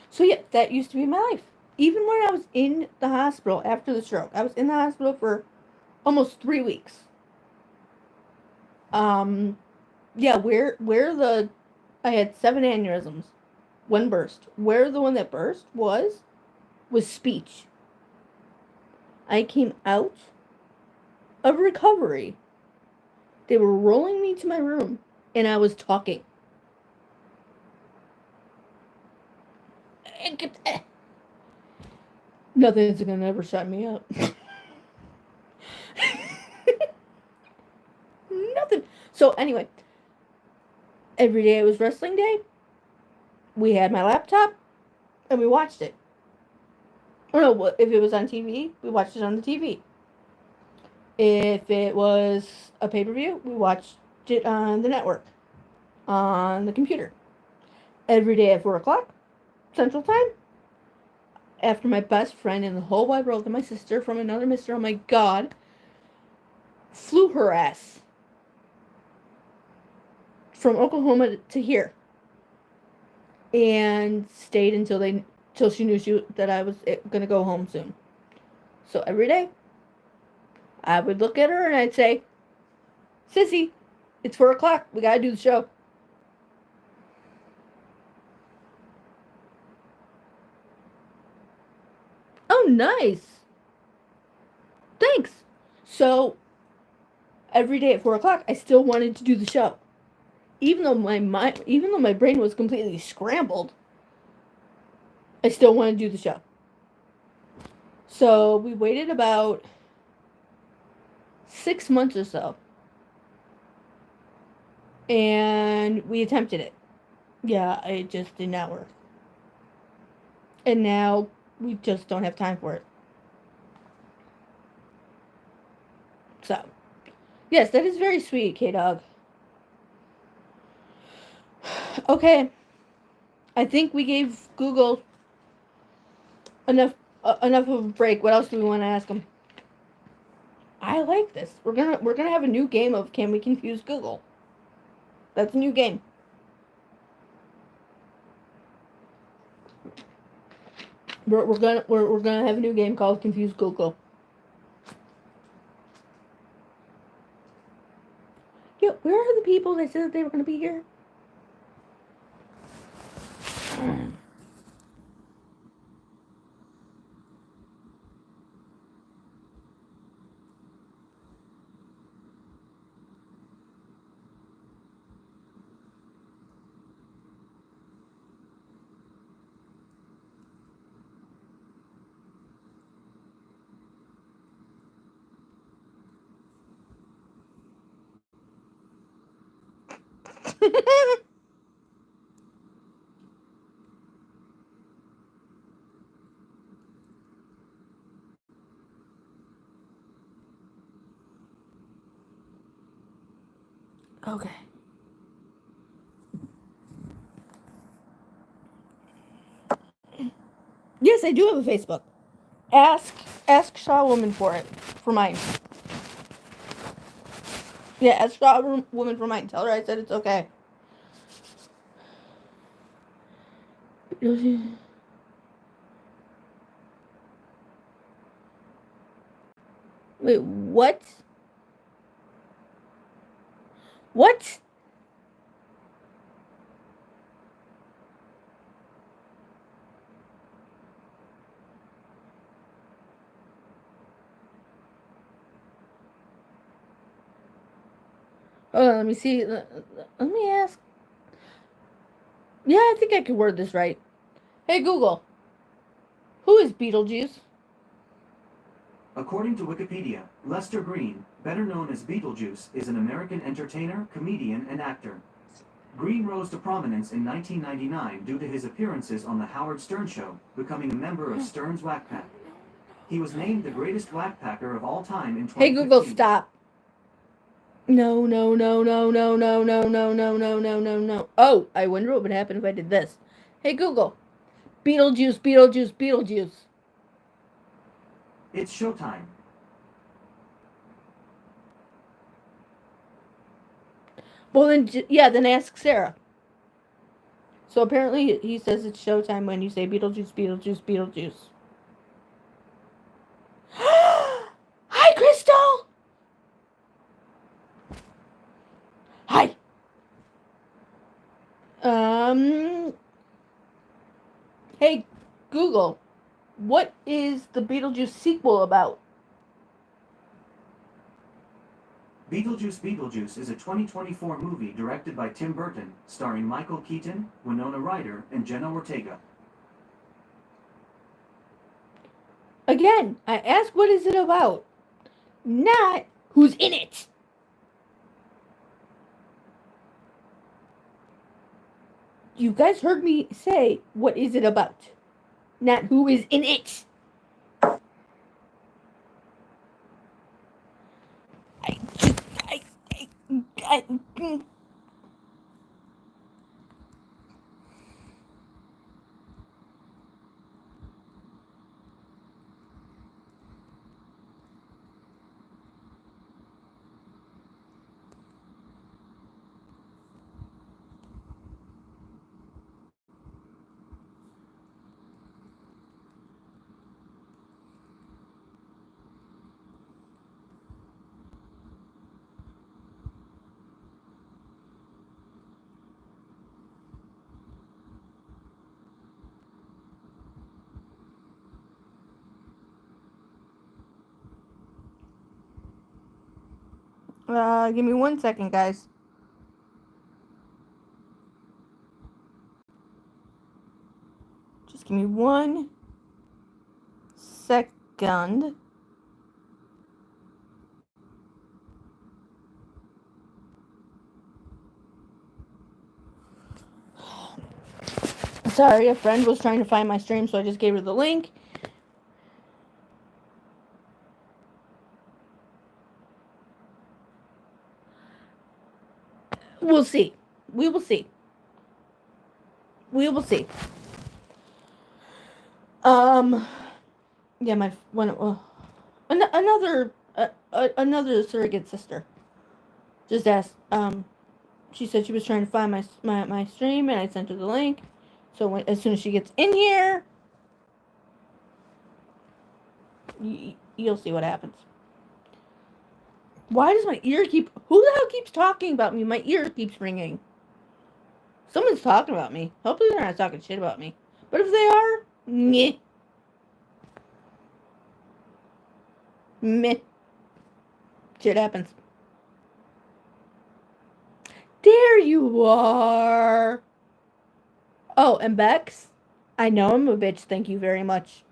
So yeah, that used to be my life. Even when I was in the hospital after the stroke. I was in the hospital for almost 3 weeks. Yeah, I had 7 aneurysms. One burst. Where the one that burst was speech. I came out of recovery. They were rolling me to my room, and I was talking. Nothing's gonna ever shut me up. Nothing. So anyway, every day it was wrestling day. We had my laptop, and we watched it. Or no, if it was on TV, we watched it on the TV. If it was a pay-per-view, we watched it on the network, on the computer. Every day at 4 o'clock, Central Time. After my best friend in the whole wide world, and my sister from another mister, oh my god, flew her ass from Oklahoma to here. And stayed until she knew that I was going to go home soon. So every day, I would look at her and I'd say, Sissy, It's 4 o'clock. We gotta do the show. Oh, nice. Thanks. So, every day at 4 o'clock, I still wanted to do the show. Even though my brain was completely scrambled, I still wanted to do the show. So, we waited about 6 months or so. And we attempted it. Yeah, it just did not work. And now we just don't have time for it. So, yes, that is very sweet, K-Dog. Okay. I think we gave Google enough of a break. What else do we want to ask them? I like this. We're gonna have a new game of Can We Confuse Google? That's a new game. We're gonna have a new game called Confuse Google. Yeah, where are the people that said that they were gonna be here? Okay. Yes, I do have a Facebook. Ask Shaw Woman for mine. Yeah, ask Shaw Woman for mine. Tell her I said it's okay. Wait, what? What? Hold on, let me see. Let me ask. Yeah, I think I could word this right. Hey Google, who is Beetlejuice? According to Wikipedia, Lester Green, better known as Beetlejuice, is an American entertainer, comedian, and actor. Green rose to prominence in 1999 due to his appearances on The Howard Stern Show, becoming a member of Stern's Whack Pack. He was named the greatest whack packer of all time in 2015. Hey Google, stop. No, no, no, no, no, no, no, no, no, no, no, no, no. Oh, I wonder what would happen if I did this. Hey Google, Beetlejuice, Beetlejuice, Beetlejuice. It's showtime. Well then, yeah, then ask Sarah. So apparently he says it's showtime when you say Beetlejuice, Beetlejuice, Beetlejuice. Hi, Crystal! Hi! Hey, Google, what is the Beetlejuice sequel about? Beetlejuice is a 2024 movie directed by Tim Burton, starring Michael Keaton, Winona Ryder, and Jenna Ortega. Again, I ask what is it about, not who's in it. You guys heard me say, what is it about? Not who is in it. I Give me 1 second, guys. Just give me 1 second. Sorry, a friend was trying to find my stream, so I just gave her the link. We'll see. We will see. We will see. Yeah, another surrogate sister just asked. She said she was trying to find my stream, and I sent her the link. So as soon as she gets in here, you'll see what happens. Why does my ear keep... Who the hell keeps talking about me? My ear keeps ringing. Someone's talking about me. Hopefully they're not talking shit about me. But if they are, meh. Meh. Shit happens. There you are. Oh, and Bex? I know I'm a bitch. Thank you very much.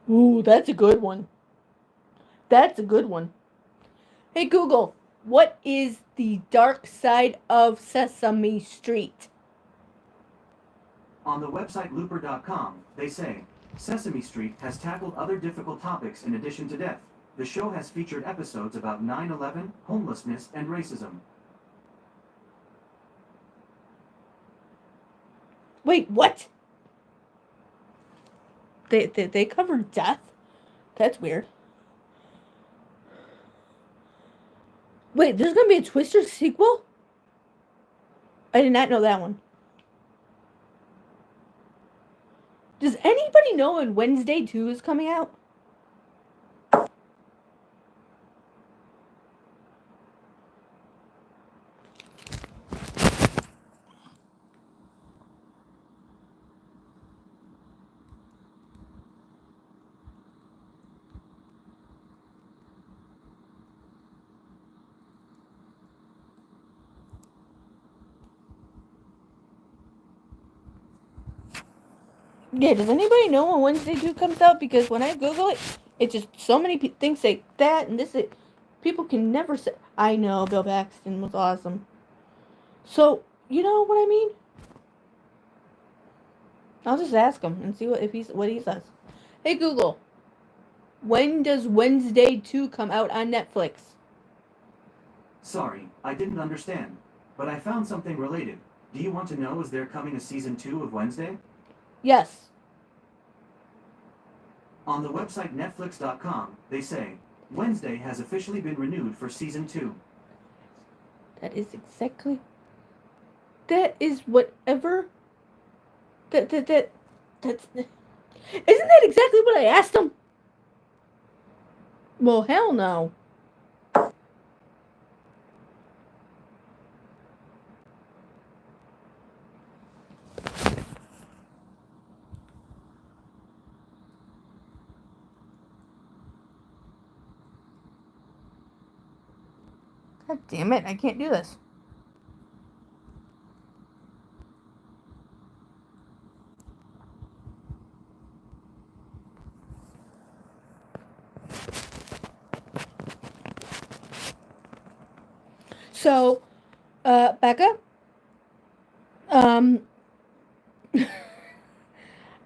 Ooh, that's a good one. That's a good one. Hey, Google, what is the dark side of Sesame Street? On the website looper.com, they say, Sesame Street has tackled other difficult topics in addition to death. The show has featured episodes about 9/11, homelessness, and racism. Wait, what? They covered death? That's weird. Wait, there's gonna be a Twister sequel? I did not know that one. Does anybody know when Wednesday 2 is coming out? Yeah, does anybody know when Wednesday 2 comes out? Because when I Google it, it's just so many things say that and this. People can never say. I know Bill Paxton was awesome. So, you know what I mean? I'll just ask him and see what he says. Hey Google, when does Wednesday 2 come out on Netflix? Sorry, I didn't understand. But I found something related. Do you want to know, is there coming a season 2 of Wednesday? Yes. On the website netflix.com, they say, Wednesday has officially been renewed for season 2. That is exactly... That is whatever... That's... Isn't that exactly what I asked him? Well, hell no. God damn it, I can't do this. So, Becca,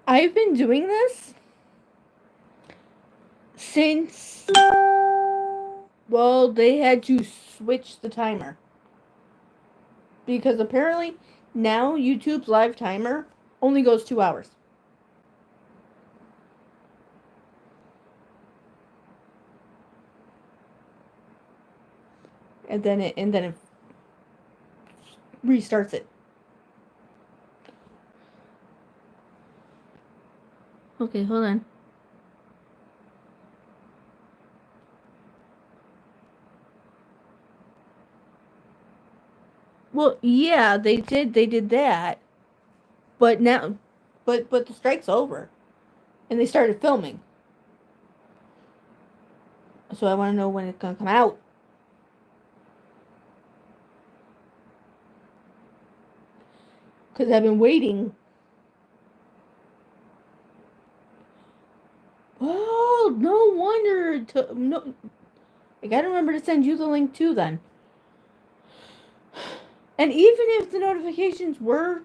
I've been doing this since, well, they had to switch the timer. Because apparently now YouTube's live timer only goes 2 hours. And then it restarts it. Okay, hold on. Well, yeah, they did that. But the strike's over. And they started filming. So I want to know when it's gonna come out. Because I've been waiting. Oh, no wonder. No, I gotta remember to send you the link too then. And even if the notifications were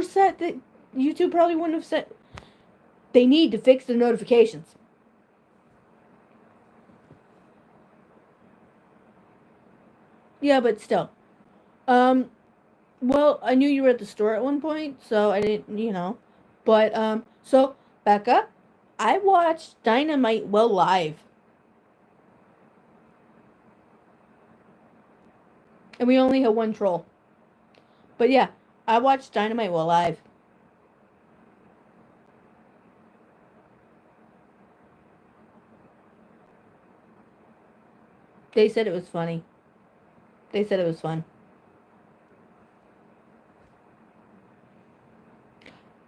set, that YouTube probably wouldn't have set. They need to fix the notifications. Yeah, but still. Well, I knew you were at the store at one point, so I didn't. But, so, Becca, I watched Dynamite live. And we only had one troll. But yeah, I watched Dynamite live. They said it was funny. They said it was fun.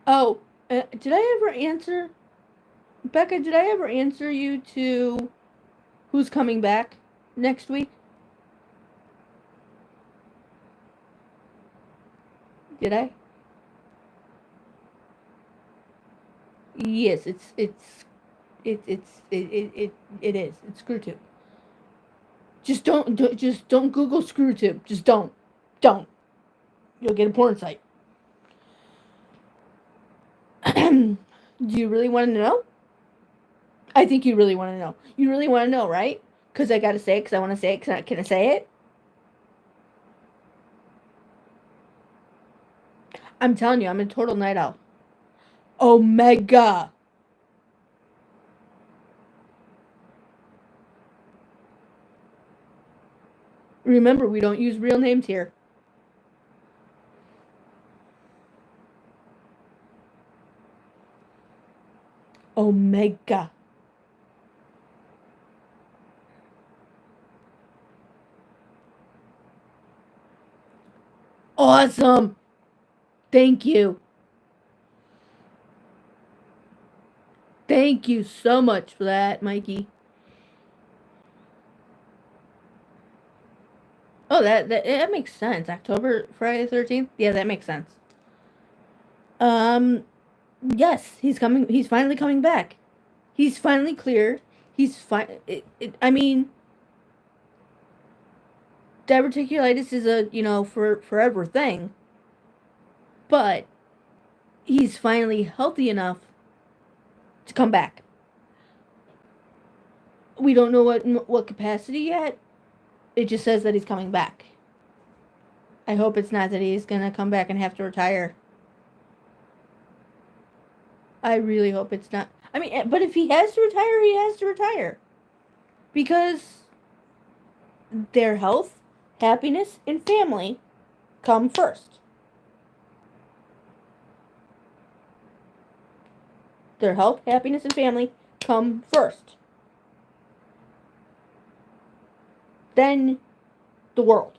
Oh, did I ever answer, Becca? Did I ever answer you to who's coming back next week? Did I? Yes, it is. It's ScrewTube. Just don't Google ScrewTube. Just don't. You'll get a porn site. Do you really want to know? I think you really want to know. You really want to know, right? Because I gotta say it. Because I want to say it. Can I say it? I'm telling you, I'm a total night owl. Omega. Remember, we don't use real names here. Omega. Awesome. Thank you. Thank you so much for that, Mikey. Oh, that makes sense. October, Friday the 13th? Yeah, that makes sense. Yes, he's coming. He's finally coming back. He's finally cleared. He's fine. I mean, diverticulitis is a, forever thing. But he's finally healthy enough to come back. We don't know what capacity yet. It just says that he's coming back. I hope it's not that he's gonna come back and have to retire. I really hope it's not. I mean, but if he has to retire, he has to retire. Because their health, happiness, and family come first. Their health, happiness, and family come first. Then the world.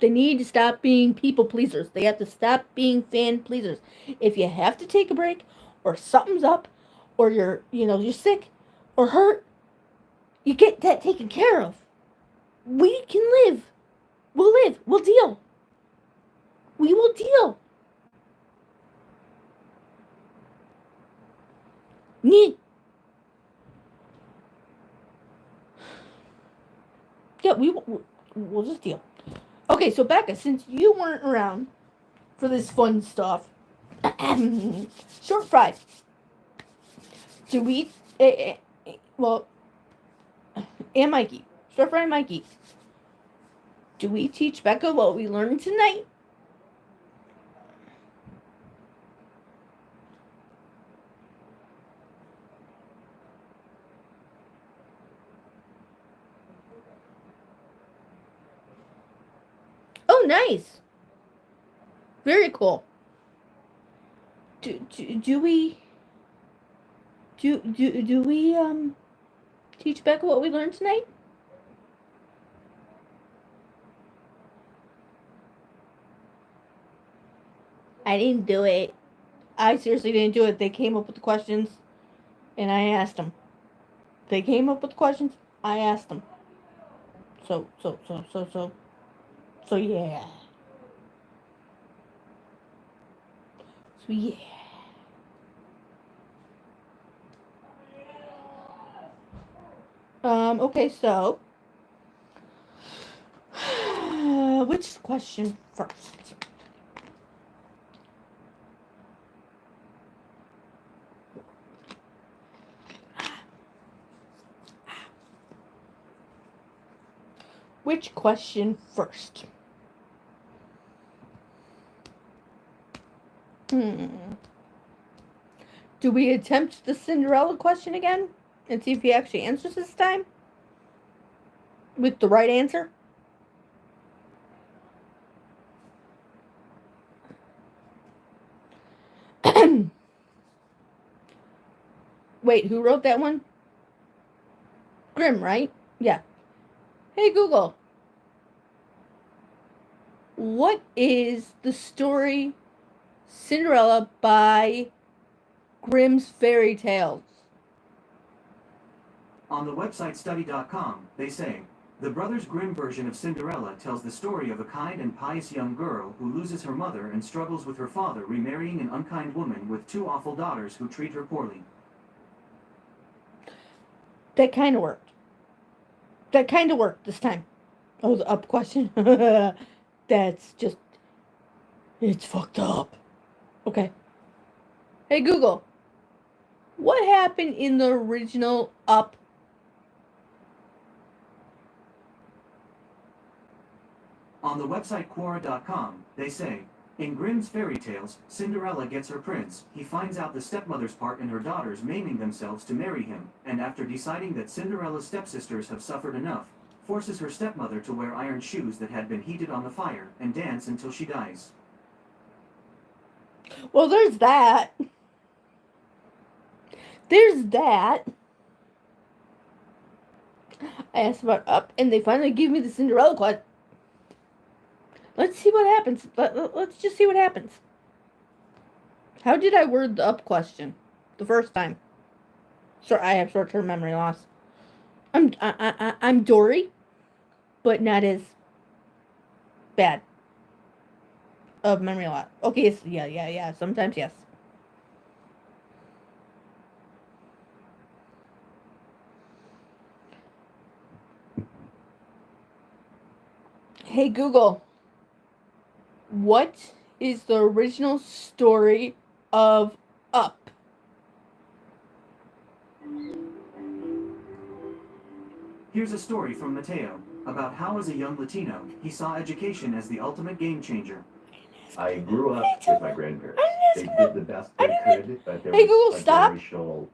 They need to stop being people pleasers. They have to stop being fan pleasers. If you have to take a break, or something's up, or you're sick or hurt, you get that taken care of. We can live. We'll live. We'll deal. We will deal. Yeah, we'll just deal. Okay, so Becca, since you weren't around for this fun stuff, short fry. Do we? Well, and Mikey, short fry and Mikey. Do we teach Becca what we learned tonight? Oh, nice. Very cool. Do we teach Becca what we learned tonight? I didn't do it. I seriously didn't do it. They came up with the questions, and I asked them. They came up with questions. I asked them. So yeah. So yeah. Okay, so which question first? Which question first? Do we attempt the Cinderella question again and see if he actually answers this time? With the right answer? Wait, who wrote that one? Grimm, right? Yeah. Hey Google, what is the story Cinderella by Grimm's Fairy Tales? On the website study.com, they say, the Brothers Grimm version of Cinderella tells the story of a kind and pious young girl who loses her mother and struggles with her father remarrying an unkind woman with two awful daughters who treat her poorly. That kind of worked. That kind of worked this time. Oh, the up question? That's just... It's fucked up. Okay. Hey Google, what happened in the original Up? On the website Quora.com, they say, in Grimm's fairy tales, Cinderella gets her prince. He finds out the stepmother's part in her daughters maiming themselves to marry him, and after deciding that Cinderella's stepsisters have suffered enough, forces her stepmother to wear iron shoes that had been heated on the fire and dance until she dies. Well, there's that. There's that. I asked about Up, and they finally gave me the Cinderella question. Let's see what happens. Let's just see what happens. How did I word the Up question the first time? Sorry, I have short-term memory loss. I'm Dory, but not as bad of memory loss. Okay, yeah. Sometimes yes. Hey Google, what is the original story of Up? Here's a story from Mateo about how, as a young Latino, he saw education as the ultimate game changer. I grew up with my grandparents. They did the best they could, but there Hey, was Google, a stop. generational.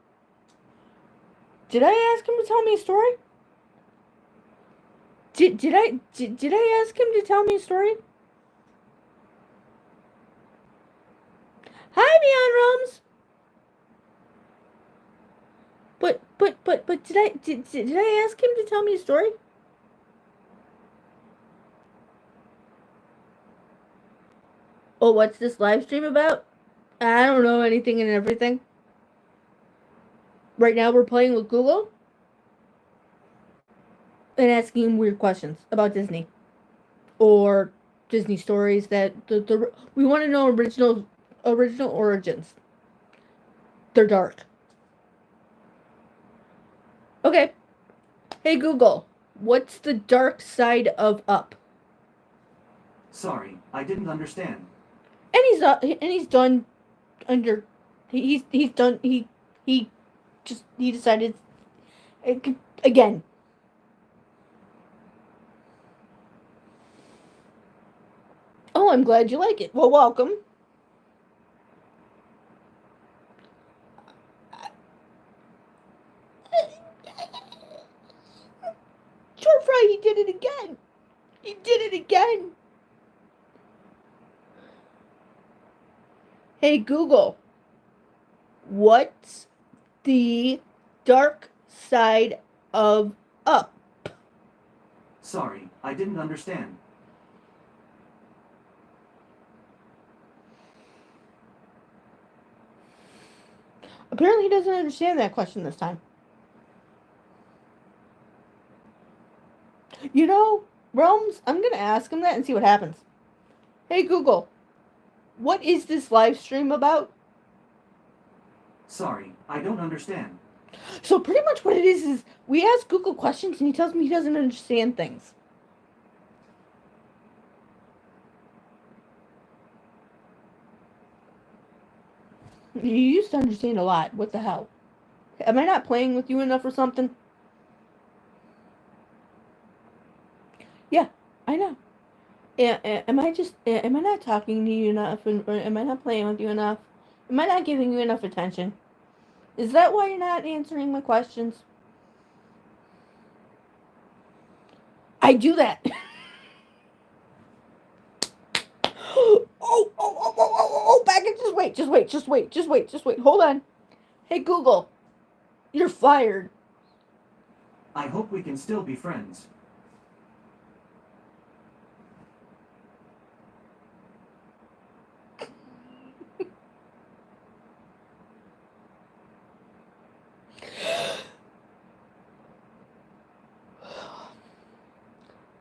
Did I ask him to tell me a story? Did I ask him to tell me a story? Hi, Beyond Rums. But did I ask him to tell me a story? Oh, what's this live stream about? I don't know anything and everything. Right now we're playing with Google and asking him weird questions about Disney or Disney stories that we want to know original origins. They're dark. Okay. Hey Google, what's the dark side of Up? Sorry, I didn't understand. And he's done under he's done he decided again. Oh, I'm glad you like it. Well, welcome. Short Fry, he did it again. He did it again. Hey Google, what's the dark side of Up? Sorry, I didn't understand. Apparently he doesn't understand that question this time. You know, Realms, I'm going to ask him that and see what happens. Hey, Google, what is this live stream about? Sorry, I don't understand. So pretty much what it is we ask Google questions and he tells me he doesn't understand things. You used to understand a lot. What the hell? Am I not playing with you enough or something? Yeah, I know. Am am I not talking to you enough? Or am I not playing with you enough? Am I not giving you enough attention? Is that why you're not answering my questions? I do that. Back it. Just wait. Hold on. Hey, Google, you're fired. I hope we can still be friends.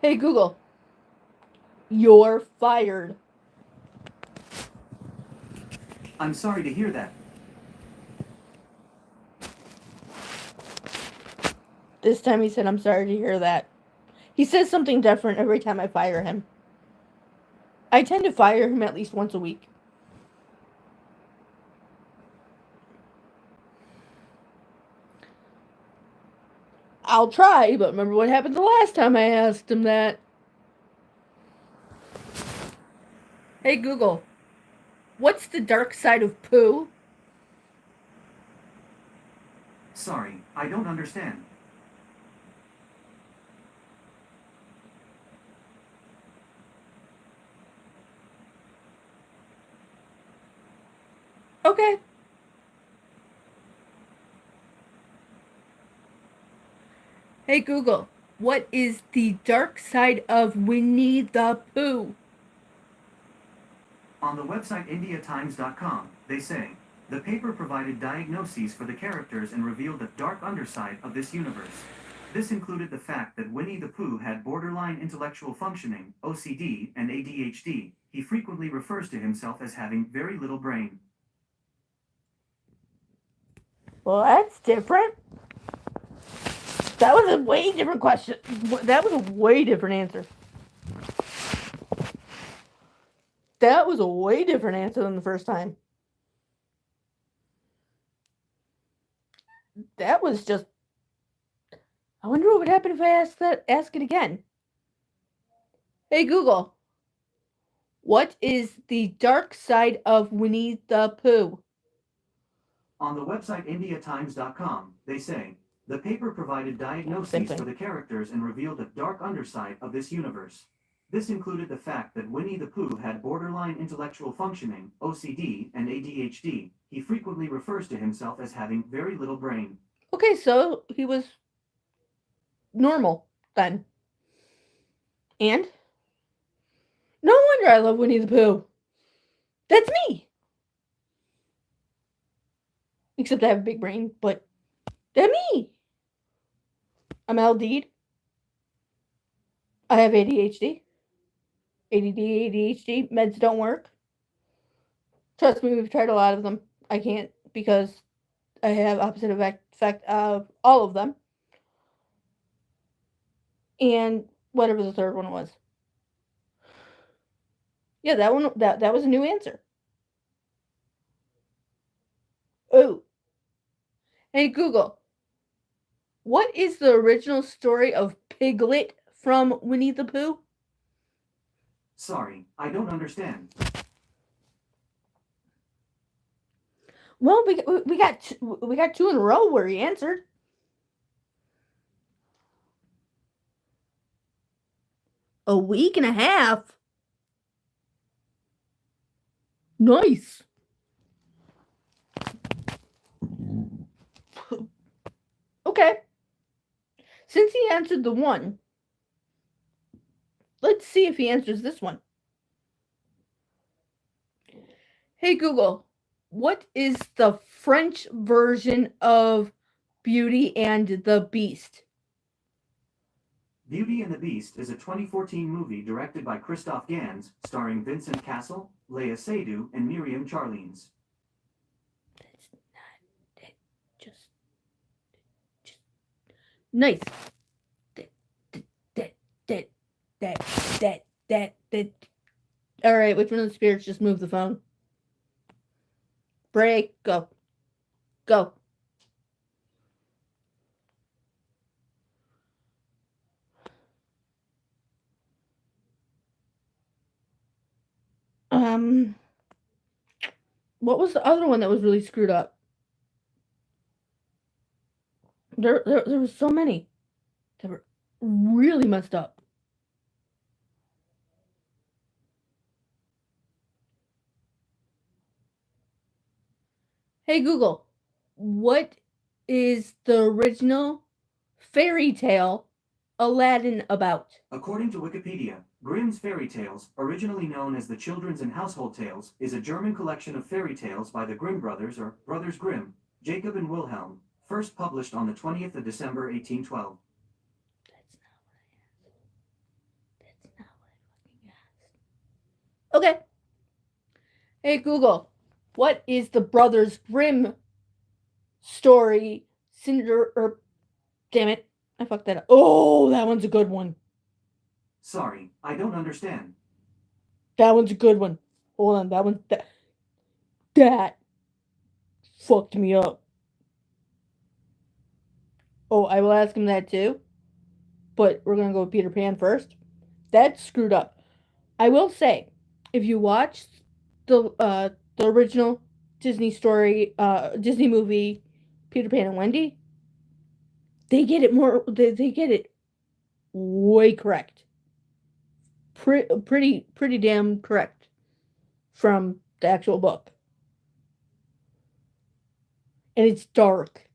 Hey, Google, you're fired. I'm sorry to hear that. This time he said, I'm sorry to hear that. He says something different every time I fire him. I tend to fire him at least once a week. I'll try, but remember what happened the last time I asked him that? Hey, Google, what's the dark side of poo? Sorry, I don't understand. Okay. Hey, Google, what is the dark side of Winnie the Pooh? On the website IndiaTimes.com, they say, the paper provided diagnoses for the characters and revealed the dark underside of this universe. This included the fact that Winnie the Pooh had borderline intellectual functioning, OCD, and ADHD. He frequently refers to himself as having very little brain. Well, that's different. That was a way different question. That was a way different answer. That was a way different answer than the first time. That was just. I wonder what would happen if I ask it again. Hey, Google, what is the dark side of Winnie the Pooh? On the website IndiaTimes.com, they say, the paper provided diagnoses for the characters and revealed the dark underside of this universe. This included the fact that Winnie the Pooh had borderline intellectual functioning, OCD, and ADHD. He frequently refers to himself as having very little brain. Okay, so he was normal then. And? No wonder I love Winnie the Pooh. That's me. Except I have a big brain, but that's me. I'm LD'd. I have ADHD. ADD, ADHD. Meds don't work. Trust me, we've tried a lot of them. I can't because I have opposite effect of all of them. And whatever the third one was. Yeah, that was a new answer. Oh. Hey Google. What is the original story of Piglet from Winnie the Pooh? Sorry, I don't understand. Well, we got two in a row where he answered. A week and a half. Nice. Okay. Since he answered the one, let's see if he answers this one. Hey Google, what is the French version of Beauty and the Beast? Beauty and the Beast is a 2014 movie directed by Christoph Gans, starring Vincent Cassel, Leia Seydoux, and Miriam Charlines. That's not it. Just nice. That. All right, which one of the spirits just moved the phone? Break. Go. Go. What was the other one that was really screwed up? There was so many that were really messed up. Hey Google, what is the original fairy tale Aladdin about? According to Wikipedia, Grimm's Fairy Tales, originally known as the Children's and Household Tales, is a German collection of fairy tales by the Grimm brothers or Brothers Grimm, Jacob and Wilhelm, first published on the 20th of December 1812. That's not what I fucking asked. Okay. Hey Google, what is the Brothers Grimm story? Damn it, I fucked that up. Oh, that one's a good one. Sorry, I don't understand. That one's a good one. Hold on, that fucked me up. Oh, I will ask him that too. But we're gonna go with Peter Pan first. That's screwed up. I will say, if you watch the original Disney story, Disney movie, Peter Pan and Wendy, they get it more. They get it way correct. Pretty damn correct from the actual book, and it's dark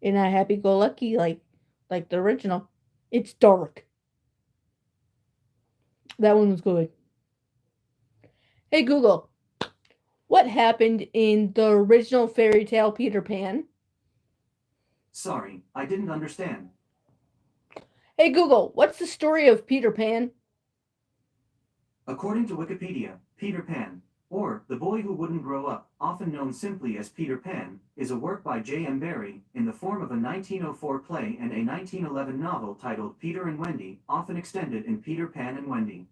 and not happy go lucky like the original. It's dark. That one was good. Hey Google, what happened in the original fairy tale Peter Pan? Sorry, I didn't understand. Hey Google, what's the story of Peter Pan? According to Wikipedia, Peter Pan, or The Boy Who Wouldn't Grow Up, often known simply as Peter Pan, is a work by J.M. Barrie, in the form of a 1904 play and a 1911 novel titled Peter and Wendy, often extended in Peter Pan and Wendy.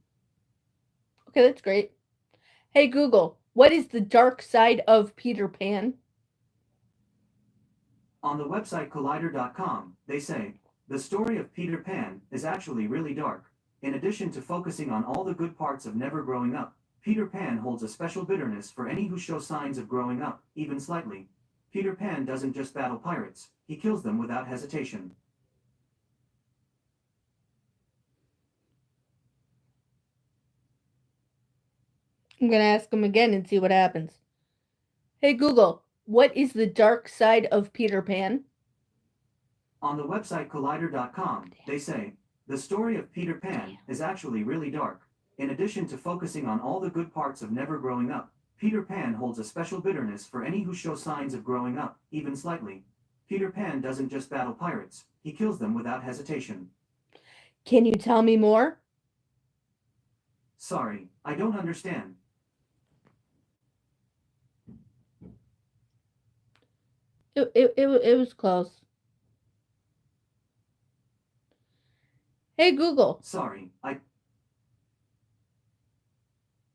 Okay, that's great. Hey Google, what is the dark side of Peter Pan? On the website Collider.com, they say, the story of Peter Pan is actually really dark. In addition to focusing on all the good parts of never growing up, Peter Pan holds a special bitterness for any who show signs of growing up, even slightly. Peter Pan doesn't just battle pirates, he kills them without hesitation. I'm gonna ask him again and see what happens. Hey Google, what is the dark side of Peter Pan? On the website Collider.com, they say, the story of Peter Pan is actually really dark. In addition to focusing on all the good parts of never growing up, Peter Pan holds a special bitterness for any who show signs of growing up, even slightly. Peter Pan doesn't just battle pirates, he kills them without hesitation. Can you tell me more? Sorry, I don't understand. It was close. Hey Google. Sorry,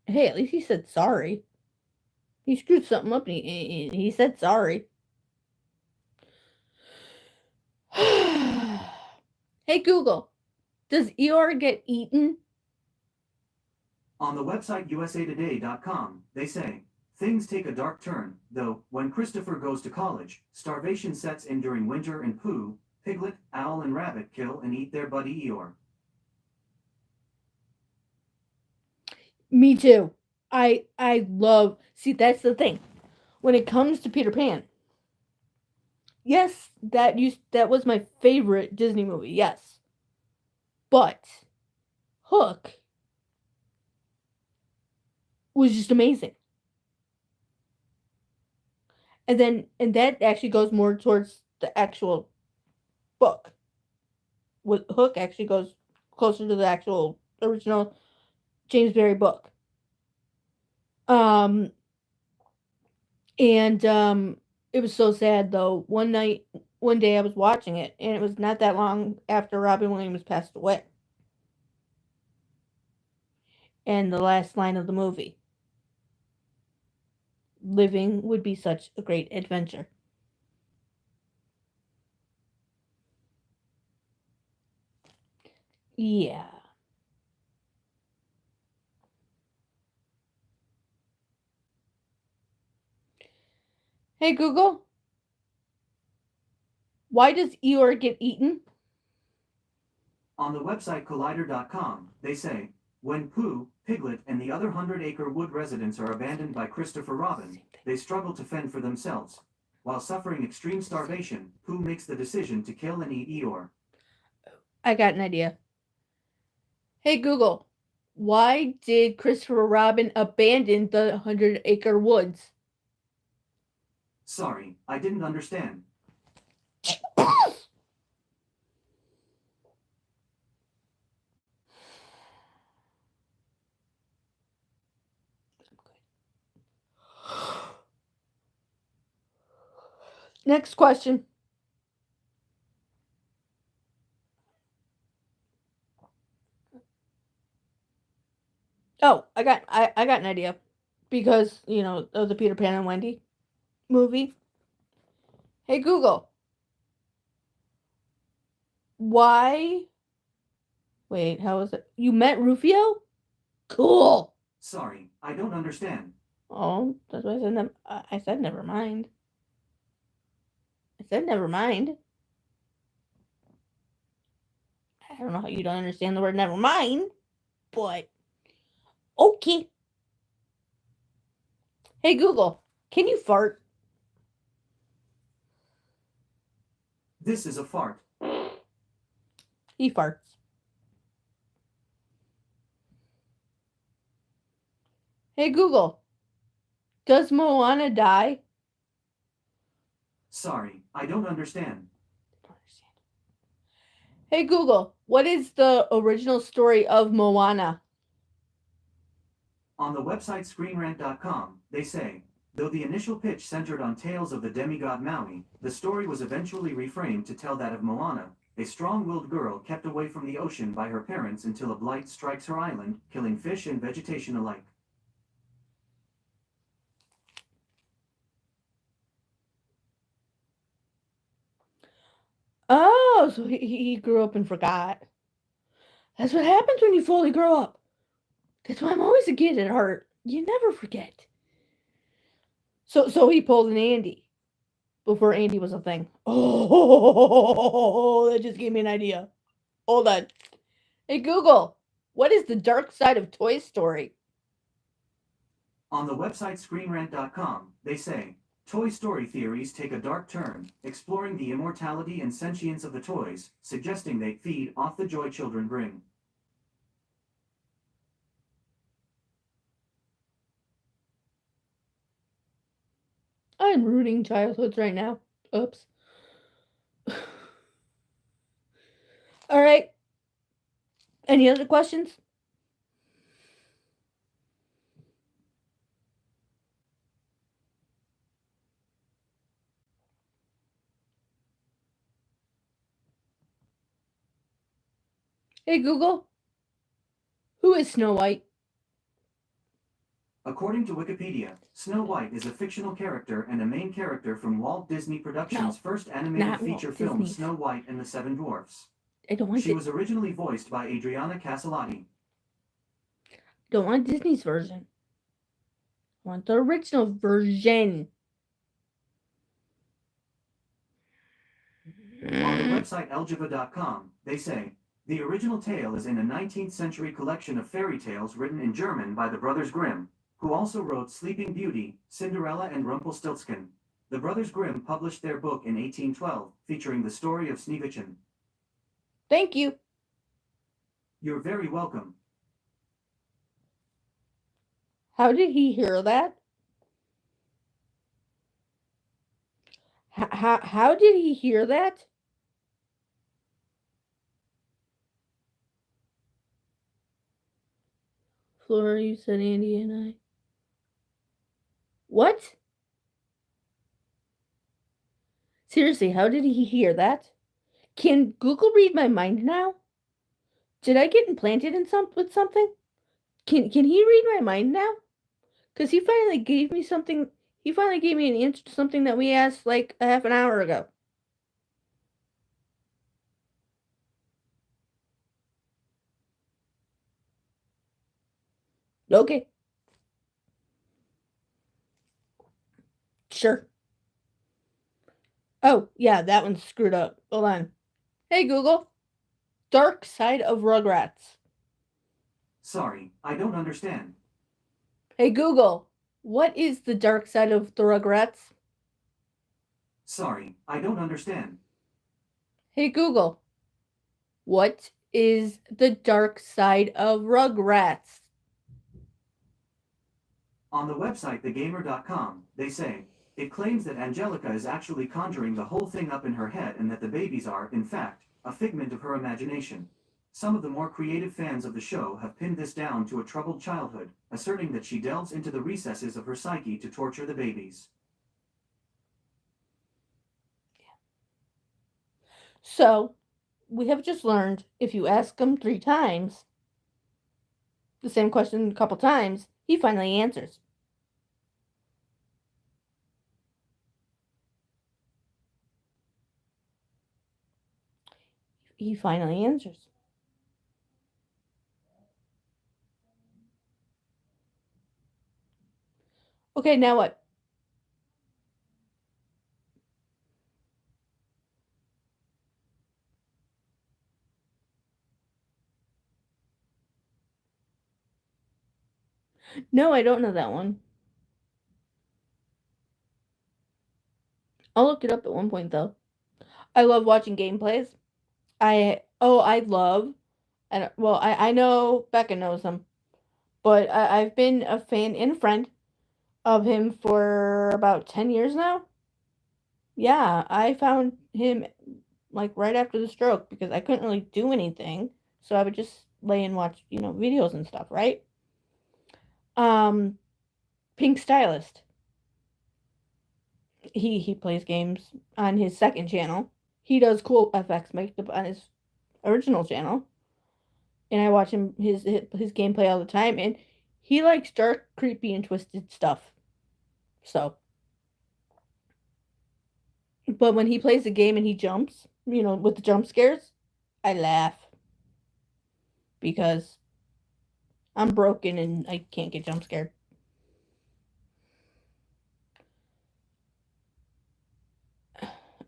Hey, at least he said sorry. He screwed something up and he said sorry. Hey Google, does Eeyore get eaten? On the website usatoday.com, they say, things take a dark turn, though, when Christopher goes to college, starvation sets in during winter and Pooh, Piglet, Owl, and Rabbit kill and eat their buddy Eeyore. Me too. I love. See, that's the thing. When it comes to Peter Pan, yes, that was my favorite Disney movie. Yes, but Hook was just amazing. And that actually goes more towards the actual book. with Hook actually goes closer to the actual original James Barry book. Um, and it was so sad though. One day I was watching it, and it was not that long after Robin Williams passed away. And the last line of the movie, living would be such a great adventure. Yeah. Hey Google, why does Eeyore get eaten? On the website Collider.com, they say, when Pooh, Piglet, and the other 100-acre wood residents are abandoned by Christopher Robin, they struggle to fend for themselves. While suffering extreme starvation, Pooh makes the decision to kill and eat Eeyore. I got an idea. Hey Google, why did Christopher Robin abandon the 100-acre woods? Sorry, I didn't understand. Next question. Oh, I got an idea. Because, of the Peter Pan and Wendy movie. Hey Google, why wait, how is it? You met Rufio? Cool. Sorry, I don't understand. Oh, that's why I said I said never mind. I said never mind. I don't know how you don't understand the word never mind, but okay. Hey Google, can you fart? This is a fart. He farts. Hey Google, does Moana die? Sorry, I don't understand. Hey Google, what is the original story of Moana? On the website ScreenRant.com, they say, though the initial pitch centered on tales of the demigod Maui, the story was eventually reframed to tell that of Moana, a strong-willed girl kept away from the ocean by her parents until a blight strikes her island, killing fish and vegetation alike. Oh, so he grew up and forgot. That's what happens when you fully grow up. That's why I'm always a kid at heart. You never forget. So he pulled an Andy before Andy was a thing. Oh, that just gave me an idea. Hold on. Hey Google, what is the dark side of Toy Story? On the website ScreenRant.com, they say, Toy Story theories take a dark turn, exploring the immortality and sentience of the toys, suggesting they feed off the joy children bring. I'm rooting childhoods right now. Oops. All right. Any other questions? Hey Google, who is Snow White? According to Wikipedia, Snow White is a fictional character and a main character from Walt Disney Productions' first animated feature film Snow White and the Seven Dwarfs. I don't want She was originally voiced by Adriana Caselotti. Don't want Disney's version. I want the original version. On the website Elgiva.com, they say, the original tale is in a 19th century collection of fairy tales written in German by the Brothers Grimm, who also wrote Sleeping Beauty, Cinderella, and Rumpelstiltskin. The Brothers Grimm published their book in 1812, featuring the story of Sneewittchen. Thank you. You're very welcome. How did he hear that? How did he hear that? Flora, you said Andy and I. What? Seriously, how did he hear that? Can Google read my mind now? Did I get implanted in with something? Can he read my mind now? Cause he finally gave me something. He finally gave me an answer to something that we asked like a half an hour ago. Okay. Sure. Oh, yeah, that one's screwed up. Hold on. Hey, Google. Dark side of Rugrats. Sorry, I don't understand. Hey, Google. What is the dark side of the Rugrats? Sorry, I don't understand. Hey, Google. What is the dark side of Rugrats? On the website thegamer.com, they say, it claims that Angelica is actually conjuring the whole thing up in her head and that the babies are, in fact, a figment of her imagination. Some of the more creative fans of the show have pinned this down to a troubled childhood, asserting that she delves into the recesses of her psyche to torture the babies. So, we have just learned if you ask him 3 times, the same question a couple times, he finally answers. He finally answers. Okay, now what? No, I don't know that one. I'll look it up at one point though. I love watching gameplays. I love, and well, I know Becca knows him, but I've been a fan and a friend of him for about 10 years now. Yeah, I found him like right after the stroke because I couldn't really do anything, so I would just lay and watch videos and stuff, right? Um, Pink Stylist. He plays games on his second channel. He does cool FX makeup on his original channel, and I watch his gameplay all the time. And he likes dark, creepy, and twisted stuff. So, but when he plays the game and he jumps, with the jump scares, I laugh because I'm broken and I can't get jump scared.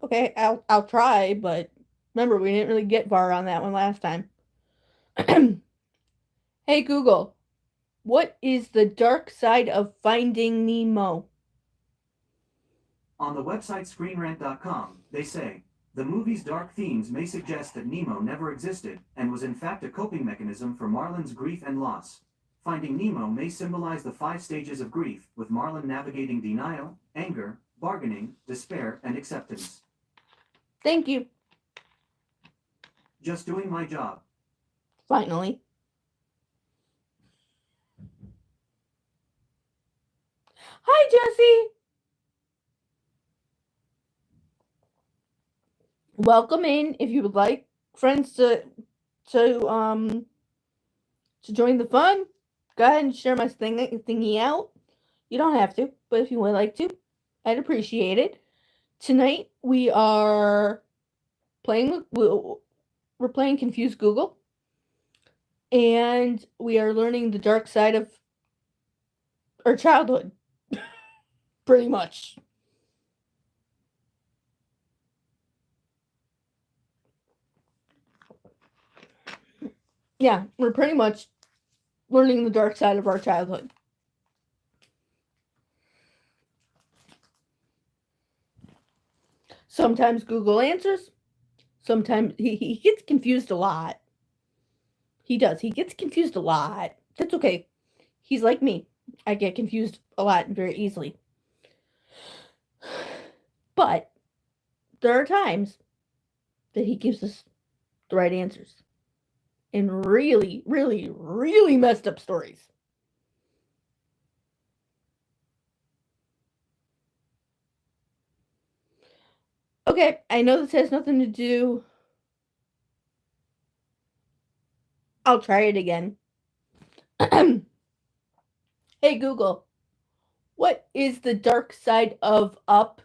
Okay, I'll try, but remember we didn't really get far on that one last time. Hey Google, what is the dark side of Finding Nemo? On the website screenrant.com, they say, the movie's dark themes may suggest that Nemo never existed and was in fact a coping mechanism for Marlin's grief and loss. Finding Nemo may symbolize the 5 stages of grief, with Marlin navigating denial, anger, bargaining, despair, and acceptance. Thank you. Just doing my job. Finally. Hi, Jesse. Welcome in if you would like friends to join the fun. Go ahead and share my thingy out. You don't have to, but if you would like to, I'd appreciate it. Tonight we are playing. We're playing Confused Google, and we are learning the dark side of our childhood, pretty much. Yeah, we're pretty much learning the dark side of our childhood. Sometimes Google answers. Sometimes he gets confused a lot. He does. He gets confused a lot. That's okay. He's like me. I get confused a lot very easily. But there are times that he gives us the right answers in really, really, really messed up stories. Okay, I know this has nothing to do. I'll try it again. Hey Google, what is the dark side of Up?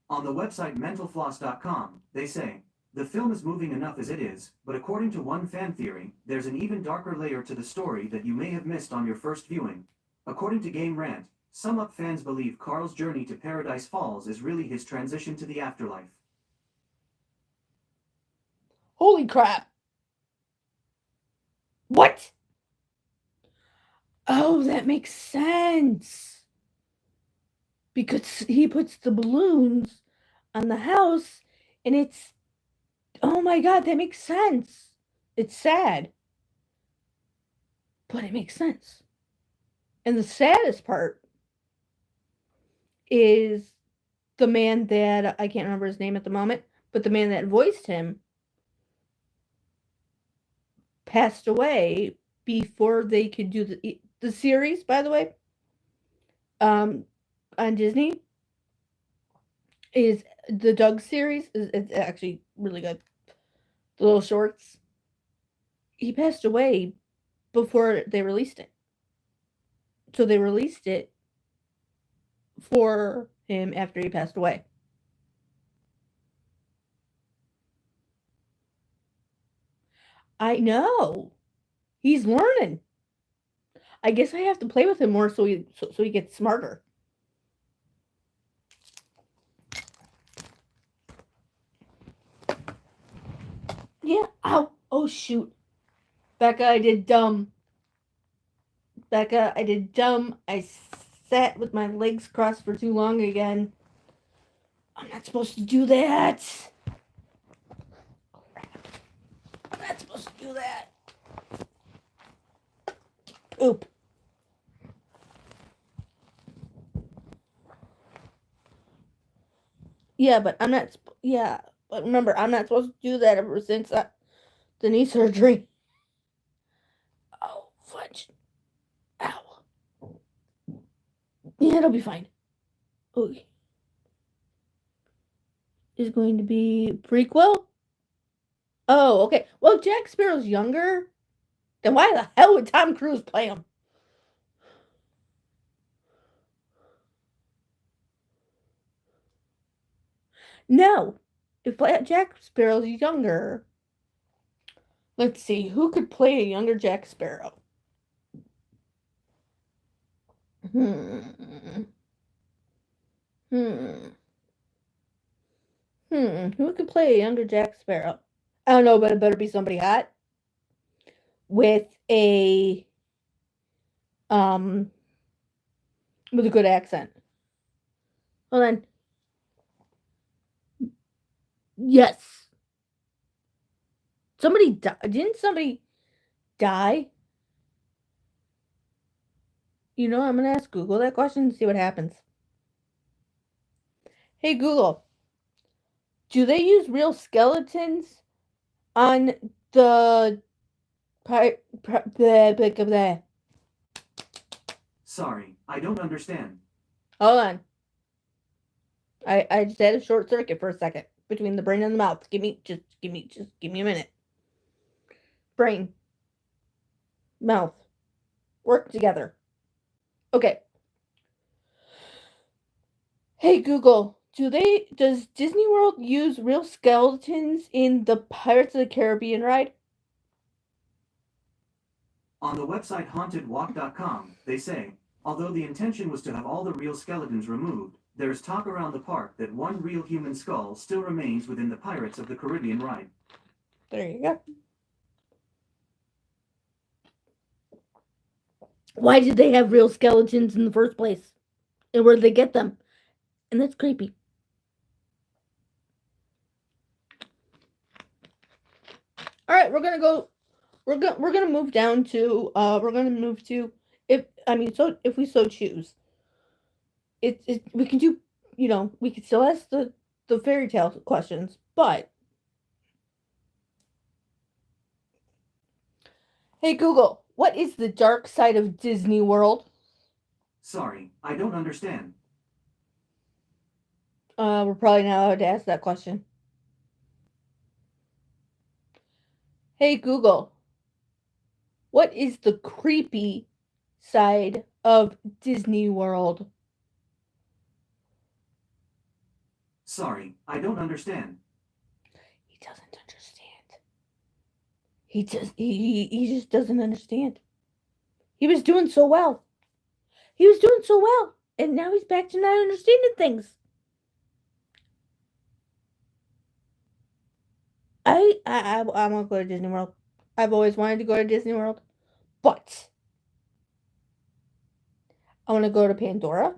On the website mentalfloss.com, they say, the film is moving enough as it is, but according to one fan theory, there's an even darker layer to the story that you may have missed on your first viewing. According to Game Rant, some Up fans believe Carl's journey to Paradise Falls is really his transition to the afterlife. Holy crap. What? Oh, that makes sense. Because he puts the balloons on the house and it's. Oh my god, that makes sense. It's sad. But it makes sense. And the saddest part is the man that I can't remember his name at the moment, but the man that voiced him passed away before they could do the series, by the way, on Disney is the Doug series. It's actually really good. The little shorts. He passed away before they released it. So they released it for him after he passed away. I know. He's learning. I guess I have to play with him more so he gets smarter. Yeah. Ow. Oh shoot. Becca, I did dumb. I sat with my legs crossed for too long again. I'm not supposed to do that. I'm not supposed to do that. Poop. Yeah, but I'm not. Yeah, but remember, I'm not supposed to do that ever since the knee surgery. Oh, fudge. Ow. Yeah, it'll be fine. Okay. Is going to be prequel? Oh, okay. Well, Jack Sparrow's younger. Then why the hell would Tom Cruise play him? No. If Jack Sparrow's younger. Let's see. Who could play a younger Jack Sparrow? Hmm. Hmm. Who could play a younger Jack Sparrow? I don't know, but it better be somebody hot with a um with a good accent. Hold on. Yes. Somebody didn't somebody die? You know, I'm gonna ask Google that question and see what happens. Hey Google, do they use real skeletons on the Sorry, I don't understand. Hold on. I just had a short circuit for a second between the brain and the mouth. Give me a minute. Brain, mouth, work together. Okay. Hey Google, does Disney World use real skeletons in the Pirates of the Caribbean ride? On the website hauntedwalk.com, they say, although the intention was to have all the real skeletons removed, there's talk around the park that one real human skull still remains within the Pirates of the Caribbean ride. There you go. Why did they have real skeletons in the first place? And where did they get them? And that's creepy. All right, we're gonna go. We're gonna move down to. We're gonna move to. If we so choose, we can do. You know, we can still ask the fairy tale questions, but hey Google, what is the dark side of Disney World? Sorry, I don't understand. We're probably not allowed to ask that question. Hey Google, what is the creepy side of Disney World? Sorry, I don't understand. He doesn't understand. He just doesn't understand. He was doing so well. He was doing so well, and now he's back to not understanding things. I want to go to Disney World. I've always wanted to go to Disney World, but I want to go to Pandora.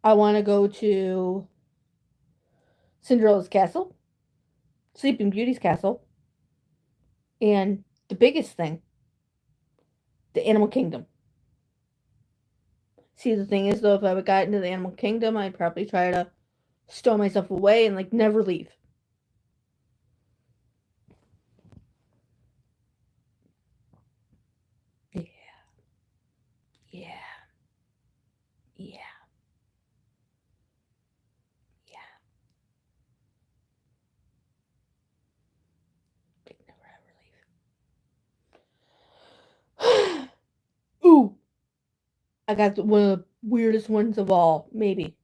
I want to go to Cinderella's castle, Sleeping Beauty's castle, and the biggest thing, the Animal Kingdom. See, the thing is, though, if I would got into the Animal Kingdom, I'd probably try to stow myself away and like never leave. Yeah, yeah, yeah, yeah. I'd never ever leave. Ooh, I got one of the weirdest ones of all. Maybe.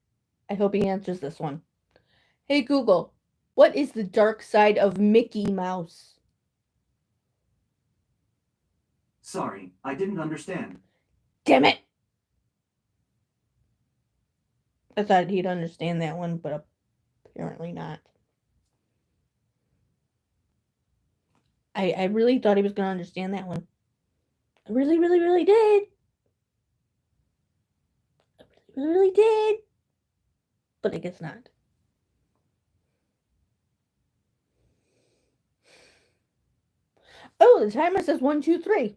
I hope he answers this one. Hey Google, what is the dark side of Mickey Mouse? Sorry, I didn't understand. Damn it! I thought he'd understand that one, but apparently not. I really thought he was going to understand that one. I really, really, really did. I really, really did. But I guess not. Oh, the timer says 1, 2, 3.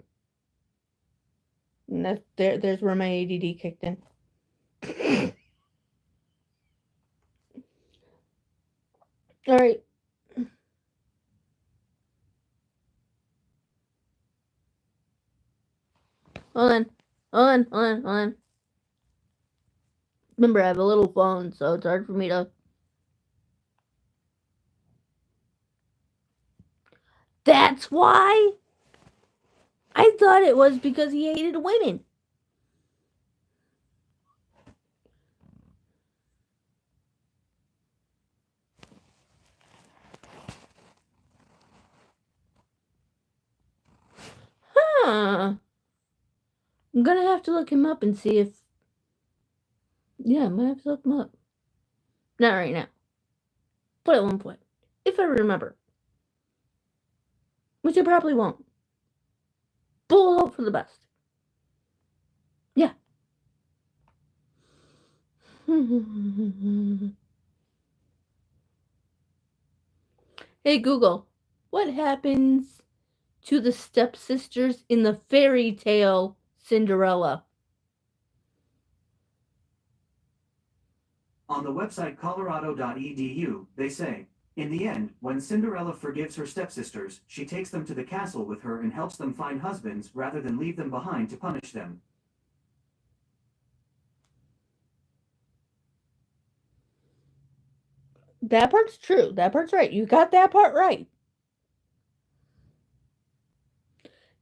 And there's where my ADD kicked in. All right. Hold on. Hold on. Remember, I have a little phone, so it's hard for me to. That's why? I thought it was because he hated women. Huh. I'm gonna have to look him up and see if. Yeah, I'm gonna have to look him up. Not right now. But at one point. If I remember. Which I probably won't. But we'll hope for the best. Yeah. Hey Google, what happens to the stepsisters in the fairy tale Cinderella? On the website colorado.edu, they say, in the end, when Cinderella forgives her stepsisters, she takes them to the castle with her and helps them find husbands rather than leave them behind to punish them. That part's true. That part's right. You got that part right.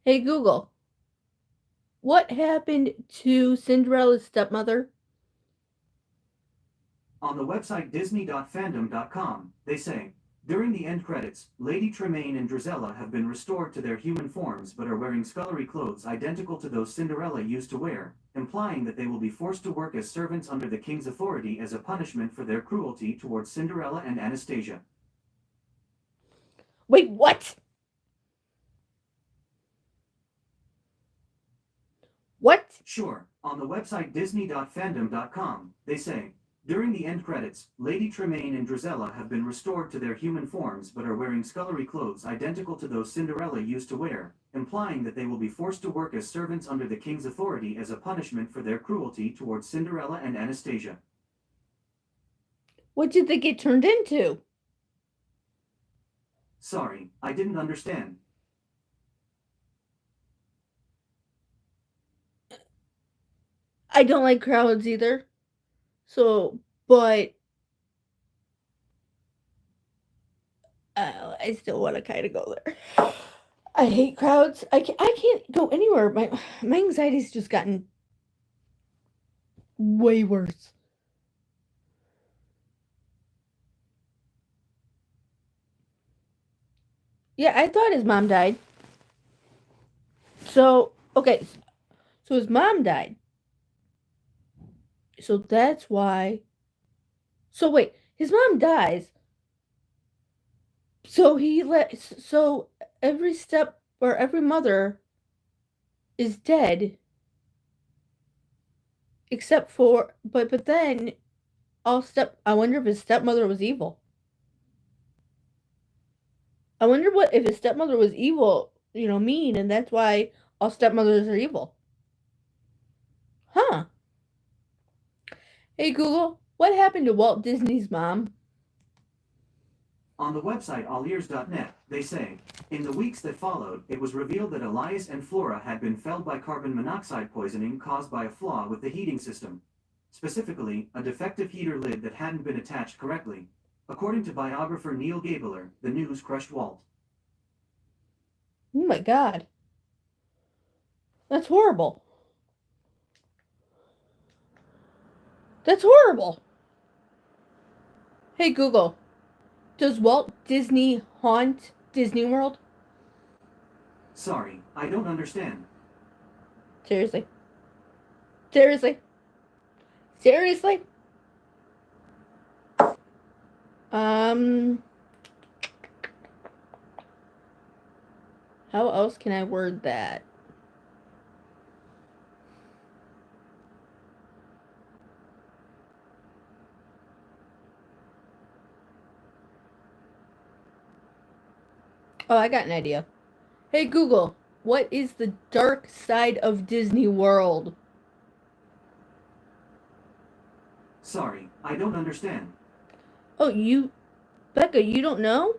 Hey Google, what happened to Cinderella's stepmother? On the website disney.fandom.com, they say, during the end credits, Lady Tremaine and Drizella have been restored to their human forms but are wearing scullery clothes identical to those Cinderella used to wear, implying that they will be forced to work as servants under the king's authority as a punishment for their cruelty towards Cinderella and Anastasia. Wait, what? What? Sure, on the website disney.fandom.com, they say, during the end credits, Lady Tremaine and Drizella have been restored to their human forms but are wearing scullery clothes identical to those Cinderella used to wear, implying that they will be forced to work as servants under the king's authority as a punishment for their cruelty towards Cinderella and Anastasia. What did they get turned into? Sorry, I didn't understand. I don't like crowds either. So, but I still want to kind of go there. I hate crowds. I can't go anywhere. My anxiety's just gotten way worse. Yeah, I thought his mom died. So, okay. So his mom died. So that's why. So wait, his mom dies. So so every step or every mother is dead except for but then I wonder if his stepmother was evil. I wonder what if his stepmother was evil, mean, and that's why all stepmothers are evil. Huh. Hey Google, what happened to Walt Disney's mom? On the website allears.net, they say, in the weeks that followed, it was revealed that Elias and Flora had been felled by carbon monoxide poisoning caused by a flaw with the heating system. Specifically, a defective heater lid that hadn't been attached correctly. According to biographer Neil Gabler, the news crushed Walt. Oh my god. That's horrible. That's horrible. Hey Google, does Walt Disney haunt Disney World? Sorry, I don't understand. Seriously. Seriously. Seriously? How else can I word that? Oh, I got an idea. Hey Google, what is the dark side of Disney World? Sorry, I don't understand. Oh, Becca, you don't know?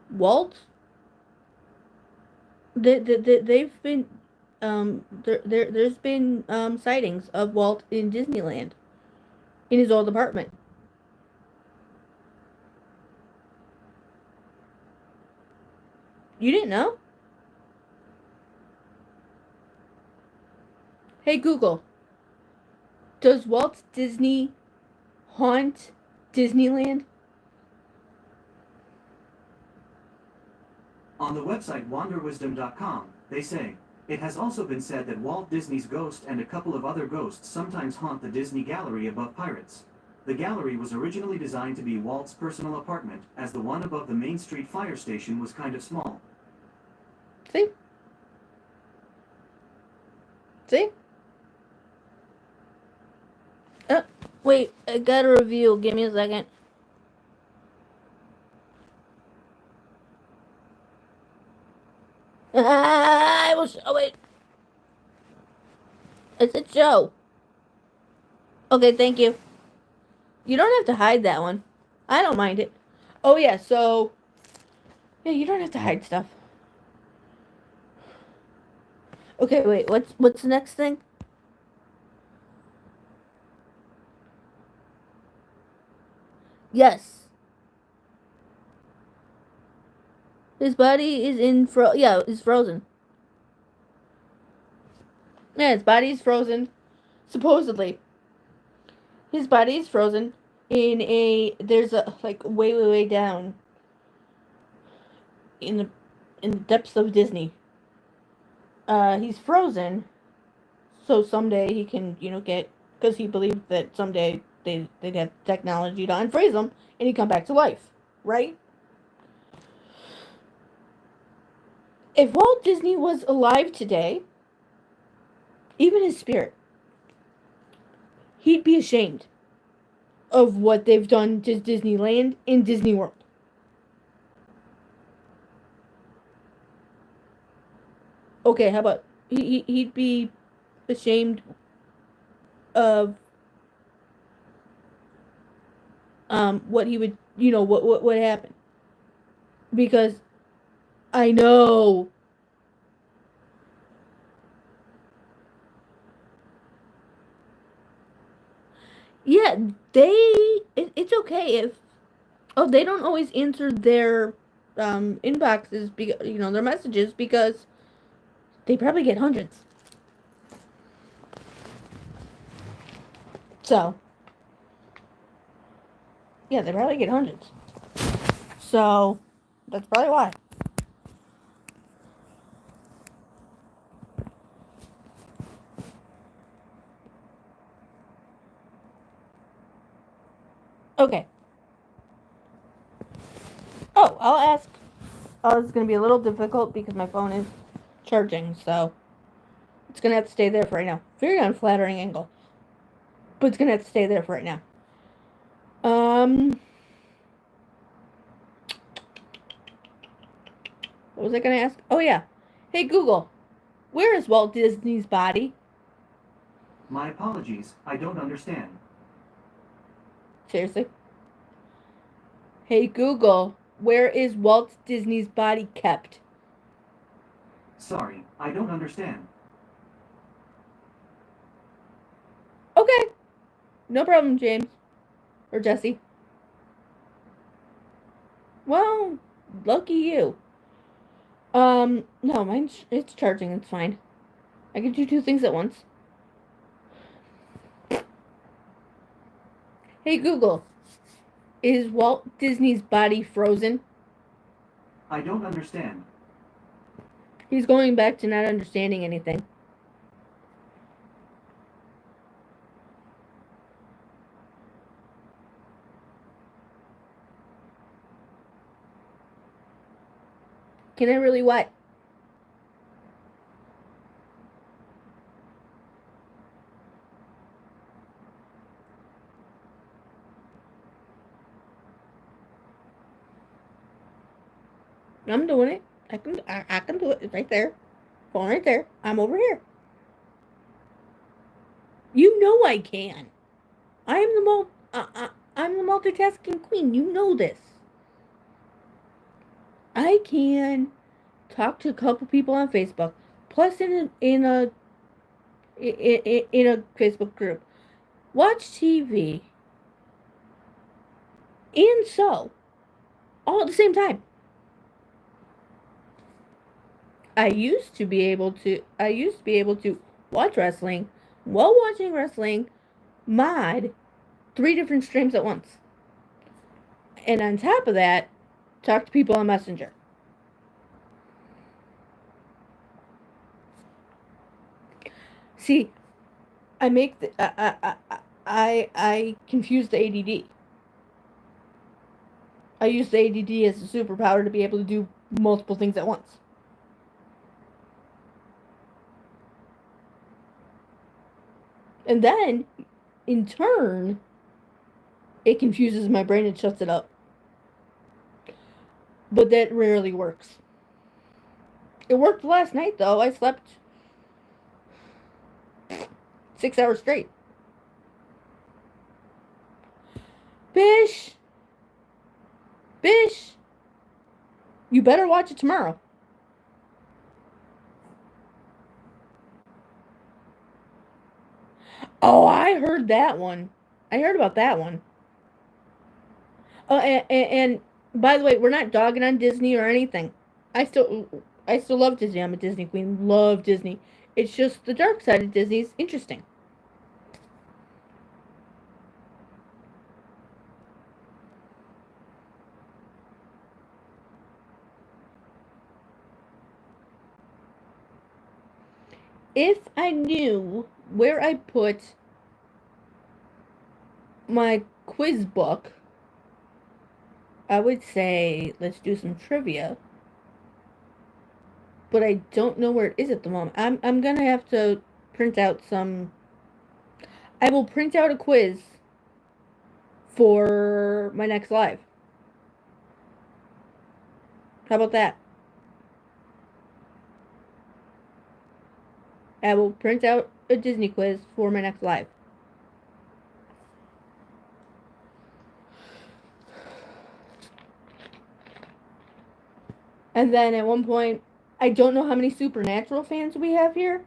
Walt? They've been, there's been, sightings of Walt in Disneyland. In his old apartment. You didn't know? Hey Google, does Walt Disney haunt Disneyland? On the website wanderwisdom.com, they say, it has also been said that Walt Disney's ghost and a couple of other ghosts sometimes haunt the Disney Gallery above Pirates. The gallery was originally designed to be Walt's personal apartment, as the one above the Main Street fire station was kind of small. See? See? Wait, I got a review. Give me a second. I will show it. It's a show. Okay, thank you. You don't have to hide that one. I don't mind it. Oh yeah, so yeah, you don't have to hide stuff. Okay, wait. What's the next thing? Yes. His body is is frozen. Yeah, his body is frozen. Supposedly. His body is frozen there's a like way down in the depths of Disney. He's frozen so someday he can, get because he believed that someday they'd have technology to unfreeze him and he'd come back to life, right? If Walt Disney was alive today, even his spirit, he'd be ashamed of what they've done to Disneyland in Disney World. Okay, how about he'd be ashamed of what he would, what happened, because I know. Yeah, it's okay if Oh, they don't always answer their inboxes, their messages, because they probably get hundreds. So, yeah, they probably get hundreds. So, that's probably why. Okay. Oh, I'll ask. Oh, it's going to be a little difficult because my phone is charging, so it's going to have to stay there for right now. Very unflattering angle. But it's going to have to stay there for right now. What was I going to ask? Oh, yeah. Hey, Google, where is Walt Disney's body? My apologies, I don't understand. Seriously? Hey, Google, where is Walt Disney's body kept? Sorry, I don't understand. Okay. No problem, James. Or Jesse. Well, lucky you. No, it's charging, it's fine. I can do two things at once. Hey Google, is Walt Disney's body frozen? I don't understand. He's going back to not understanding anything. Can I really what? I'm doing it. I can do it. It's right there. Phone right there. I'm over here. You know I can. I am I'm the multitasking queen. You know this. I can talk to a couple people on Facebook, plus in a Facebook group, watch TV, and sew all at the same time. I used to be able to watch wrestling while watching wrestling, mod 3 different streams at once. And on top of that, talk to people on Messenger. See, I make the I confuse the ADD. I use the ADD as a superpower to be able to do multiple things at once. And then, in turn, it confuses my brain and shuts it up. But that rarely works. It worked last night, though. I slept 6 hours straight. Bish! You better watch it tomorrow. Oh, I heard that one. I heard about that one. Oh, and by the way, we're not dogging on Disney or anything. I still love Disney. I'm a Disney queen. Love Disney. It's just the dark side of Disney is interesting. If I knew where I put my quiz book, I would say let's do some trivia. But I don't know where it is at the moment. I'm gonna have to print out some. I will print out a quiz for my next live. How about that? I will print out a Disney quiz for my next live. And then at one point, I don't know how many Supernatural fans we have here.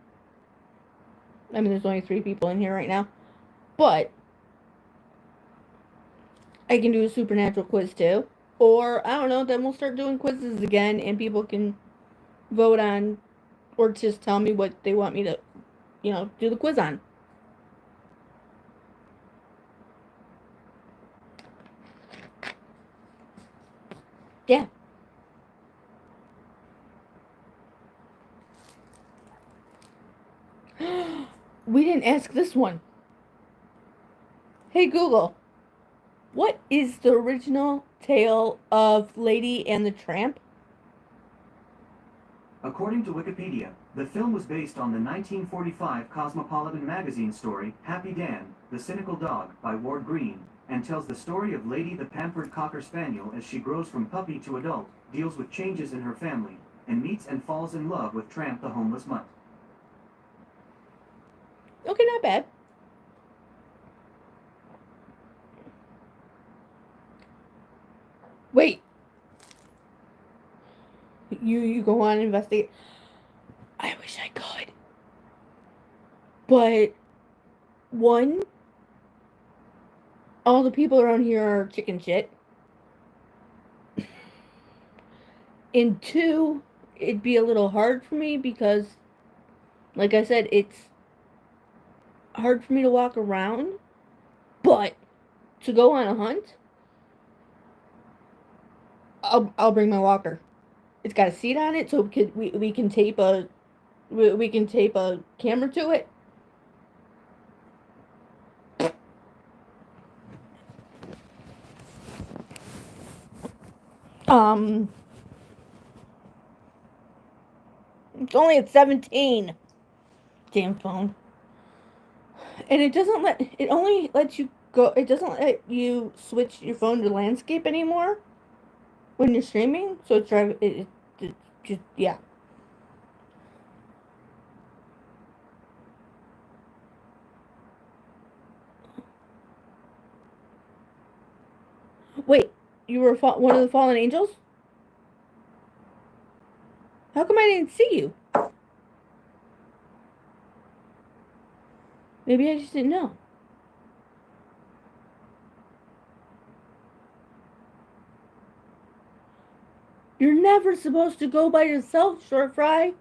I mean, there's only 3 people in here right now. But I can do a supernatural quiz too. Or, I don't know, then we'll start doing quizzes again and people can vote on or just tell me what they want me to, do the quiz on. Yeah. We didn't ask this one. Hey Google, what is the original tale of Lady and the Tramp? According to Wikipedia, the film was based on the 1945 Cosmopolitan magazine story Happy Dan, the Cynical Dog by Ward Green, and tells the story of Lady the pampered Cocker Spaniel as she grows from puppy to adult, deals with changes in her family, and meets and falls in love with Tramp the homeless mutt. Okay, not bad. Wait. You go on and investigate. I wish I could. But one, all the people around here are chicken shit. And two, it'd be a little hard for me because, like I said, it's hard for me to walk around. But to go on a hunt, I'll bring my walker. It's got a seat on it, so we can tape a camera to it. It's only at 17. Damn phone. And it only lets you go. It doesn't let you switch your phone to landscape anymore when you're streaming. So it's driving. It just yeah. Wait, you were one of the fallen angels? How come I didn't see you? Maybe I just didn't know. You're never supposed to go by yourself, short fry.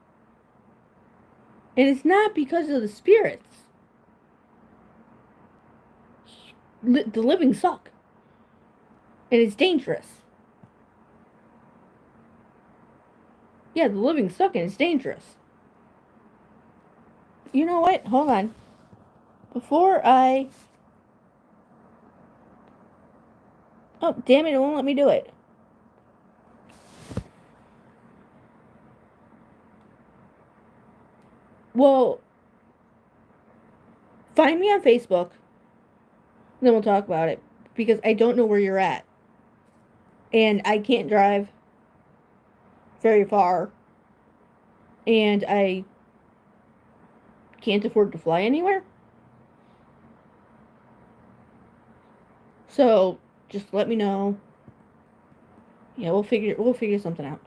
And it's not because of the spirits. The living suck. And it's dangerous. Yeah, the living suck and it's dangerous. You know what? Hold on. Before I... Oh, damn it, it won't let me do it. Well, find me on Facebook. Then we'll talk about it. Because I don't know where you're at. And I can't drive very far. And I can't afford to fly anywhere. So just let me know. Yeah, we'll figure something out.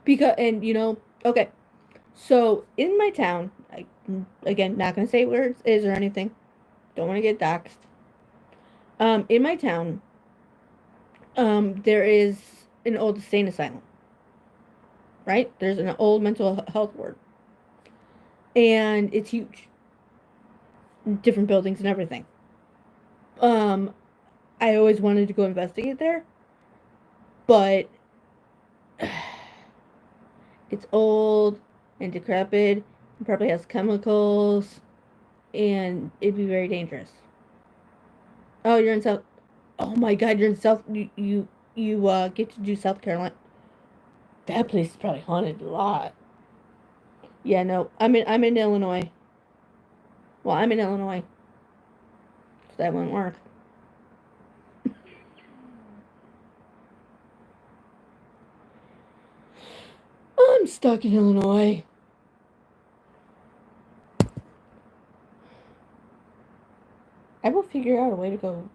Because okay. So in my town, again, not gonna say where it is or anything. Don't want to get doxxed. In my town, there is an old insane asylum. Right? There's an old mental health ward, and it's huge. Different buildings and everything. I always wanted to go investigate there, but it's old and decrepit and probably has chemicals, and it'd be very dangerous. Oh, you're in South. Oh my God, you're in South. You get to do South Carolina. That place is probably haunted a lot. Yeah, no, I'm in Illinois. Well, I'm in Illinois, so that won't work. I'm stuck in Illinois. I will figure out a way to go.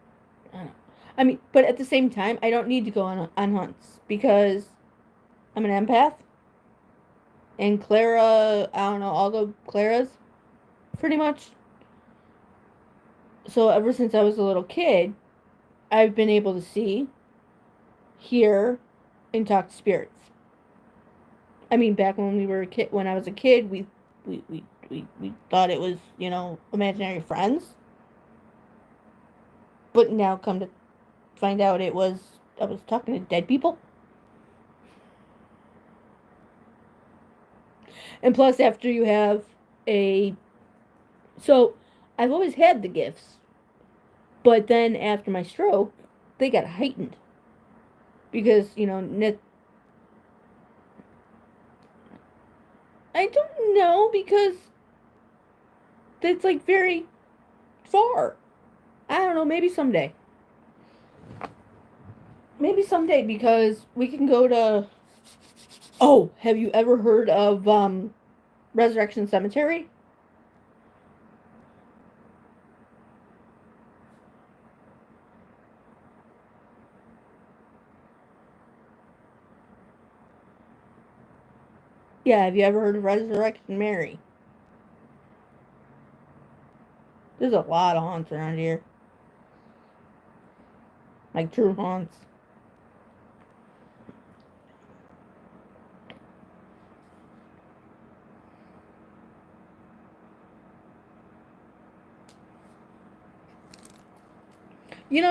I mean, but at the same time, I don't need to go on hunts because I'm an empath. And Clara, I don't know, all the Claras, pretty much. So ever since I was a little kid, I've been able to see, hear, and talk to spirits. I mean, back when when I was a kid, we thought it was, imaginary friends. But now come to find out I was talking to dead people. And plus, after you have a. So, I've always had the gifts. But then after my stroke, they got heightened. Because, I don't know, because it's like very far. I don't know, maybe someday. Maybe someday, because we can go to. Oh, have you ever heard of Resurrection Cemetery? Yeah, have you ever heard of Resurrection Mary? There's a lot of haunts around here. Like true haunts.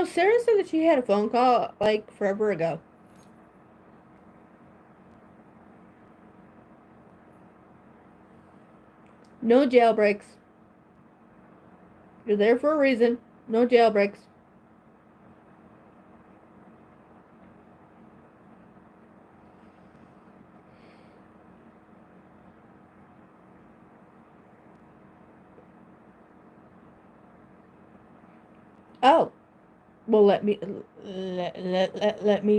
Sarah said that she had a phone call like forever ago. No jailbreaks. You're there for a reason. No jailbreaks. Oh, well, let me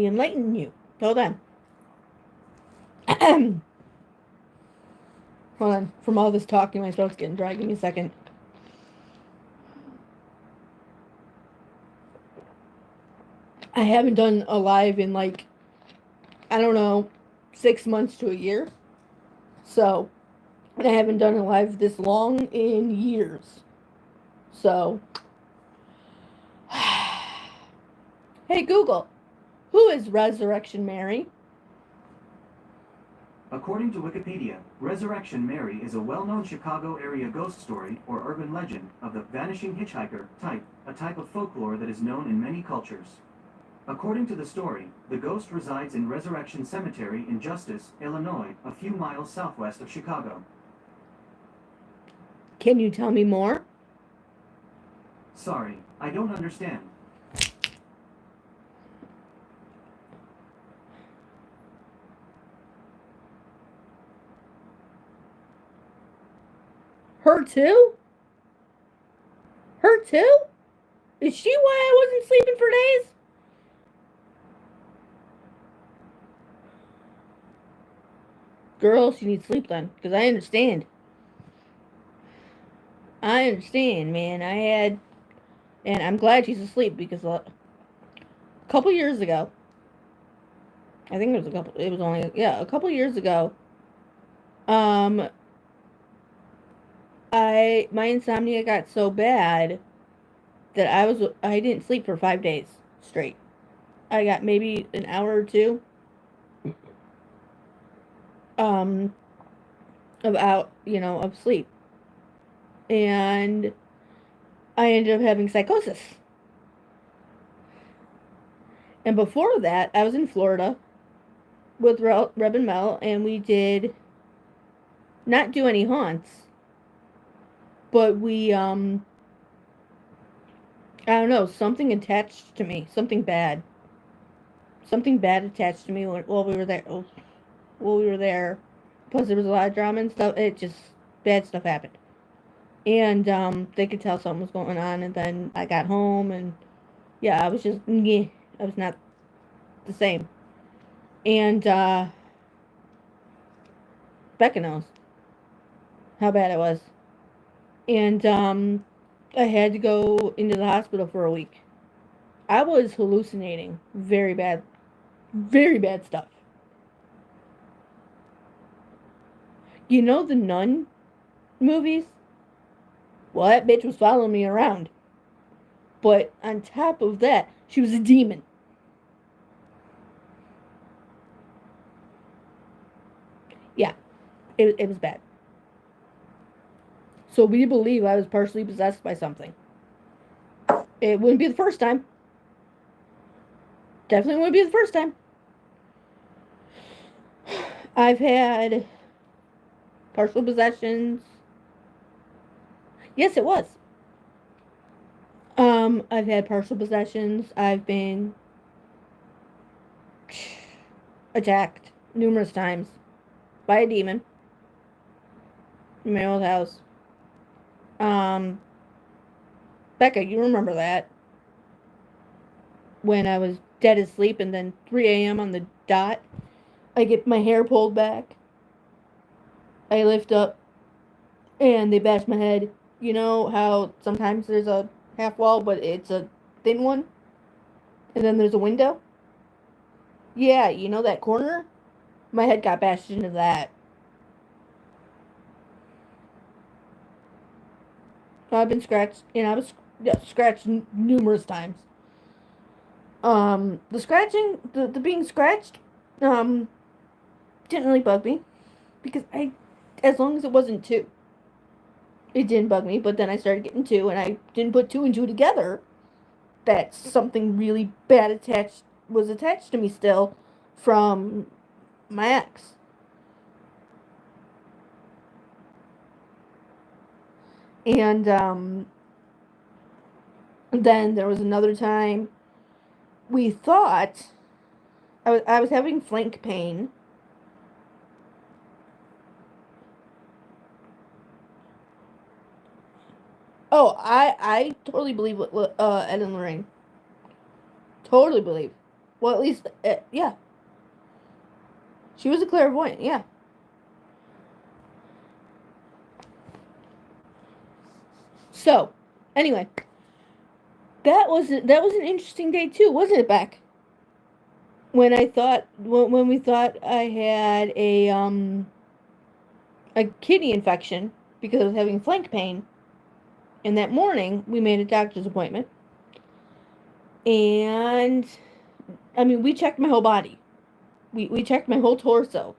enlighten you. Hold on. Hold on. From all this talking, my throat's getting dry. Give me a second. I haven't done a live in like, I don't know, 6 months to a year. So, I haven't done a live this long in years. So, hey Google, who is Resurrection Mary? According to Wikipedia, Resurrection Mary is a well-known Chicago area ghost story or urban legend of the vanishing hitchhiker type, a type of folklore that is known in many cultures. According to the story, the ghost resides in Resurrection Cemetery in Justice, Illinois, a few miles southwest of Chicago. Can you tell me more? Sorry, I don't understand. Her too? Her too? Is she why I wasn't sleeping for days? Girl, she needs sleep then, because I understand. I understand, man. And I'm glad she's asleep because a couple years ago, I think it was only, yeah, a couple years ago, um, my insomnia got so bad that I didn't sleep for 5 days straight. I got maybe an hour or two, um, of sleep. And I ended up having psychosis. And before that, I was in Florida with Reb and Mel, and we did not do any haunts, but I don't know, something attached to me, something bad. Something bad attached to me while we were there. While we were there. Plus, there was a lot of drama and stuff. It just, bad stuff happened. And they could tell something was going on, and then I got home, and yeah, I was just, yeah, I was not the same. And Becca knows how bad it was. And I had to go into the hospital for a week. I was hallucinating very bad stuff. You know the Nun movies? Well, that bitch was following me around. But on top of that, She was a demon. Yeah, it was bad. So we believe I was partially possessed by something. It wouldn't be the first time. Definitely wouldn't be the first time. I've had partial possessions. Yes, it was. I've had partial possessions. I've been attacked numerous times by a demon in my old house. Um, Becca, you remember that? When I was dead asleep and then 3 a.m. on the dot, I get my hair pulled back. I lift up and they bash my head. You know how sometimes there's a half wall, but it's a thin one? And then there's a window? Yeah, you know that corner? My head got bashed into that. I've been scratched, and I was scratched numerous times. The scratching, the being scratched, um, didn't really bug me because as long as it wasn't two, it didn't bug me. But then I started getting two, and I didn't put two and two together. That something really bad was attached to me still from my ex. And then there was another time we thought I was having flank pain. Oh, I totally believe what Ed and Lorraine. Totally believe. Well, at least, yeah. She was a clairvoyant, yeah. So, anyway, that was an interesting day too, wasn't it, Beck? When we thought I had a kidney infection because I was having flank pain, and that morning we made a doctor's appointment, and I mean we checked my whole body. We checked my whole torso.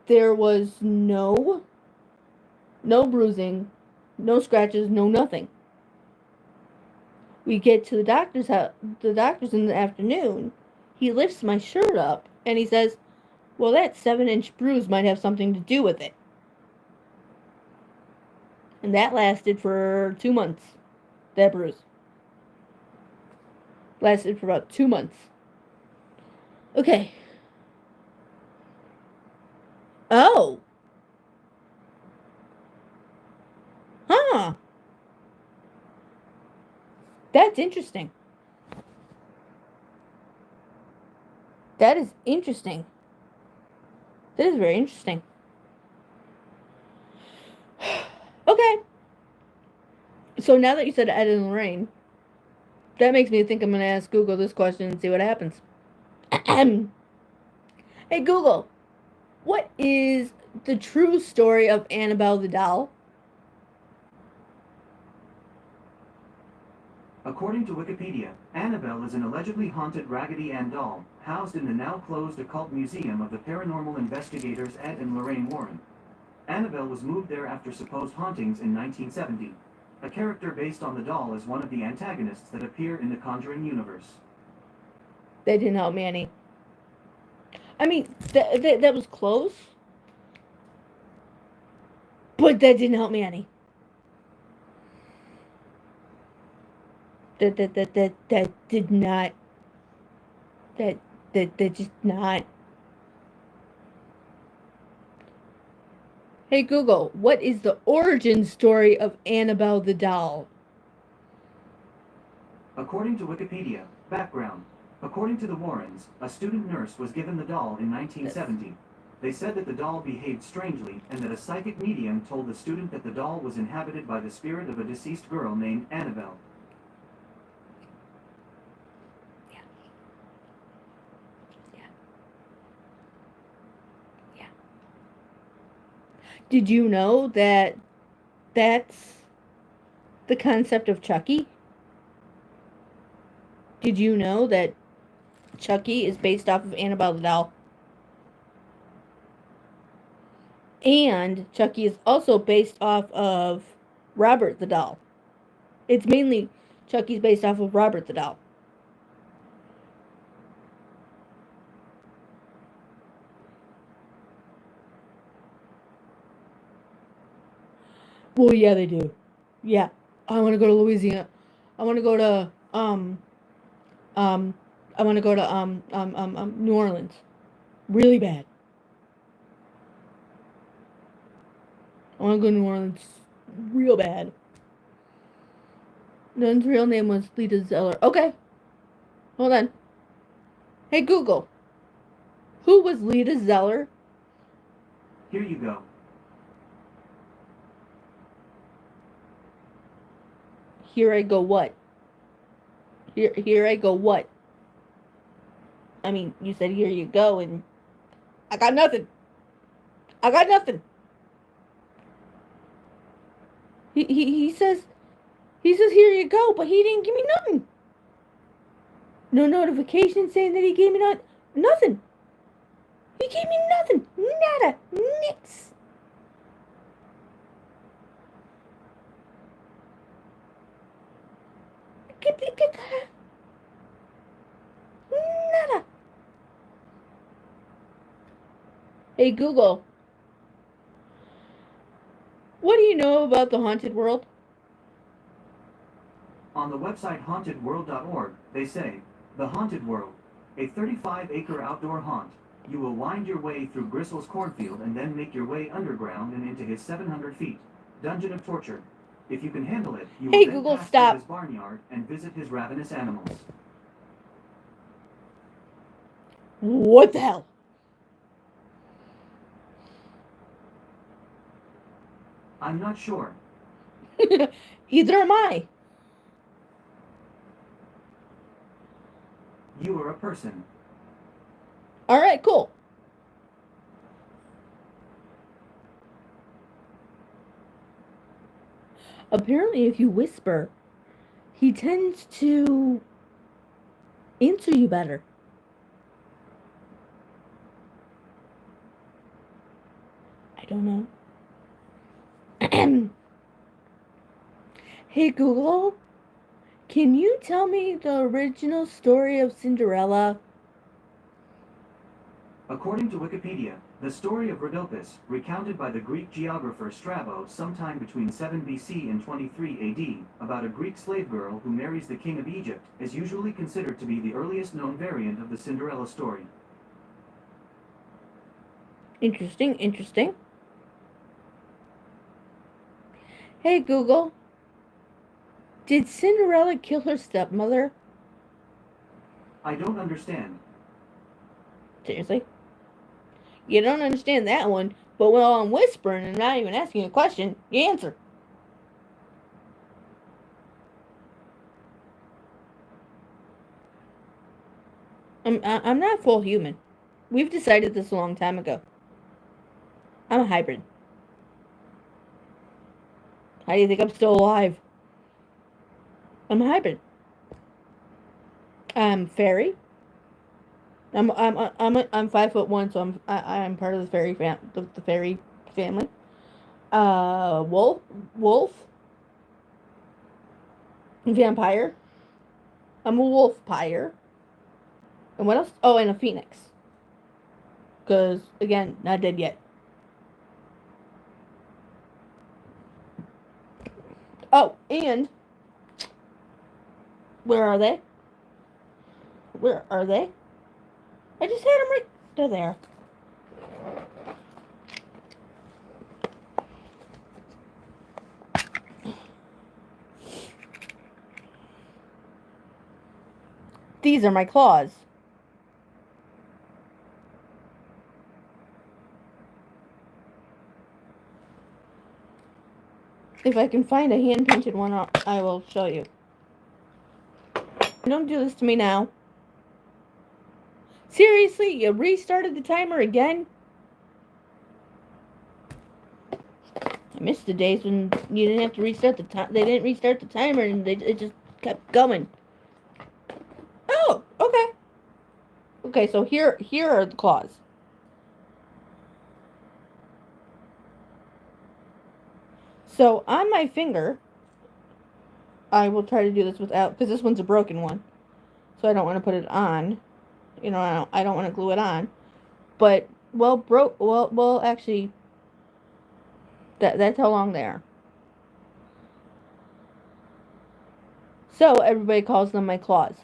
There was no bruising, no scratches, no nothing. We get to the doctor's in the afternoon. He lifts my shirt up and he says, "Well, that 7-inch bruise might have something to do with it." And that lasted for 2 months. That bruise lasted for about 2 months. Okay. Oh. Huh. That's interesting. That is interesting. That is very interesting. Okay. So now that you said Ed and Lorraine, that makes me think I'm going to ask Google this question and see what happens. Hey, Google, what is the true story of Annabelle the doll? According to Wikipedia, Annabelle is an allegedly haunted Raggedy Ann doll, housed in the now-closed occult museum of the paranormal investigators Ed and Lorraine Warren. Annabelle was moved there after supposed hauntings in 1970. A character based on the doll is one of the antagonists that appear in the Conjuring universe. That didn't help me any. I mean, that was close, but that didn't help me any. That did not. That just not. Hey Google, what is the origin story of Annabelle the doll? According to Wikipedia, background. According to the Warrens, a student nurse was given the doll in 1970. They said that the doll behaved strangely and that a psychic medium told the student that the doll was inhabited by the spirit of a deceased girl named Annabelle. Yeah. Did you know that that's the concept of Chucky? Did you know that Chucky is based off of Annabelle the doll? And Chucky is also based off of Robert the doll. It's mainly Chucky's based off of Robert the doll. Well, yeah, they do. Yeah. I want to go to Louisiana. I want to go to um I want to go to New Orleans. Really bad. I want to go to New Orleans real bad. Nun's real name was Lita Zeller. Okay. Hold on. Hey Google. Who was Lita Zeller? Here you go. Here I go what? Here I go what? I mean, you said here you go and I got nothing. I got nothing. He says here you go, but he didn't give me nothing. No notification saying that he gave me nothing. He gave me nothing. Nada. Nix. Nada. Hey Google. What do you know about the haunted world? On the website hauntedworld.org, they say, The Haunted World, a 35-acre outdoor haunt. You will wind your way through Gristle's cornfield and then make your way underground and into his 700 feet dungeon of torture. If you can handle it, you will Hey then Google, pass stop. through his barnyard and visit his ravenous animals. What the hell? I'm not sure. Either am I. You are a person. Alright, cool. Apparently, if you whisper, he tends to answer you better. I don't know. Hey Google, can you tell me the original story of Cinderella? According to Wikipedia, the story of Rhodopis, recounted by the Greek geographer Strabo sometime between 7 BC and 23 AD, about a Greek slave girl who marries the king of Egypt, is usually considered to be the earliest known variant of the Cinderella story. Interesting, interesting. Hey Google, did Cinderella kill her stepmother? I don't understand. Seriously? You don't understand that one, but while I'm whispering and not even asking a question, you answer. I'm not full human. We've decided this a long time ago. I'm a hybrid. How do you think I'm still alive? I'm a hybrid. I'm fairy. I'm 5'1", so I'm part of the fairy family. Wolf, vampire. I'm a wolf pyre. And what else? Oh, and a phoenix. Because again, not dead yet. Oh, and where are they? Where are they? I just had them right. They're there. These are my claws. If I can find a hand-painted one, I will show you. Don't do this to me now. Seriously, you restarted the timer again? I missed the days when you didn't have to restart the time. They didn't restart the timer and it just kept going. Okay, so here are the claws. So on my finger, I will try to do this without, because this one's a broken one, so I don't want to put it on. You know, I don't want to glue it on. But actually, that's how long they are. So everybody calls them my claws.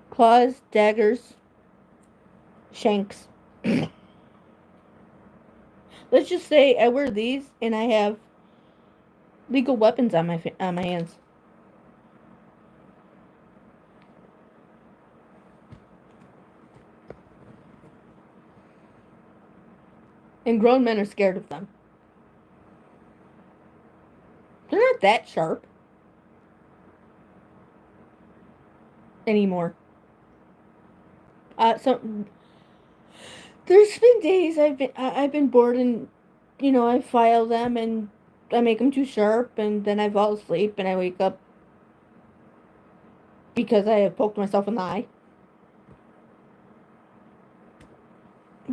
Claws, daggers, shanks. Let's just say I wear these and I have legal weapons on my hands. And grown men are scared of them. They're not that sharp anymore. So there's been days I've been bored and I file them and I make them too sharp and then I fall asleep and I wake up because I have poked myself in the eye.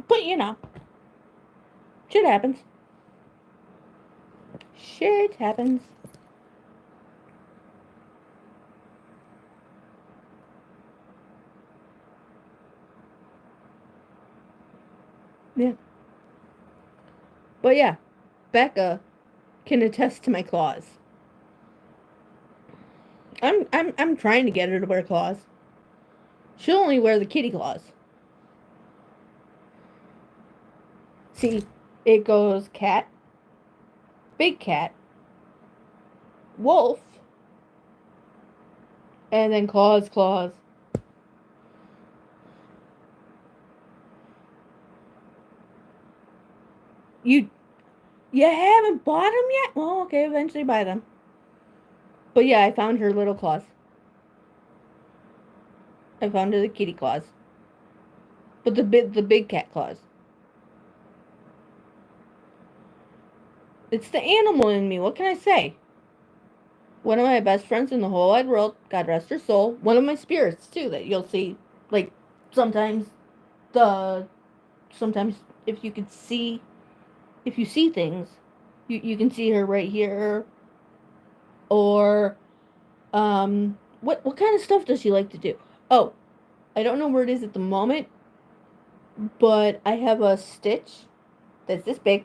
But shit happens. Shit happens. Yeah. But yeah, Becca can attest to my claws. I'm trying to get her to wear claws. She'll only wear the kitty claws. See, it goes cat, big cat, wolf, and then claws, claws. You haven't bought them yet? Well, okay, eventually buy them. But yeah, I found her little claws. I found her the kitty claws. But the big cat claws. It's the animal in me. What can I say? One of my best friends in the whole wide world, God rest her soul. One of my spirits too, that you'll see. Like sometimes sometimes if you could see, if you see things, you can see her right here. Or what kind of stuff does she like to do? Oh, I don't know where it is at the moment, but I have a Stitch that's this big.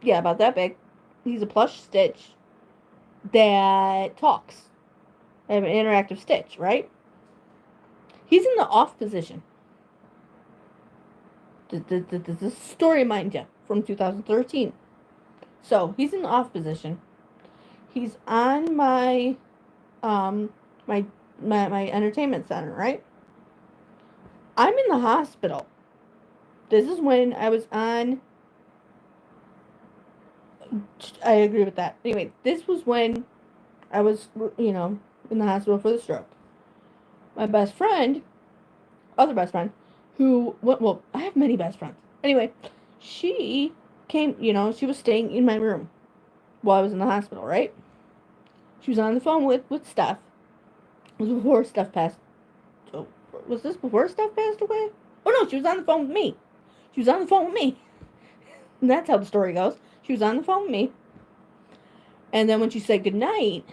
Yeah, about that big. He's a plush Stitch that talks. I have an interactive Stitch, right? He's in the off position. This is a story, mind you, from 2013. So he's in the off position. He's on my my entertainment center, right? I'm in the hospital. This is when I was on. I agree with that. Anyway, this was when I was, in the hospital for the stroke. My best friend, other best friend, well, I have many best friends. Anyway, she came, she was staying in my room while I was in the hospital, right? She was on the phone with Steph. It was before Steph passed. Oh, was this before Steph passed away? Oh no, she was on the phone with me. She was on the phone with me. And that's how the story goes. She was on the phone with me. And then when she said goodnight,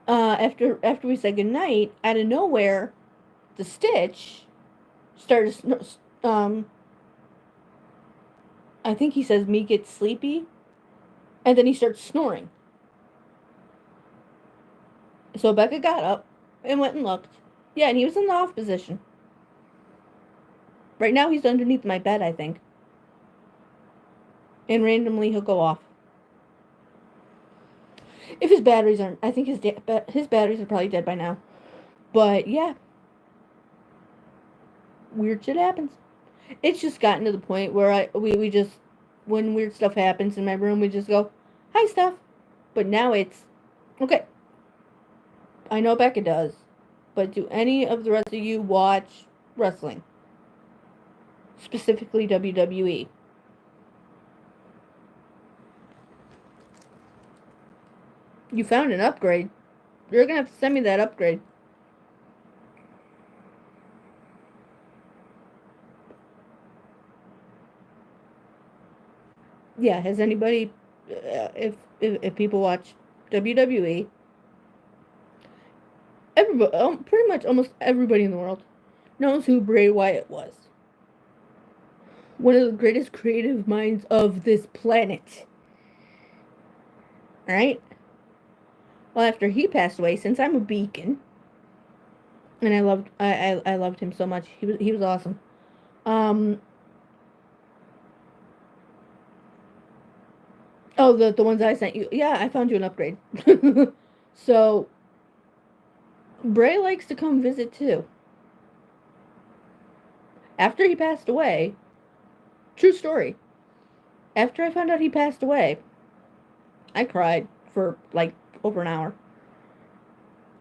after we said goodnight, out of nowhere, the Stitch started, I think he says me get sleepy, and then he starts snoring. So Becca got up and went and looked. Yeah, and he was in the off position. Right now he's underneath my bed, I think. And randomly he'll go off. If his batteries aren't, I think his batteries are probably dead by now. But yeah, weird shit happens. It's just gotten to the point where we just, when weird stuff happens in my room, we just go, hi, Steph. But now it's, okay, I know Becca does, but do any of the rest of you watch wrestling? Specifically WWE. You found an upgrade. You're gonna have to send me that upgrade. Yeah, has anybody, if people watch WWE, everybody, pretty much almost everybody in the world knows who Bray Wyatt was. One of the greatest creative minds of this planet. Right? Well, after he passed away, since I'm a beacon, and I loved him so much. He was awesome. Um, oh, the ones I sent you. Yeah, I found you an upgrade. So Bray likes to come visit too. After he passed away, true story. After I found out he passed away, I cried for like over an hour.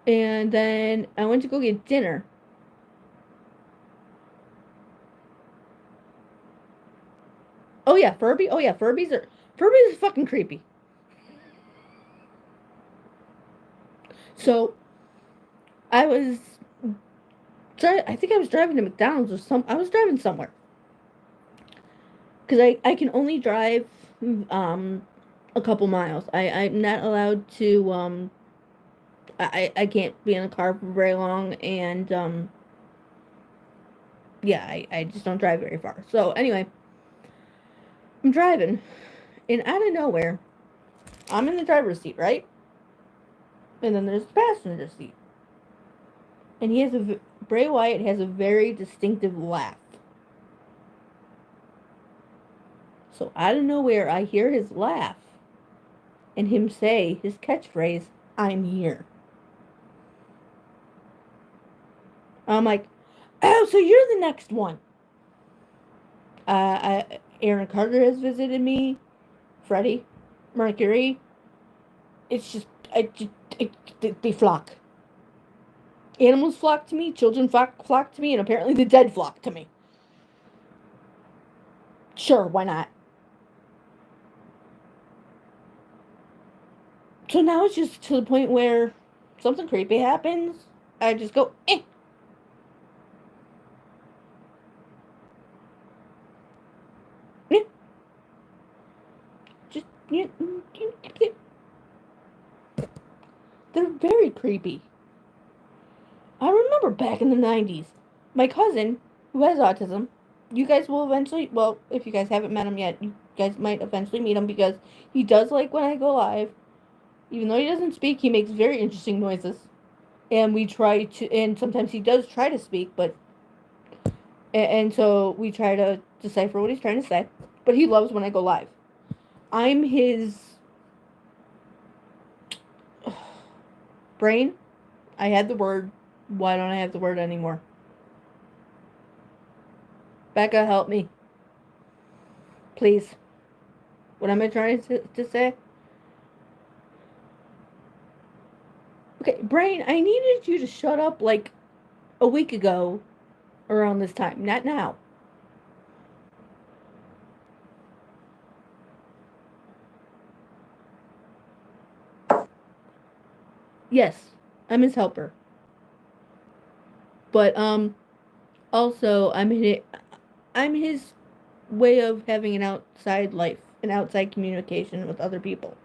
And then I went to go get dinner. Oh yeah, Furby. Oh yeah, Furbies are fucking creepy. So I was I think I was driving to McDonald's or some. I was driving somewhere because I can only drive um a couple miles. I'm not allowed to I can't be in a car for very long, and yeah, I just don't drive very far. So anyway, I'm driving, and out of nowhere, I'm in the driver's seat, right? And then there's the passenger seat, and Bray Wyatt has a very distinctive laugh. So out of nowhere, I hear his laugh, and him say his catchphrase, "I'm here." I'm like, "Oh, so you're the next one." Aaron Carter has visited me. Freddie Mercury. It's just, they flock. Animals flock to me, children flock to me, and apparently the dead flock to me. Sure, why not? So now it's just to the point where something creepy happens, I just go, eh. Yeah. Just, yeah. They're very creepy. I remember back in the 90s, my cousin, who has autism, you guys will eventually, well, if you guys haven't met him yet, you guys might eventually meet him because he does like when I go live. Even though he doesn't speak, he makes very interesting noises. And we try to, and sometimes he does try to speak, but, and so we try to decipher what he's trying to say. But he loves when I go live. I'm his brain. I had the word. Why don't I have the word anymore? Becca, help me. Please. What am I trying to say? Okay, brain, I needed you to shut up like a week ago around this time, not now. Yes, I'm his helper. But also I'm his way of having an outside life, an outside communication with other people.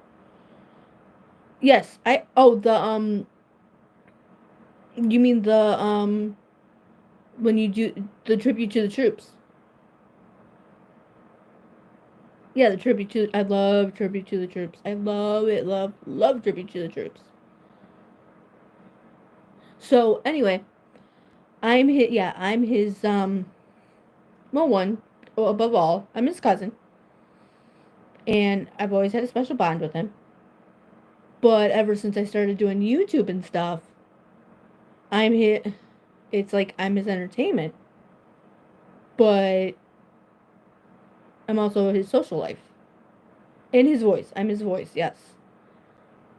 Yes, you mean the when you do the tribute to the troops. Yeah, the tribute to I love tribute to the troops. I love it, love tribute to the troops. So anyway, I'm his well, one above all, I'm his cousin, and I've always had a special bond with him. But ever since I started doing YouTube and stuff, I'm his. It's like I'm his entertainment, but I'm also his social life and his voice. I'm his voice, yes.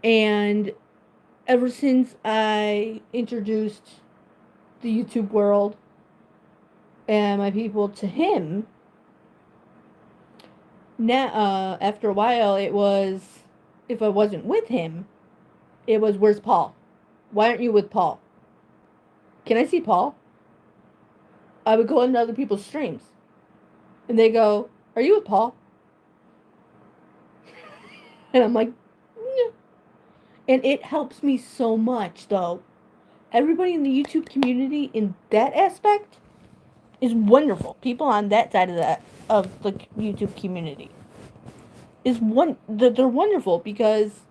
And ever since I introduced the YouTube world and my people to him, now after a while, it was if I wasn't with him, it was where's Paul? Why aren't you with Paul? Can I see Paul? I would go into other people's streams, and they go, "Are you with Paul?" And I'm like, "Yeah." And it helps me so much, though. Everybody in the YouTube community in that aspect is wonderful. People on that side of the YouTube community they're wonderful because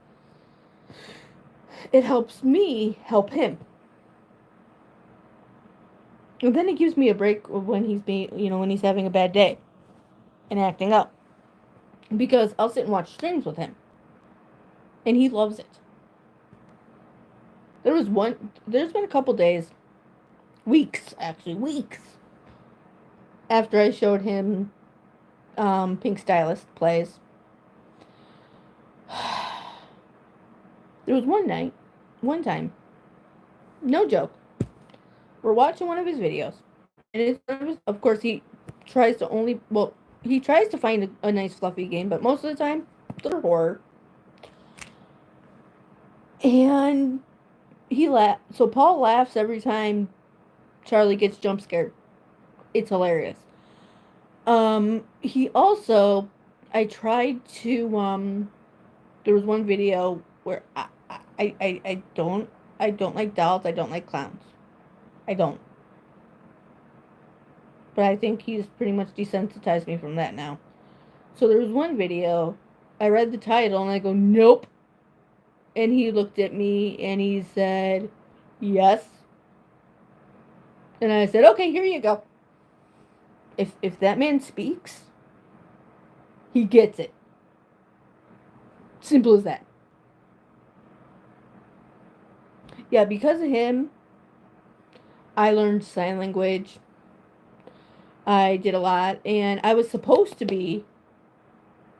it helps me help him. And then it gives me a break when when he's having a bad day and acting up. Because I'll sit and watch streams with him. And he loves it. There's been a couple days, weeks, actually, weeks, after I showed him Pink Stylist plays. There was one time, no joke, we're watching one of his videos. And of course, tries to only, well, he tries to find a nice fluffy game, but most of the time, they're horror. And so Paul laughs every time Charlie gets jump scared. It's hilarious. He also, I tried to, there was one video where I don't like dolls, I don't like clowns. I don't. But I think he's pretty much desensitized me from that now. So there was one video, I read the title and I go, nope. And he looked at me and he said, yes. And I said, okay, here you go. If that man speaks, he gets it. Simple as that. Yeah, because of him, I learned sign language. I did a lot, and I was supposed to be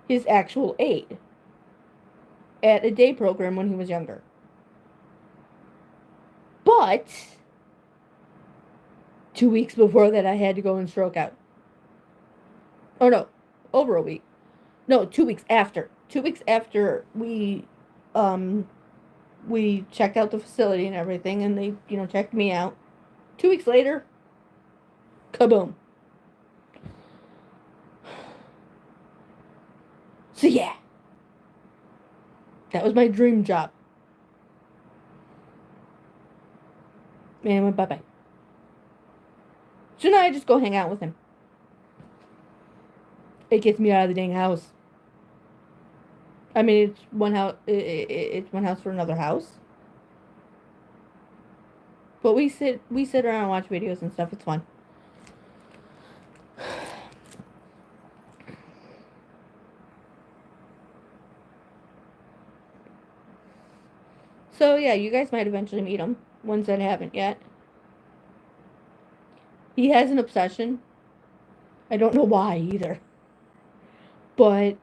his actual aide at a day program when he was younger. But 2 weeks before that, I had to go and stroke out. Oh no, over a week. No, 2 weeks after. 2 weeks after we checked out the facility and everything, and they, checked me out. 2 weeks later, kaboom. So yeah, that was my dream job. And I went bye-bye. So now I just go hang out with him. It gets me out of the dang house. I mean, it's one house. It's one house for another house. But we sit around and watch videos and stuff. It's fun. So yeah, you guys might eventually meet him. Ones that haven't yet. He has an obsession. I don't know why either. But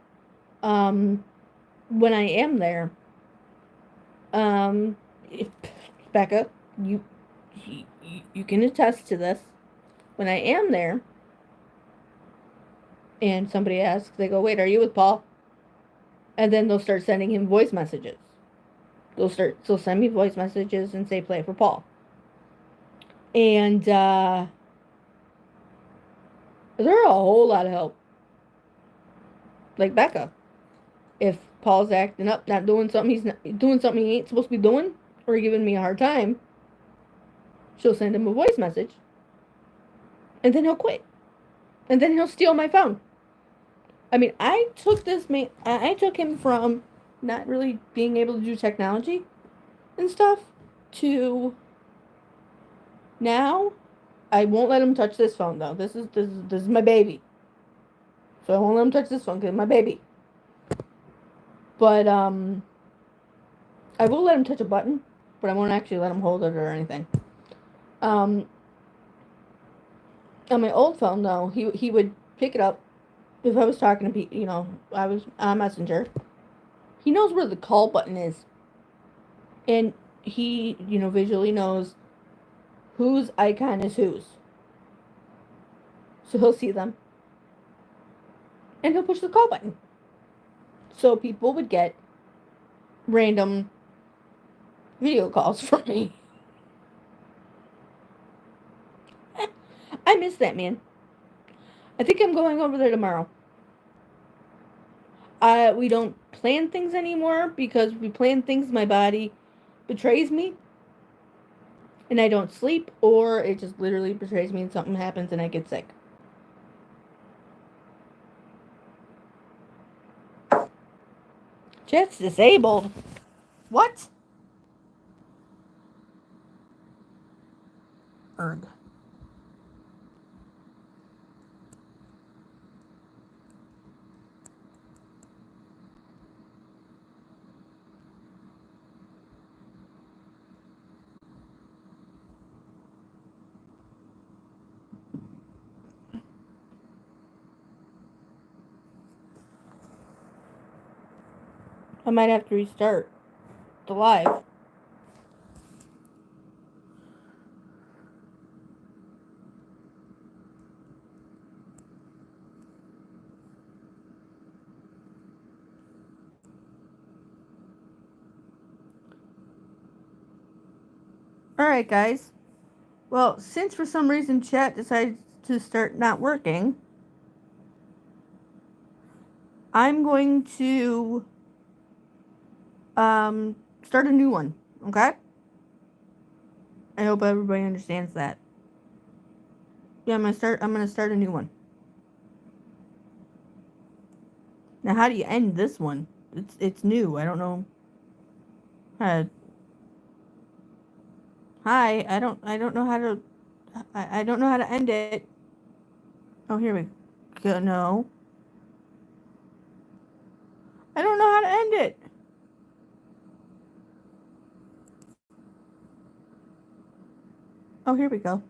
when I am there, Becca, you can attest to this. When I am there, and somebody asks, they go, "Wait, are you with Paul?" And then they'll start sending him voice messages. They'll send me voice messages and say, "Play for Paul." And they're a whole lot of help. Like Becca, if Paul's acting up, not doing something, he's not doing something he ain't supposed to be doing, or giving me a hard time, she'll send him a voice message, and then he'll quit, and then he'll steal my phone. I mean, I took him from not really being able to do technology and stuff to now. I won't let him touch this phone though. This is my baby, so I won't let him touch this phone because it's my baby. But I will let him touch a button, but I won't actually let him hold it or anything. On my old phone though, he would pick it up if I was talking to people. I was on Messenger. He knows where the call button is, and he visually knows whose icon is whose. So he'll see them, and he'll push the call button. So people would get random video calls from me. I miss that man. I think I'm going over there tomorrow. We don't plan things anymore because if we plan things, my body betrays me and I don't sleep, or it just literally betrays me and something happens and I get sick. Chat's disabled. What? Erg. I might have to restart the live. Alright, guys. Well, since for some reason chat decided to start not working, I'm going to start a new one, okay? I hope everybody understands that. Yeah, I'm gonna start a new one. Now how do you end this one? It's new. I don't know. Hi, I don't know how to I don't know how to end it. Oh, here we go. No. I don't know how to end it. Oh, here we go.